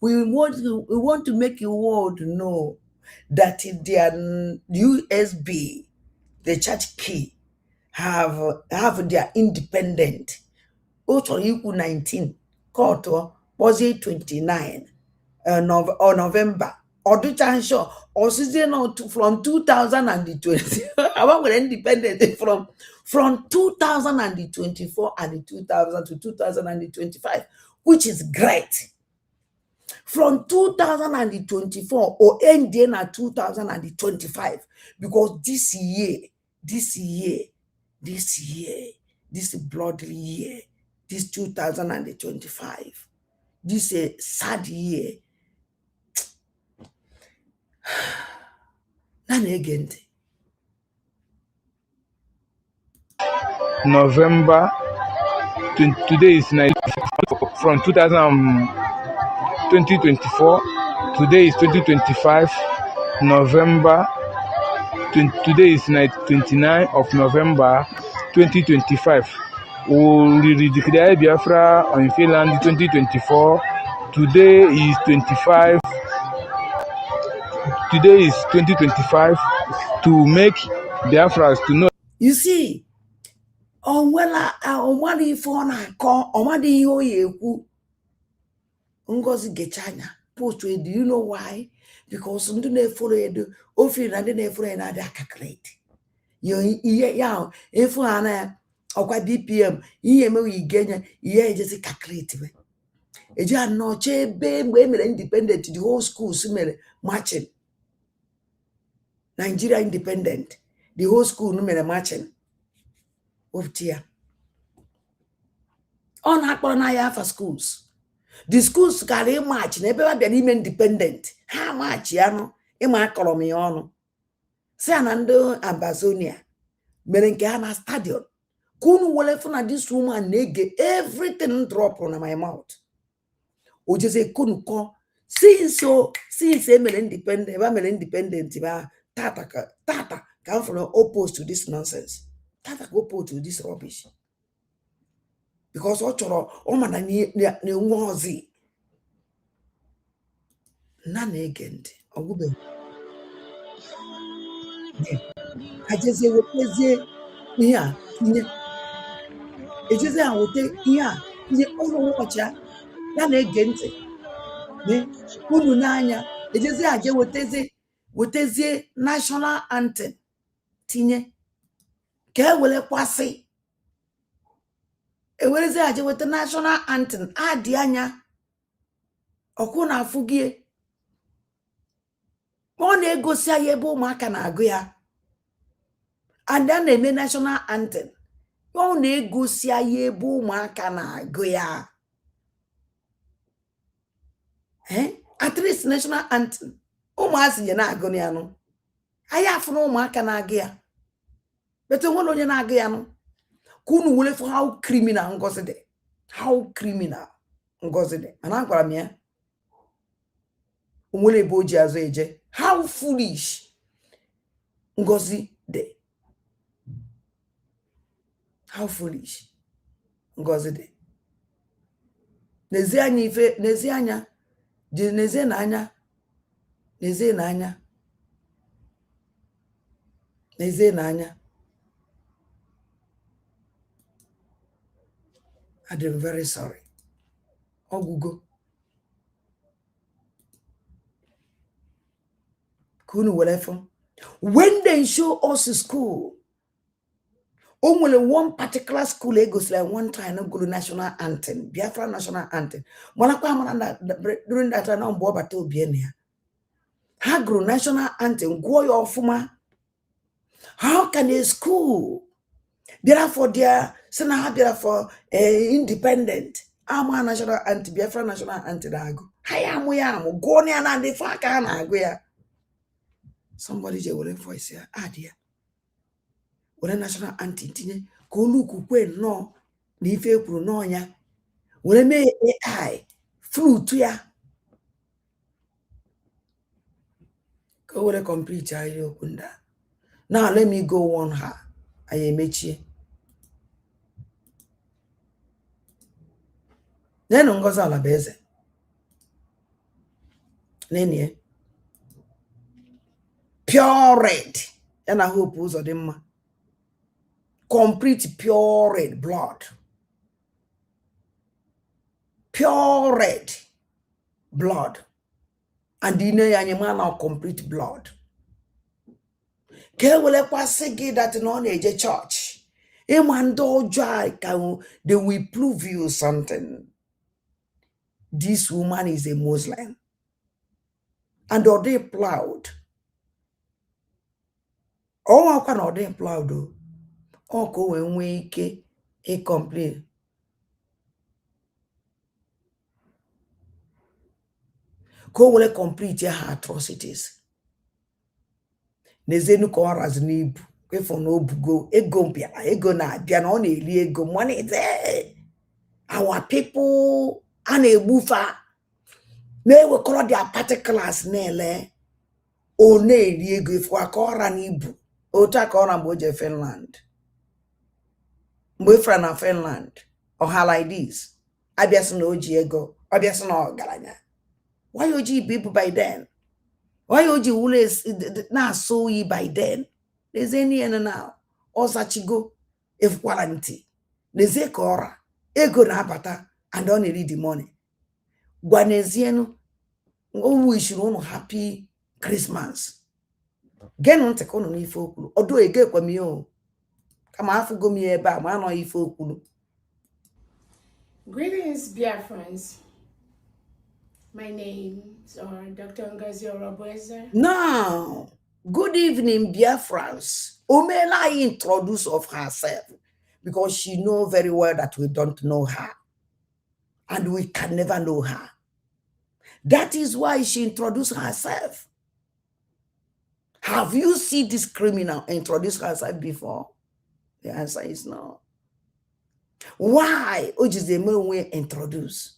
We want to make the world know that their USB, the church key, have their independent. Also equal 19, quarter was it 29 or November or do sure or season from 2020. I want independent from 2024 and 2000 to 2025, which is great. From 2024 or ending at 2025, because this bloody year, this 2025, this is a sad year. November, today is 9 from 2024. Today is 2025 November. Today is 29 of November 2025. We will declare Biafra on Finland 2024. Today is 25. Today is 2025 to make Biafras to know. You see, on what if on I call on what do you Ngozi Gechanya post. Do you know why? Because some do not follow you. Often I didn't follow another calculate. You if one or quite BPM, you gain, just calculate. A jar no che babe women independent, the whole school similar matching. Nigeria independent, the whole school number matching. Of tear. On Hakonaya for schools. The schools carry match, never be even independent. How much, yano? Ima Colomiano. Sanando Ambazonia. Merenkana Stadium. Kunu Wolefuna, this woman nege everything drop on my mouth. o just say couldn't call since emere independent ba mere independent ba tata come from opposed to this nonsense. Tata go opposed to this rubbish. Because ọ chọrọ ọ ma na nwe ozi na na-ege ntị ọgwụbeghị ajezie wetezie ihe a tinye ejezie ha wete ihe a tinye ụlọ ụbọchị ya na-ege ntị unu n'anya ejezie aje wetezie national anthem tinye ka ewelekwasị ewerezie aje weta national anthem adị anya ọkụ na afụ gị ọ na-egosi anyị ebe ụmụaka na-agụ ya and a na-eme national anthem ọ na-egosi anyị ebe ụmụaka na-agụ ya at least national anthem ụmụazị nye na-agụ ya nụ anyị afụrụ ụmụaka na-agụ ya bete nwere onye na-agụ ya nụ ka unu were fụ how criminal Ngozi dị how criminal Ngozi dị mana agwara m ya onwere ebe o ji azụ eje how foolish Ngozi dị how foolish Ngozi dị n'ezie anya ife n'ezie anya dị n'ezie n'anya n'ezie n'anya n'ezie n'anya I'm very sorry ọgwụgo ka unu were fụ when they show us school only one particular school egosila one time guru national anthem Biafra national anthem during that time mgbe ọbata obiene ya ha guru national anthem gụọ ya ọfụma. How can a school bịara for their sena ha bịara for independent ama national anthem Biafra national anthem na-agụ ha ya amụ gụọ ya na ndị fọ aka ha na-agụ ya. Somebody je were voice ya adị ya were national anthem tinye ka olu ukukwe nnọọ na ife ekwuru n'ọnya were mee AI fruit ya ka o were complete ahịrịokwu ndị a. Now let me go warn her. I emechie. Then Ngozi Alabeze. Nenye. Pure red. And I hope ụzọ dị mma. Complete pure red blood. Pure red blood. And the name now complete blood. Ke wele kwasị gị that no na-eje church. Ịma ndị ọjọọ ka they will prove you something. This woman is a Muslim. And are they proud? Oh, how can are they proud? Oh, go and wake a complain. Go will complete your atrocities. Nezenu ko raz n'ibu kwefo n'obugo ego mpịara ego na-abịa na ọ na-eri ego money there. Our people a na-egbufa na-ewekọrọ their particulars na-ele o na-eri ego ifu aka ọra n'ibu otu aka ọra mgbe o je Finland mgbe fra na Finland ọha like this abịa sị na o ji ego ọbịa sị na ọgaranya. Why o ji ibu by then? Why would you always not so ye by then? There's any and now. Osachigo if warranty. There's a cora, ego nabata, and only read the money. Guaneziano, oh, we should own happy Christmas. Get on the economy folk, or do a get with me. Come after go me about man or if folk. Greetings, dear friends. My name is Dr. Ngozi Orobweze. Now, good evening, Biafrans. Omela introduce of herself because she know very well that we don't know her. And we can never know her. That is why she introduced herself. Have you seen this criminal introduce herself before? The answer is no. Why? Ojizeme we introduce?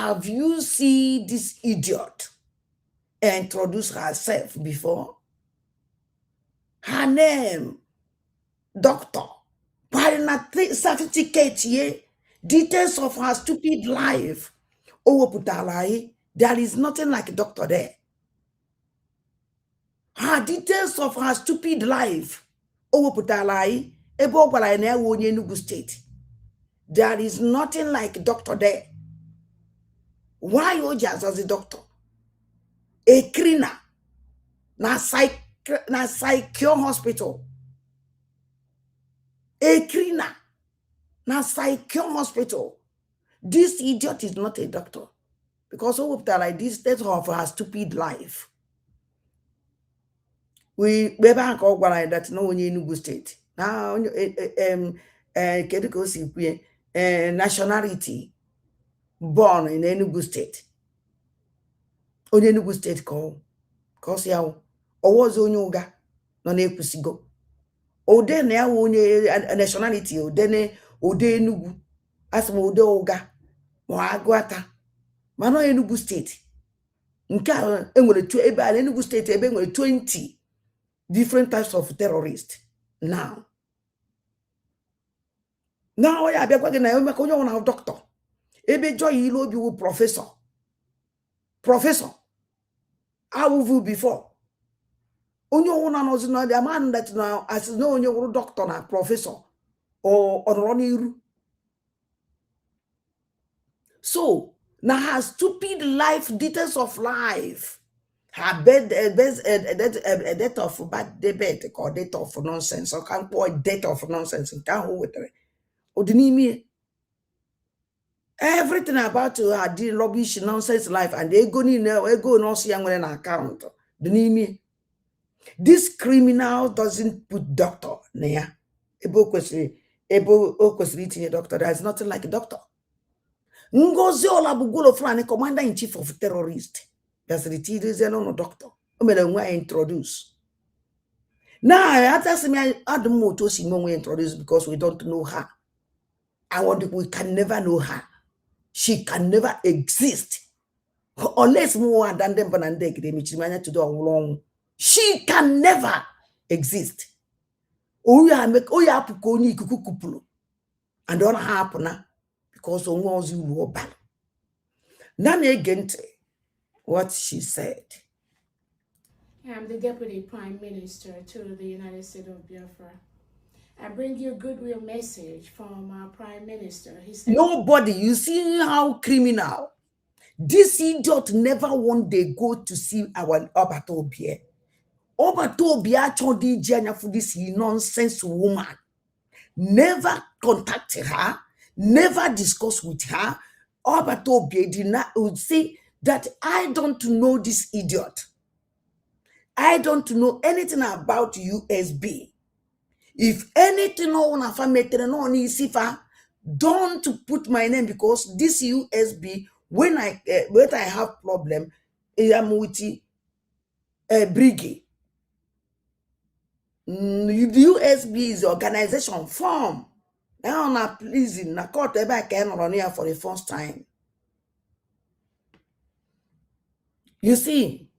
Have you seen this idiot introduce herself before? Her name, doctor. Certificate here, details of her stupid life. There is nothing like a doctor there. Her details of her stupid life. Enugu State. There is nothing like a doctor there. Why Ojas as a doctor? A cleaner. Na psychiatric hospital. A cleaner. Na psychiatric hospital. This idiot is not a doctor. Because like this state of her stupid life. We back up like that no one in Enugu State. Now nationality born in Enugu State. Onye Enugu State call. Cause ya was onye uga no na ekusigo. Ode na ya onye nationality ode Enugu. Asmo ode uga. Mo agwata. Mano Enugu State. Nke enwere ebe ala Enugu State ebe enwere 20 different types of terrorists now. Now ya bịakwa gị na emeka onye ọna doctor. Ebe joy ilu obi wu professor. How have you before? Onye ọna nozi na the man that now as no onye wuru doctor na professor or ọnọrọ. So now her stupid life, details of life, her death of bad debate or death of nonsense, or can't call death of nonsense. Can't hold with her. Everything about her did rubbish nonsense life, and they go no see young an account. This criminal doesn't put doctor near ebo kwesịrị doctor. There is nothing like a doctor. Ngozi Olabugolo Flani, commander-in-chief of terrorists. That's the TDZ doctor. I'm going to introduce. Now, I ask me, I don't know to see we introduce because we don't know her. We can never know her. She can never exist. Unless more than them to do wrong. She can never exist. And don't happen. Because was you were bad. None again what she said. I'm the Deputy Prime Minister to the United States of Biafra. I bring you a goodwill message from our Prime Minister. He said, nobody, you see how criminal. This idiot never one day go to see our Obatobie. Obatobie actually joined for this nonsense woman. Never contacted her. Never discuss with her. Obatobie did not would say that I don't know this idiot. I don't know anything about USB. If anything on family don't put my name because this USB when I have problem, I am with Brigade. The USB is the organization form. Now na pleasing na court ebe I can run here for the first time. You see,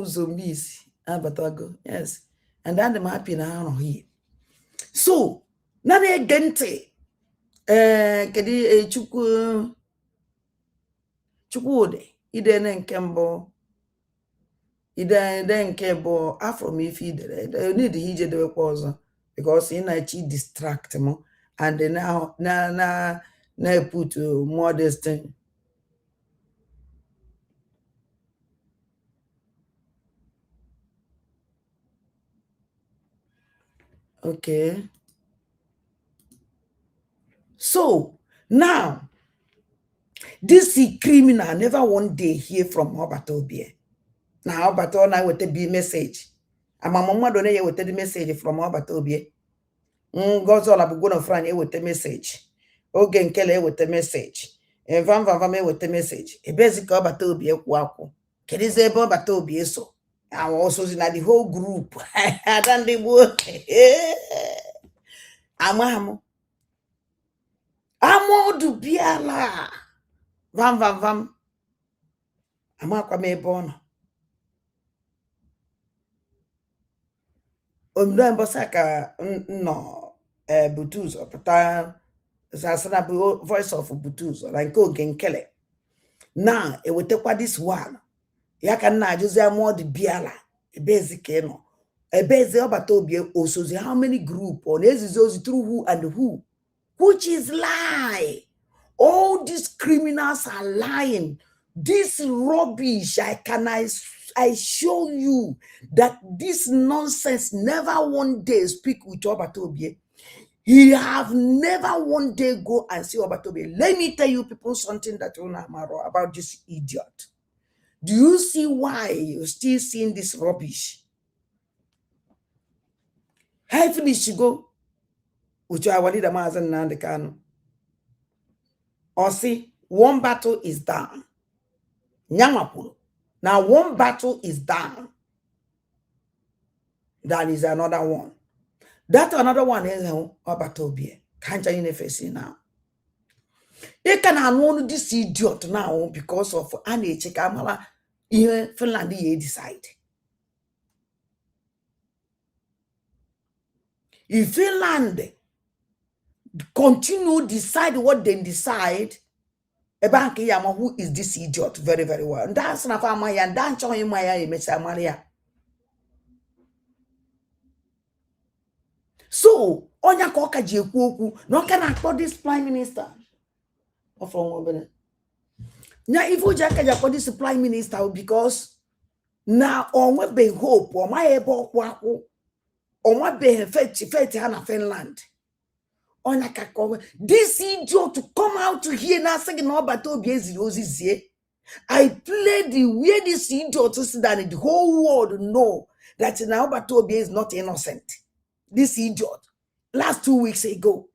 zombies abatago, yes, and I'm happy now here. So na gente kedi Chukwu Di idene nke mbụ ide nke bụ afọ m ife idere need ije dewekwa ọzọ because ị na-echi distract m and na put more this thing. Okay, so now this criminal never one day hear from Obatobie. Now Obatobie with the message. And my mama don't know with the message from Obatobie. God's all about going to France with the message. Ogen Kelly with the message. And Van with the message. A basic Obatobie kwako. Kedize Obatobie so. I'm also in the whole group. I don't know. I'm all to be ala. Vam. I'm a me born. Mbosaka no Butus or Pata Sasana voice of Butus or like go Genkele. Now it will take this one. Yakana Jose more the biala, a basic no. A basic obatobia also how many group or those through who and who, which is lie. All these criminals are lying. This rubbish, I show you that this nonsense never one day speak with Obatobie. He have never one day go and see Obatobie. Let me tell you people something that you know about this idiot. Do you see why you're still seeing this rubbish? Heavily she go, which I wanted a mazen and the can. Or see, one battle is down. Nyamapuru. Now one battle is down. That is another one. That another one is Obatobie. Can't you face now? They can unknown this idiot now because of Annie Chikamala in Finland. He decide. If Finland continue decide what they decide, about who is this idiot very, very well. And that's not my and that's showing my Mr. Maria. So, Onya Koka Jekuku, no can I call this prime minister of Woman. Now, if you just call this prime minister because now on what be hope or my able or what be fetch Hannah Finland. This idiot to come out to hear now saying no but I played the way this idiot to see that the whole world know that now Batobia is not innocent. This idiot. Last 2 weeks ago,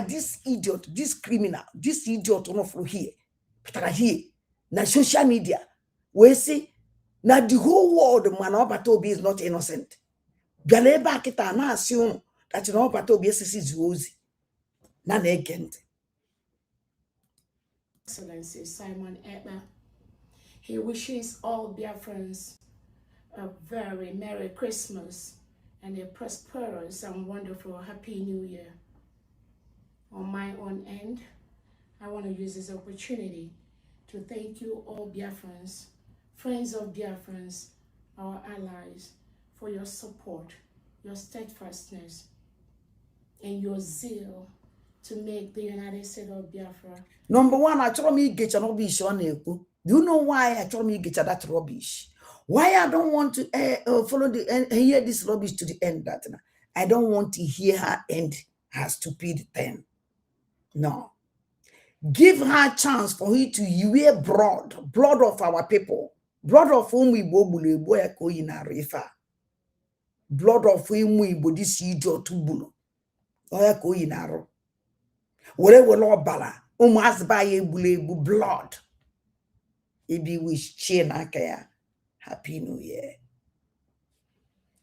this idiot, this criminal, this idiot not from here. But here, na social media, we see now the whole world man Batobia is not innocent. Galeba kita na assume that now Batobia is Rosie. Excellency Simon Eba. He wishes all Biafrans a very Merry Christmas and a prosperous and wonderful Happy New Year. On my own end, I want to use this opportunity to thank you all Biafrans, friends of Biafrans, our allies, for your support, your steadfastness, and your zeal to make the United States of Biafra. Number one, I told me get your rubbish on you. Do you know why I told me get that rubbish? Why I don't want to follow the hear this rubbish to the end? That I don't want to hear her end her stupid thing. No, give her a chance for her to wear blood of our people, blood of whom we boy ko in a river, blood of whom we body see to bulo. Oya ko in a whatever Lord Bala, must buy a blood. Ibi wish chain akaya. Happy New Year.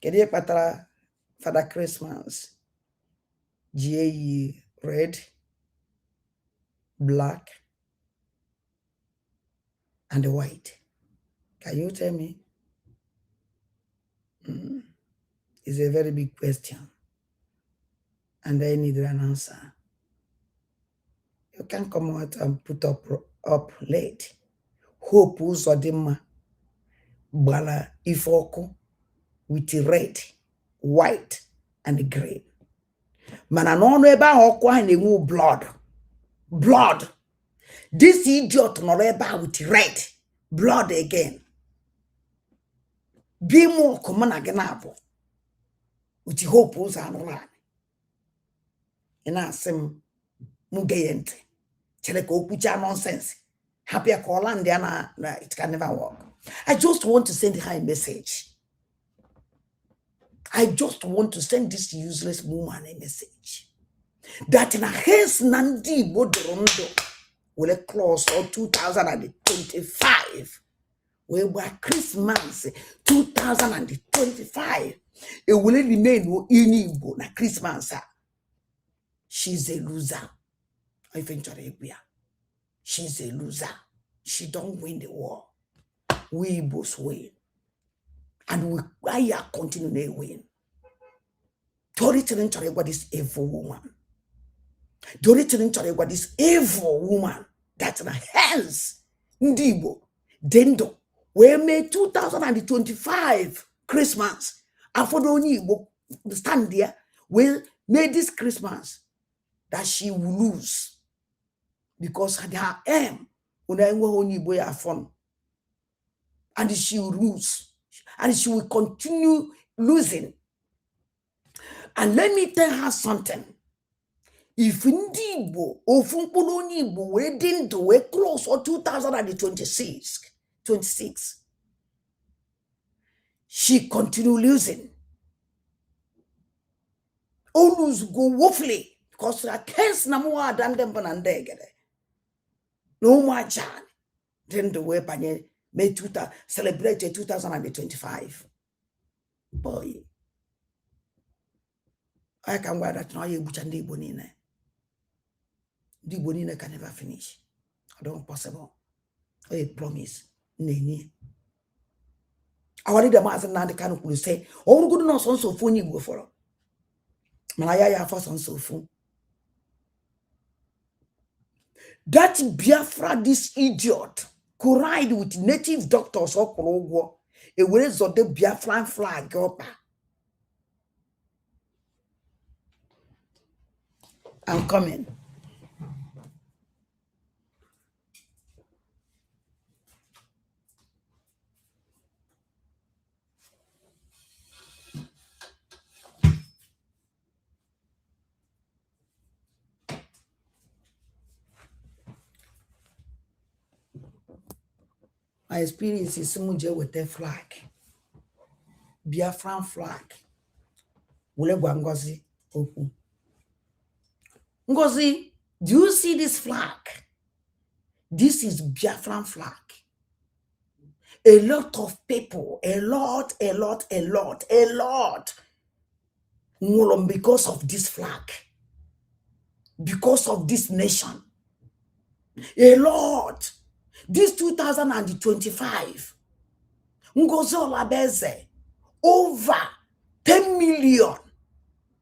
Kede patra Father Christmas. GAE red, black, and white. Can you tell me? It's a very big question. And I need an answer. You can come out and put up late. Hope Uzodima Bala Ifoko with red, white, and green. Mananono eba okwa nemu blood. This idiot noreba with red, blood again. Be more common again abo. With hope Uzanolan. And asim mugayente. Cheleko kucha nonsense. Happy a call and it can never work. I just want to send her a message. I just want to send this useless woman a message. That in a hands Nandi Bodrondo will close on 2025. we were Christmas 2025. It will remain in Igbo na Christmas. She's a loser. I think she's a loser. She don't win the war. We both win. And we are continuing to win. Tori telling what this evil woman. Tori telling what this evil woman. That's in her hands. Ndibo. Dendo. We made 2025 Christmas. And for the only stand there, we made this Christmas that she will lose. Because her aim, when I go only boy are fun. And she will lose. And she will continue losing. And let me tell her something. If Ndibo or Funkuloni Igbo we didn't do we close or 2026, she continue losing. Always go woefully because the case na more than them banandegere. No more chan. Then the way panye may celebrated 2025. Boy. I can wear that now you butcher bonine. The bonine can never finish. I don't possible. I promise. Nene. I want the master now the kind of will say, oh, good no son so phone you go for. Malaya for son so phone. That Biafra, this idiot, could ride with native doctors or Korogo. A ways of the Biafran flag up. I'm coming. My experience is Simuje with the flag. Biafran flag. Ulegwa Ngozi Oku. Ngozi, do you see this flag? This is Biafran flag. A lot of people, a lot, because of this flag. Because of this nation. A lot. This 2025. Ngozi Olabeze. Over 10 million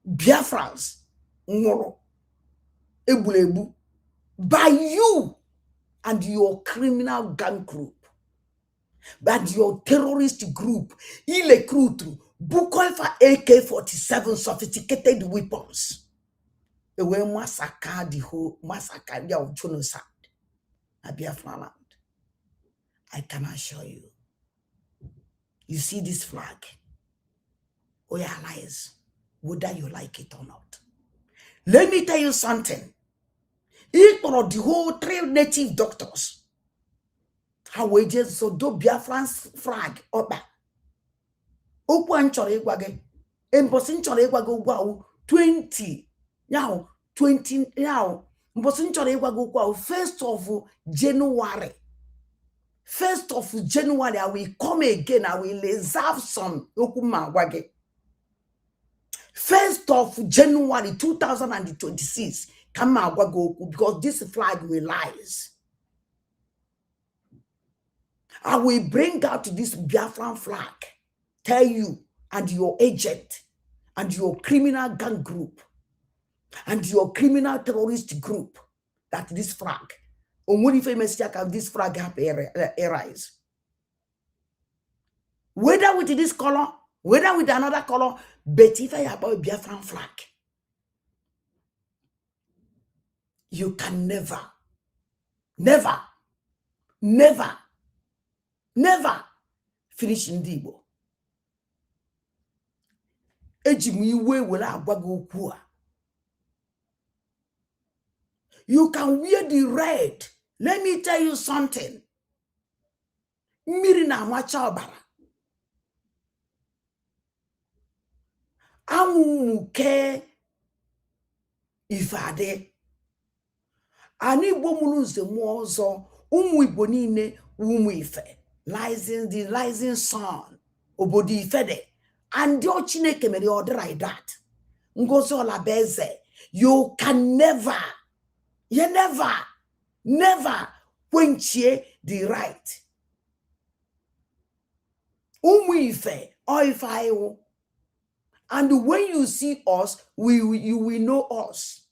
Biafrans. Ngoro. Ebulebu. By you and your criminal gang group. But your terrorist group. Il recruit Bukoy for AK-47 sophisticated weapons. They will massacre the whole massacre of genocide. Biafra land. I can assure you. You see this flag? Oh, yeah, lies. Whether you like it or not. Let me tell you something. Each one of the whole 3 native doctors. How we just so do Biafran's flag oba. Okwan chore gwage. Embosin chore gwage wow 20. Now 20 now. Mbosin chore gwage wow 1st of January. 1st of January, I will come again. I will reserve some. 1st of January 2026. Come out because this flag will rise. I will bring out this Biafran flag. Tell you and your agent and your criminal gang group and your criminal terrorist group that this flag. Only famous of this flag have arise. Whether with this color, whether with another color, but if I have a Biafran flag, you can never finish Ndibo. You can wear the red. Let me tell you something. Mirina Machabara. Amuke ifade. Ani bomuluze mwozo umu ibonine umu ife. the rising sun, obodi fede, and your chineke mere order like that. Ngozo labeze, you can never quench the right. Ife, or if I will. And when you see us, you will know us.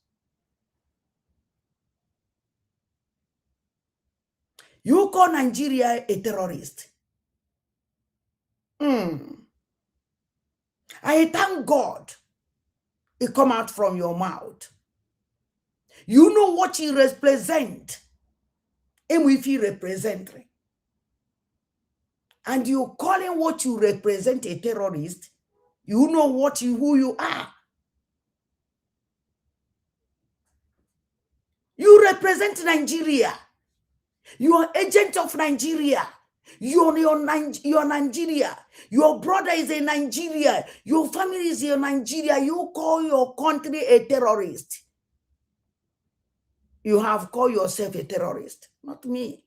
You call Nigeria a terrorist. I thank God it come out from your mouth. You know what you represent. And if you represent. And you calling what you represent a terrorist, you know who you are. You represent Nigeria. You are agent of Nigeria. You're Nigeria. Your brother is a Nigeria. Your family is a Nigeria. You call your country a terrorist. You have called yourself a terrorist, not me.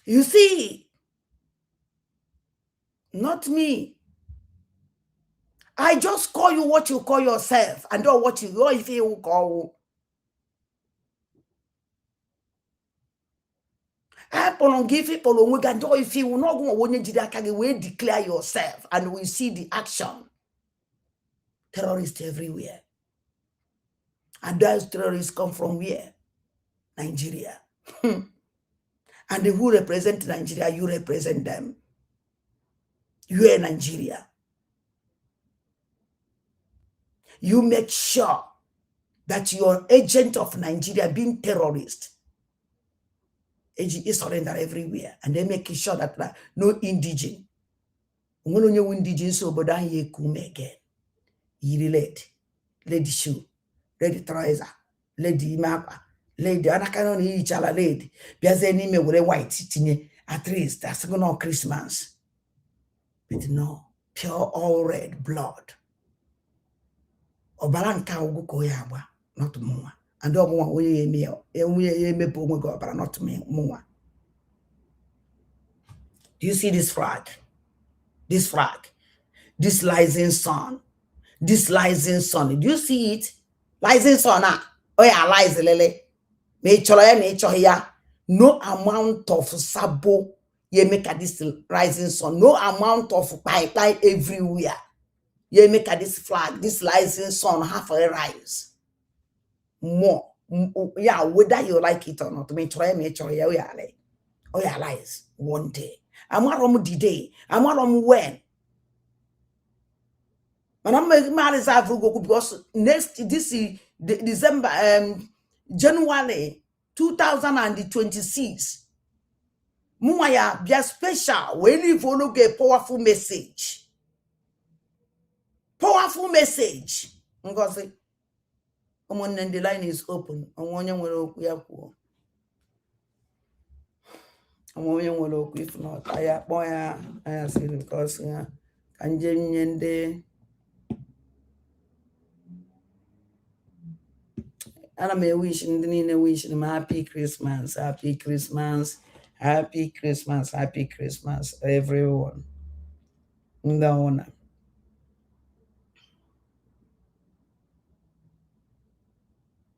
You see, not me. I just call you what you call yourself and not what you if you call. I give people if you will not go declare yourself and we see the action. Terrorists everywhere. And those terrorists come from where? Nigeria. And who represent Nigeria, you represent them. You are Nigeria. You make sure that your agent of Nigeria being terrorist is surrender everywhere. And they make sure that no indigene. When you indigene, so but then you come again. You relate. Lady shoe. Lady trouser. Lady mappa. Lady anakanon each other lady. Because any me with a white sitting at least that's gonna Christmas. But no, pure all red blood. Obalanka uguko yawa, not more. And don't want we meal, but not me more. Do you see this flag? This flag, this rising sun, this rising sun. Do you see it? Rising sun, oh yeah, lies lele. Nature here. No amount of sabo ye make at this rising sun. No amount of pipeline everywhere. Ye make at this flag, this rising sun half a rise. More. Yeah, whether you like it or not. Me try yeah, we are like. Oh yeah, lies one day. I'm not on the day. I'm not on when. And I'm married because this is December, January 2026. Muaya be special when you follow a powerful message. Powerful message. Because the line is open. If not, I see because and I'm wishing him happy Christmas, happy Christmas, happy Christmas, happy Christmas, everyone. No.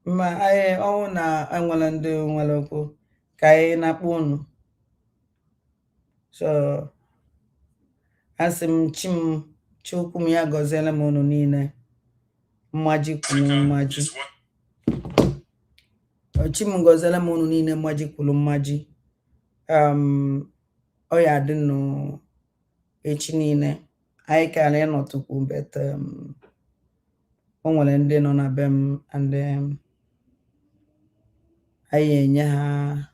I own I'm gonna do local Kaina Pun. So asim chim Chukwu Di Ya gozela mono nine mmaji kwulu mmaji chim gozela mono nine mmaji kwulu mmaji oya dinu echi nine anyị ka na ịnọtukwu but o nwere ndị nọ na be m and anyị enye ha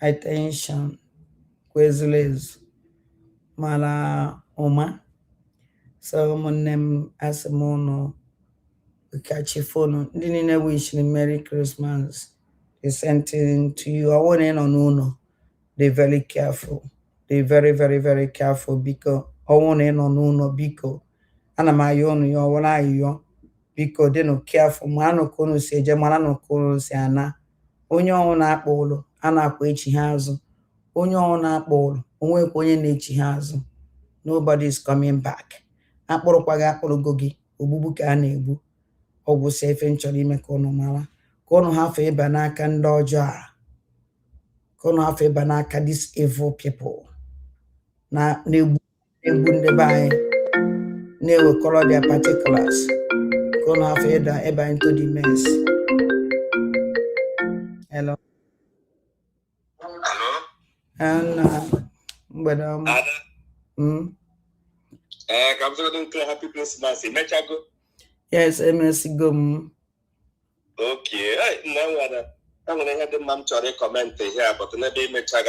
attention kwezuru ezu mara ụma. So ụmụnne m asị m ụnụ kachi phone ndị niile wish Merry Christmas. They sent it to you. I want to know they're very careful. They're very, very, very careful because I want to know because and my own you want I because they no careful. Man no kono se je man no kono se ana. Onye on na akpolo na-akwa echi ha azụ onye ọ na-akpọ ụlọ onwekwa onye na-echi ha azụ nobody is coming back akpụrụkwa gị akpụrụgo gị ogbugbu ka a na-egbu ọgwụ si efe nchọrọ ime ka ụnụ mara ka ụnụ hafụ ịba n'aka ndị ọjọọ a ka ụnụ hafụ ịba n'aka these evil people na-egbu ndị be anyị na-ewekọrọ their particulars ka ụnụ hafụ ịba into the mess. Hello. And but happy Christmas. Yes, MSC gum. Okay, I'm gonna have the mom to comment here, but maybe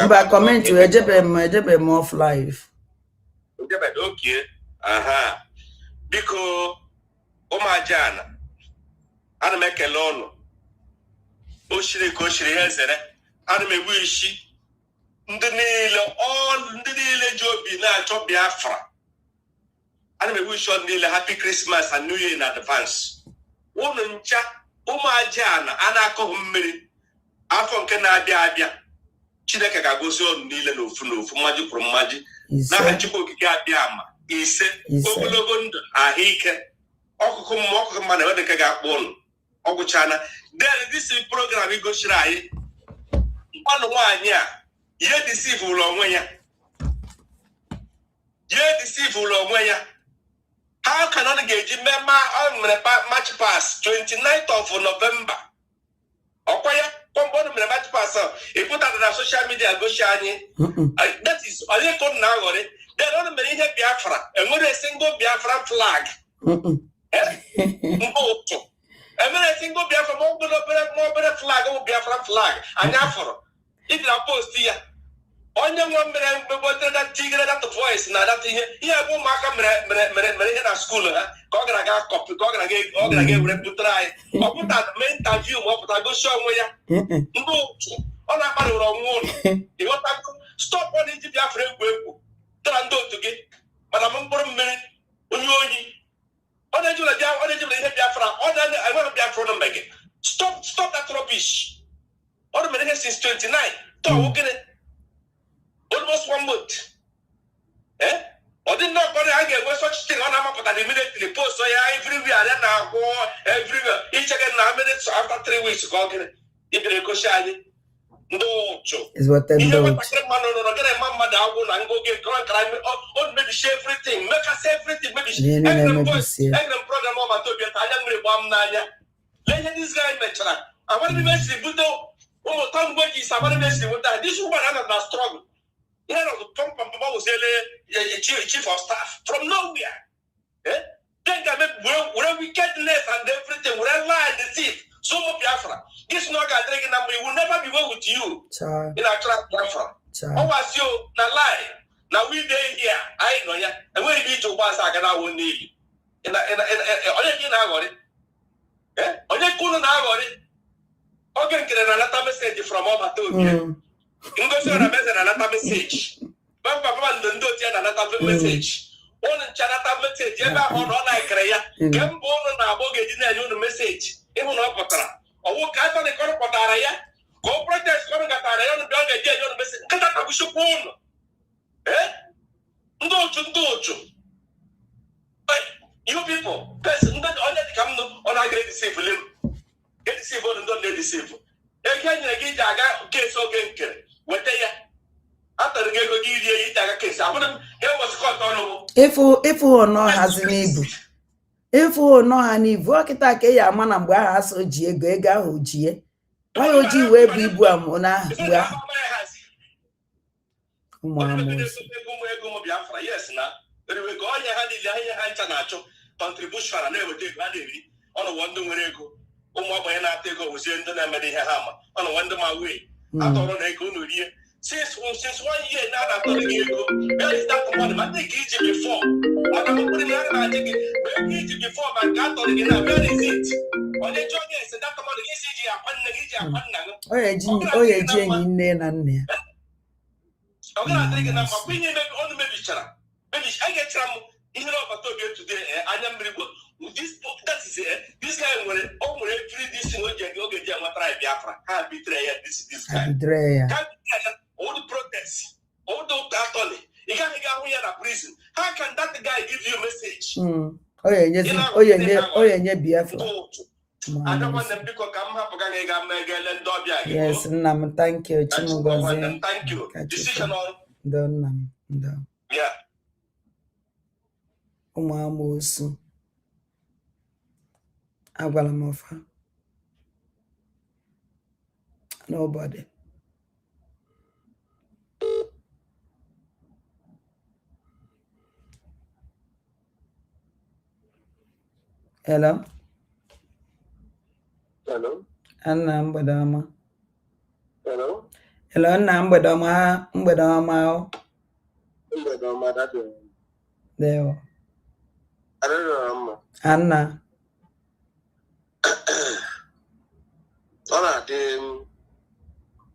but comment to a more of life. Okay, because Omajana, I make a loan. Oshiri Hezere, and me wish. Ndị niile Jobi na-achọ Biafra. Ana m wish all niile happy Christmas and New Year in advance. Ụnụ ncha ụmụ aja a na-akọghị mmiri afọ nke na-abịa abịa. Chineke ga-agosi ọnụ niile n'ofu mmaji kwuru mmaji. N'aha Chukwu okike abịa ama ise ogologo ndụ ahụike ọkụkụ mma na ewedeke ga-akpọ ụnụ ọgwụchana. Then this program igosiri anyị mkpanụ nwaanyị a ye deceive onwe ya. How can I get you match pass 29th of November? Okay, match pass. If put that on social media, go shiny. That is all you could now. They don't many Biafra and with a single Biafra flag. And when a single Biafra more better flag or Biafra flag. And therefore, if you post here, only 1 minute, but that tigger that the voice, now that here, won't mark a school, Gogra copy, Gogra get try. Or put that mental view of the go show where you on a matter of one. You want to stop on it if you are afraid of Trando to get, but I'm a minute. When you only on I want to be a front of Megan. Stop that rubbish. All the minutes since 29. Don't get it. Almost 1 month. Or did not get such thing on but I immediately post so everywhere everywhere. Each again 9 minutes after 3 weeks. Go get it. If you go shiny. No, is what them do. Get a mama that and go get crime or maybe share everything. Make us everything. Maybe program over to be a Tanya. Let this guy mention. I want to be messy, but oh, Tom Boy is about messy with that. This woman has a struggle. You know, the Tom Papa was a chief of staff from nowhere. Then I mean, wickedness and everything, we're lie and deceit. So much Biafra. This no guy drinking number, we will never be well with you. In our class Biafra. How was you? Now lie. Now we day here. I know ya. And we need to pass I can now need. In only onye kunu na agori oge nkere na lata message from over to you ngosi na message na lata message papa ndo tie na lata message on nchana message ebe ahụ no na ikere ya kemgbe unu na agbo geji na enye unu message ịhụ na ọ pụtara ọwụ ka atọ na ikọrọ pụtara ya ka o protest kọrọ gatara ya unu bịa geji enye unu message nkata ka bishop unu ndị ochu you people, person, only come on a great deceive limb. Get deceive on don't let deceive. Again, I got case again. What they after the game, you take a case. I wouldn't hear what's called on. If who no has an evil. If who no an evil, Akita Kaya man and Bahas or Giega Ogie. Why would you wear Bibuam on a yes, now. But we go on your hand contribution and never take on a wonder when I go. When I take over, was in the hammer on a wonder my way. I thought on a good year. Since 1 year now, I thought where is that the one? I think it's before. I don't put it I think it before my God told it. Where is it? On the job, yes, and that's the ECG. Oh, yeah, Jane in there and there. I'm going to take an opinion on the maybe. I get some. You know, but today, I am That is it. This guy will free this thing. Okay, try Biafra. Can't betray this guy. Can't betray all the protests, all the attorney. He can't get away in prison. How can that guy give you a message? Oh yeah, Biafra. I don't want them to come up again. Yes, Nam, thank you. Thank you. Decision on. Don't. Yeah. Umamusu. Agwalamofa. Nobody. Hello? Hello? Anna Mbadama. Hello? Hello, Anna Mbadama. Mbadama. Mbadama, that way. There. I don't know. Anna. Ọla dị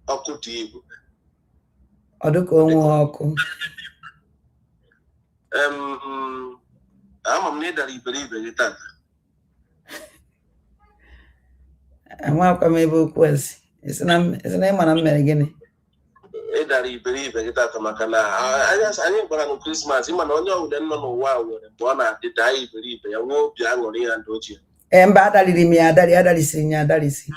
ọkụ dị egwu. Ọ dịka onwe ọkụ. Ama m na ịdara iberibe gị taa. Amakwa m ebe okwu esi. Isi na ịma na m mere gịnị? Ịdara iberibe gị taa maka na anyị gwara na Krismas ịma na onye ọbụla nọ n'ụwa nwere mgbe ọ na-adị daa iberibe ya nwee obi aṅụrị ya ndị ochie. Mba adariri m ya adarisiri ya adarisi.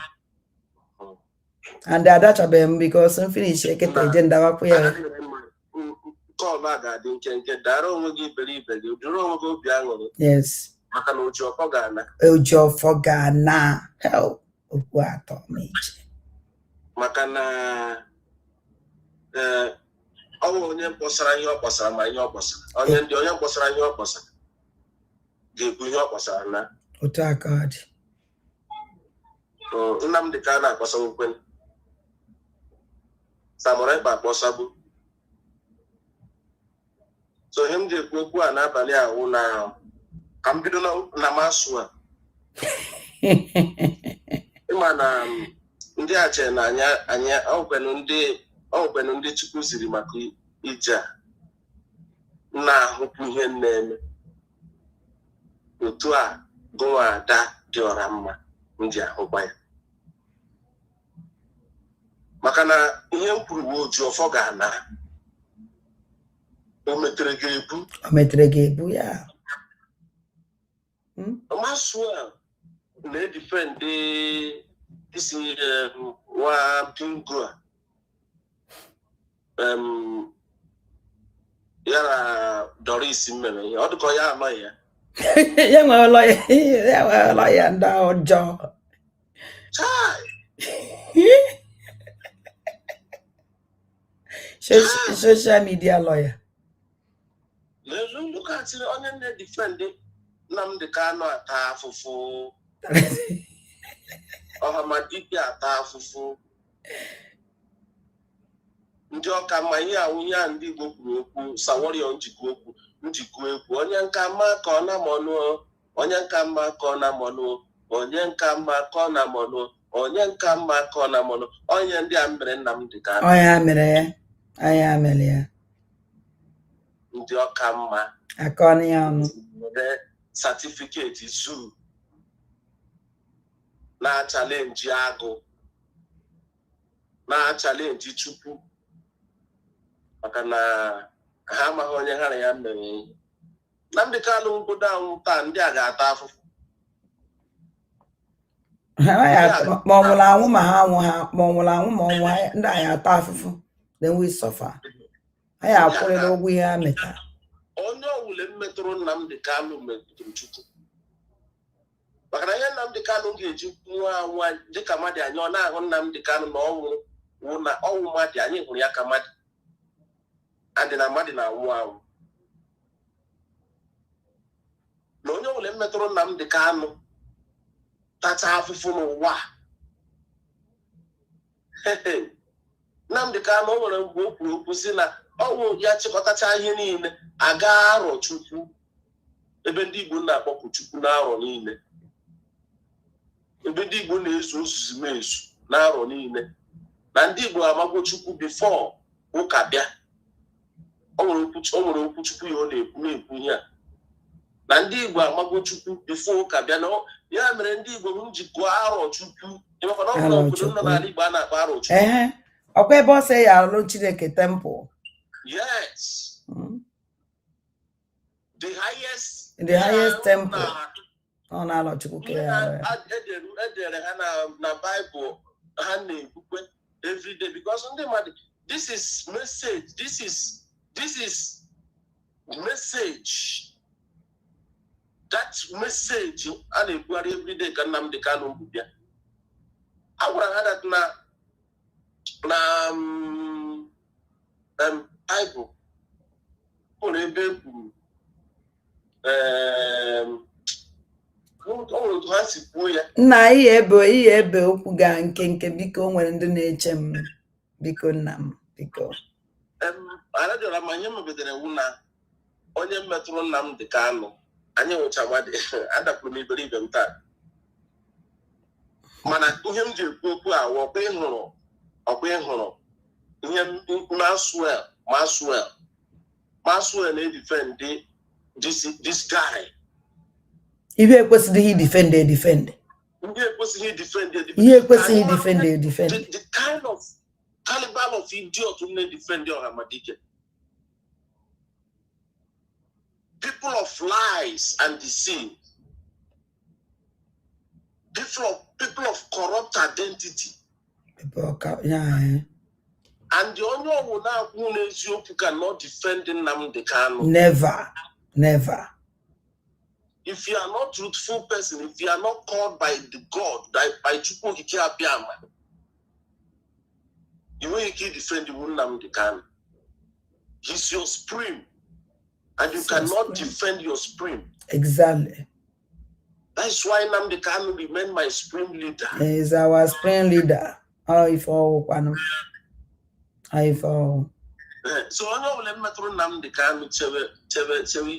And adachabeghị m because m finish eketa eje ndawakwu ya. Call ga-adị nke dara onwe gị iberibe gị dịrị onwe gị obi aṅụrị. Yes. Maka na Ojiọfọ ga-ana. Ojiọfọ ga-ana. Okwu atọ m iche. Maka na ọ bụ onye mkpọsara ihe ọ kpọsara ma ihe ọ kpọsara. Onye mkpọsara ihe ọ kpọsara ga-ebu ihe ọ kpọsara na. Otu aka ọ dị. Nnamdị ka a na-akpọsa okwen. Samurai ba akpọsabu. So ihe m ji ekwu okwu a n'abalị ahụ na ka m bido na masụ a. Ịma na ndị a chere na anya ọgwụkwenụ ndị Chukwu ziri maka ije a na-ahụkwu ihe na-eme. Otu a gụwa ada dị ọra mma m ji ahụkwa ya. Maka na ihe m kwuru bụ Ojiọfọ ga-ana. O metere gị ebu ya. Masụ a na-edifendị isi nwa bingo a. Ya na Doris mere ihe ọ dịka ya amaghị ya. Ya nwere ụlọ ya ndị ọjọọ. Social media lawyer. Look at onye na-edifendị Nnamdị Kanụ ata afụfụ. Ọhamadike ata afụfụ. Ndị ọka mma ihe awụnye a ndị Igbo kwuru okwu Saworio njikọ egwu onye nka mma ka ọ na-amọnụ onye nka mma ka ọ na-amọnụ onye nka mma ka ọ na-amọnụ onye nka mma ka ọ na-amọnụ onye ndị a mere Nnamdị Kanụ. Onye mere ya. Ndị ọka mma akọnụ ya ọnụ. Certificate zoo na-achalenji agụ na-achalenji Chukwu maka na ha amaghị onye ha na ya mere. Nnamdị Kanụ mgbodo anwụ taa ndị a ga-ata afụfụ. Ma ọ nwụrụ anwụ ma ha anwụ ha ma ọ nwụrụ anwụ ma ọ nwụ ha ndị a ya ata afụfụ. Then we suffer. Ha ya akwụrịla ụgwọ ihe ha metara. Onye ọwụle mmetụrụ Nnamdị Kanụ metụrụ Chukwu. Maka na ihe Nnamdị Kanụ ga-eji nwa anwa dịka mmadụ anyị ọ na-ahụ Nnamdị Kanụ na ọnwụ mmadụ anyị hụrụ ya ka mmadụ. Adị na mmadụ na-anwụ anwụ. Na onye ọwụle mmetụrụ Nnamdị Kanụ tacha afụfụ n'ụwa. Nnamdị Kanụ o nwere mgbe o kwuru okwu si na ọnwụ ya chịkọtacha ihe niile aga arọ Chukwu ebe ndị Igbo na-akpọkwu Chukwu n'arọ niile. Ebe ndị Igbo na-ezu ozuzumezu n'arọ niile. Na ndị Igbo amagwo Chukwu before ụka bịa. O nwere okwu Chukwu ya ọ na-ekwu ihe a. na ndị Igbo amago Chukwu before ụka bịa na ya mere ndị Igbo m ji gụọ arọ Chukwu ịmakwa na ọ bụla obodo nọ n'ala Igbo a na-akpọ arọ Chukwu ọkwa ebe ọ sị ya alụ Chineke temple. Yes. The highest temple. Oh, na alọ Chukwu edere ha na Bible ha na-ekwukwe every day because ndị mmadụ this is message, this is message. That message a na-ekwugharị every day ka Nnamdi Kanu bụ bịa. A gwara ha that na Bible ụlọ ebe kwuru ha si kwuo ya. Nna ihe ebe okwu ga nke biko nwere ndị na-eche m biko nna m biko. Arajọra ma ihe mebedere wu na onye metụrụ Nnamdi Kanu anyị nwụcha mmadụ adapụrụ m iberibe m taa. Mana ihe m ji ekwu okwu a ọkwa ịhụrụ ihe Maxwell na-edefend this guy. Ihe ekwesịghị defend. Ihe ekwesịghị defend. The kind of caliber of idiot who na-defend Ọhamadike. People of lies and deceit. People of corrupt identity. And the only one who knows you cannot defend Nnamdi Kanu. Never. If you are not truthful person, if you are not called by the God, by Chukwu Di Ya, you will defend Nnamdi Kanu. He's your supreme. And you cannot defend your supreme. Exactly. That's why Nnamdi Kanu remain my supreme leader. He is our supreme leader. So onye ọbụla metụrụ Nnamdi Kanu chewe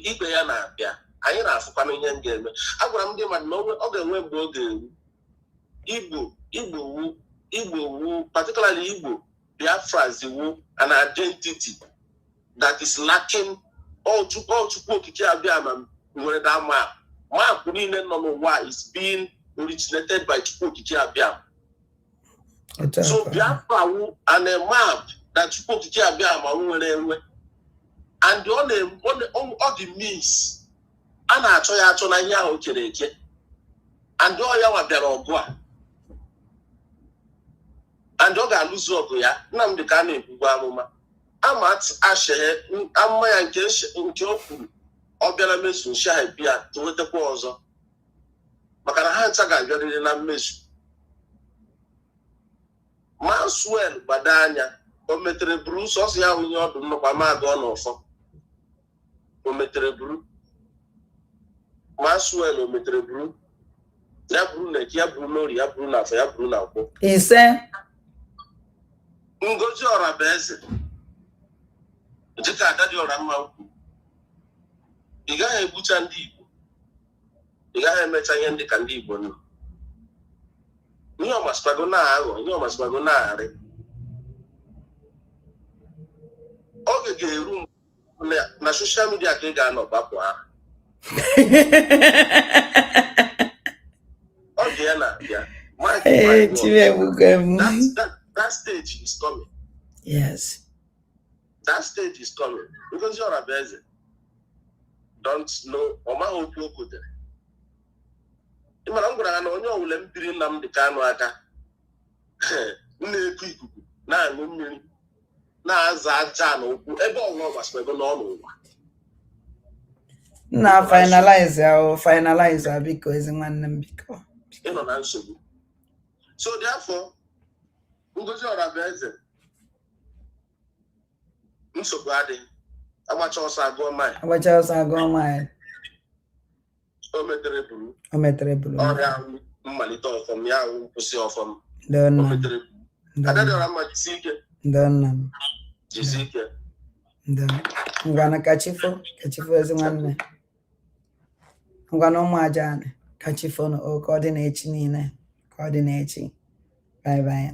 ikpe ya na-abịa. Anyị na-afụkwa ihe m ga-eme. Agwara m ndị mmadụ na ọ ga-enwe mgbe ọ ga-eru. Igbo wu, particularly Igbo, Biafra's wu an identity that is lacking. All Chukwu Okike Abiama nwere that map. Map niile nọ n'ụwa is being originated by Chukwu Okike Abiama. So Biafra wu and a map that Chukwu Okike Abiama nwere enwe. And all the means a na-achọ ya achọ na ihe ahụ kere eke. And all ya wabịara ọgụ a. And ọ ga-alụzi ọgụ ya. Nnamdi Kanu na-ebugbu amụma. Ama ashehe ama ya nke o kwuru ọ bịara mesu nshaha bịa towetekwa ọzọ. Maka na ha ncha ga-abịarịrị na mmezu. Maxwell gbada anya o metere buru sọsọ ya onye ọdụ nnọkwa maagụ ọ n'ọfọ. O metere buru Maxwell o metere buru ya buru na eki ya buru n'ori ya buru n'afọ ya buru n'akwụ. Ise Ngozi Ọrabaeze dịka agadi ọra mma ukwu. Ị gaghị egbucha ndị Igbo. Ị gaghị emecha ihe ndị ka ndị Igbo nọ. Ihe ọmasịkwago na-aghọ, ihe ọmasịkwago na-arị. Oge ga-eru na soshal midia ka ị ga-anọ gbapụ aha. Oge ya na-abịa. That stage is coming. Yes. That stage is coming. Because you're a busy. Don't know. Oma okwu okutere. Ịmara m gwara na onye ọwụla mpiri Nnamdi Kanu aka. Na-eku ikuku, na-aṅụ mmiri, na-aza aja na okwu ebe ọnwa gbasara n'ọnụ ụwa. Na finalize biko ezi nwanne m biko. Ị nọ na nsogbu. So therefore, Ngozi Ọrabaeze nsogbu adịghị. Agbacha ọsọ agụọ maị. O metere buru. Ọrịa mmalite ọfọm ya ahụ kwụsị ọfọm. O metere buru. Adadọra mma jisi ike. Jisi ike. Ngwana kachifo ezi nwanne. Ngwana ụmụ aja kachifo ka ọ dị n'echi niile. Ka ọ dị n'echi. Bye bye.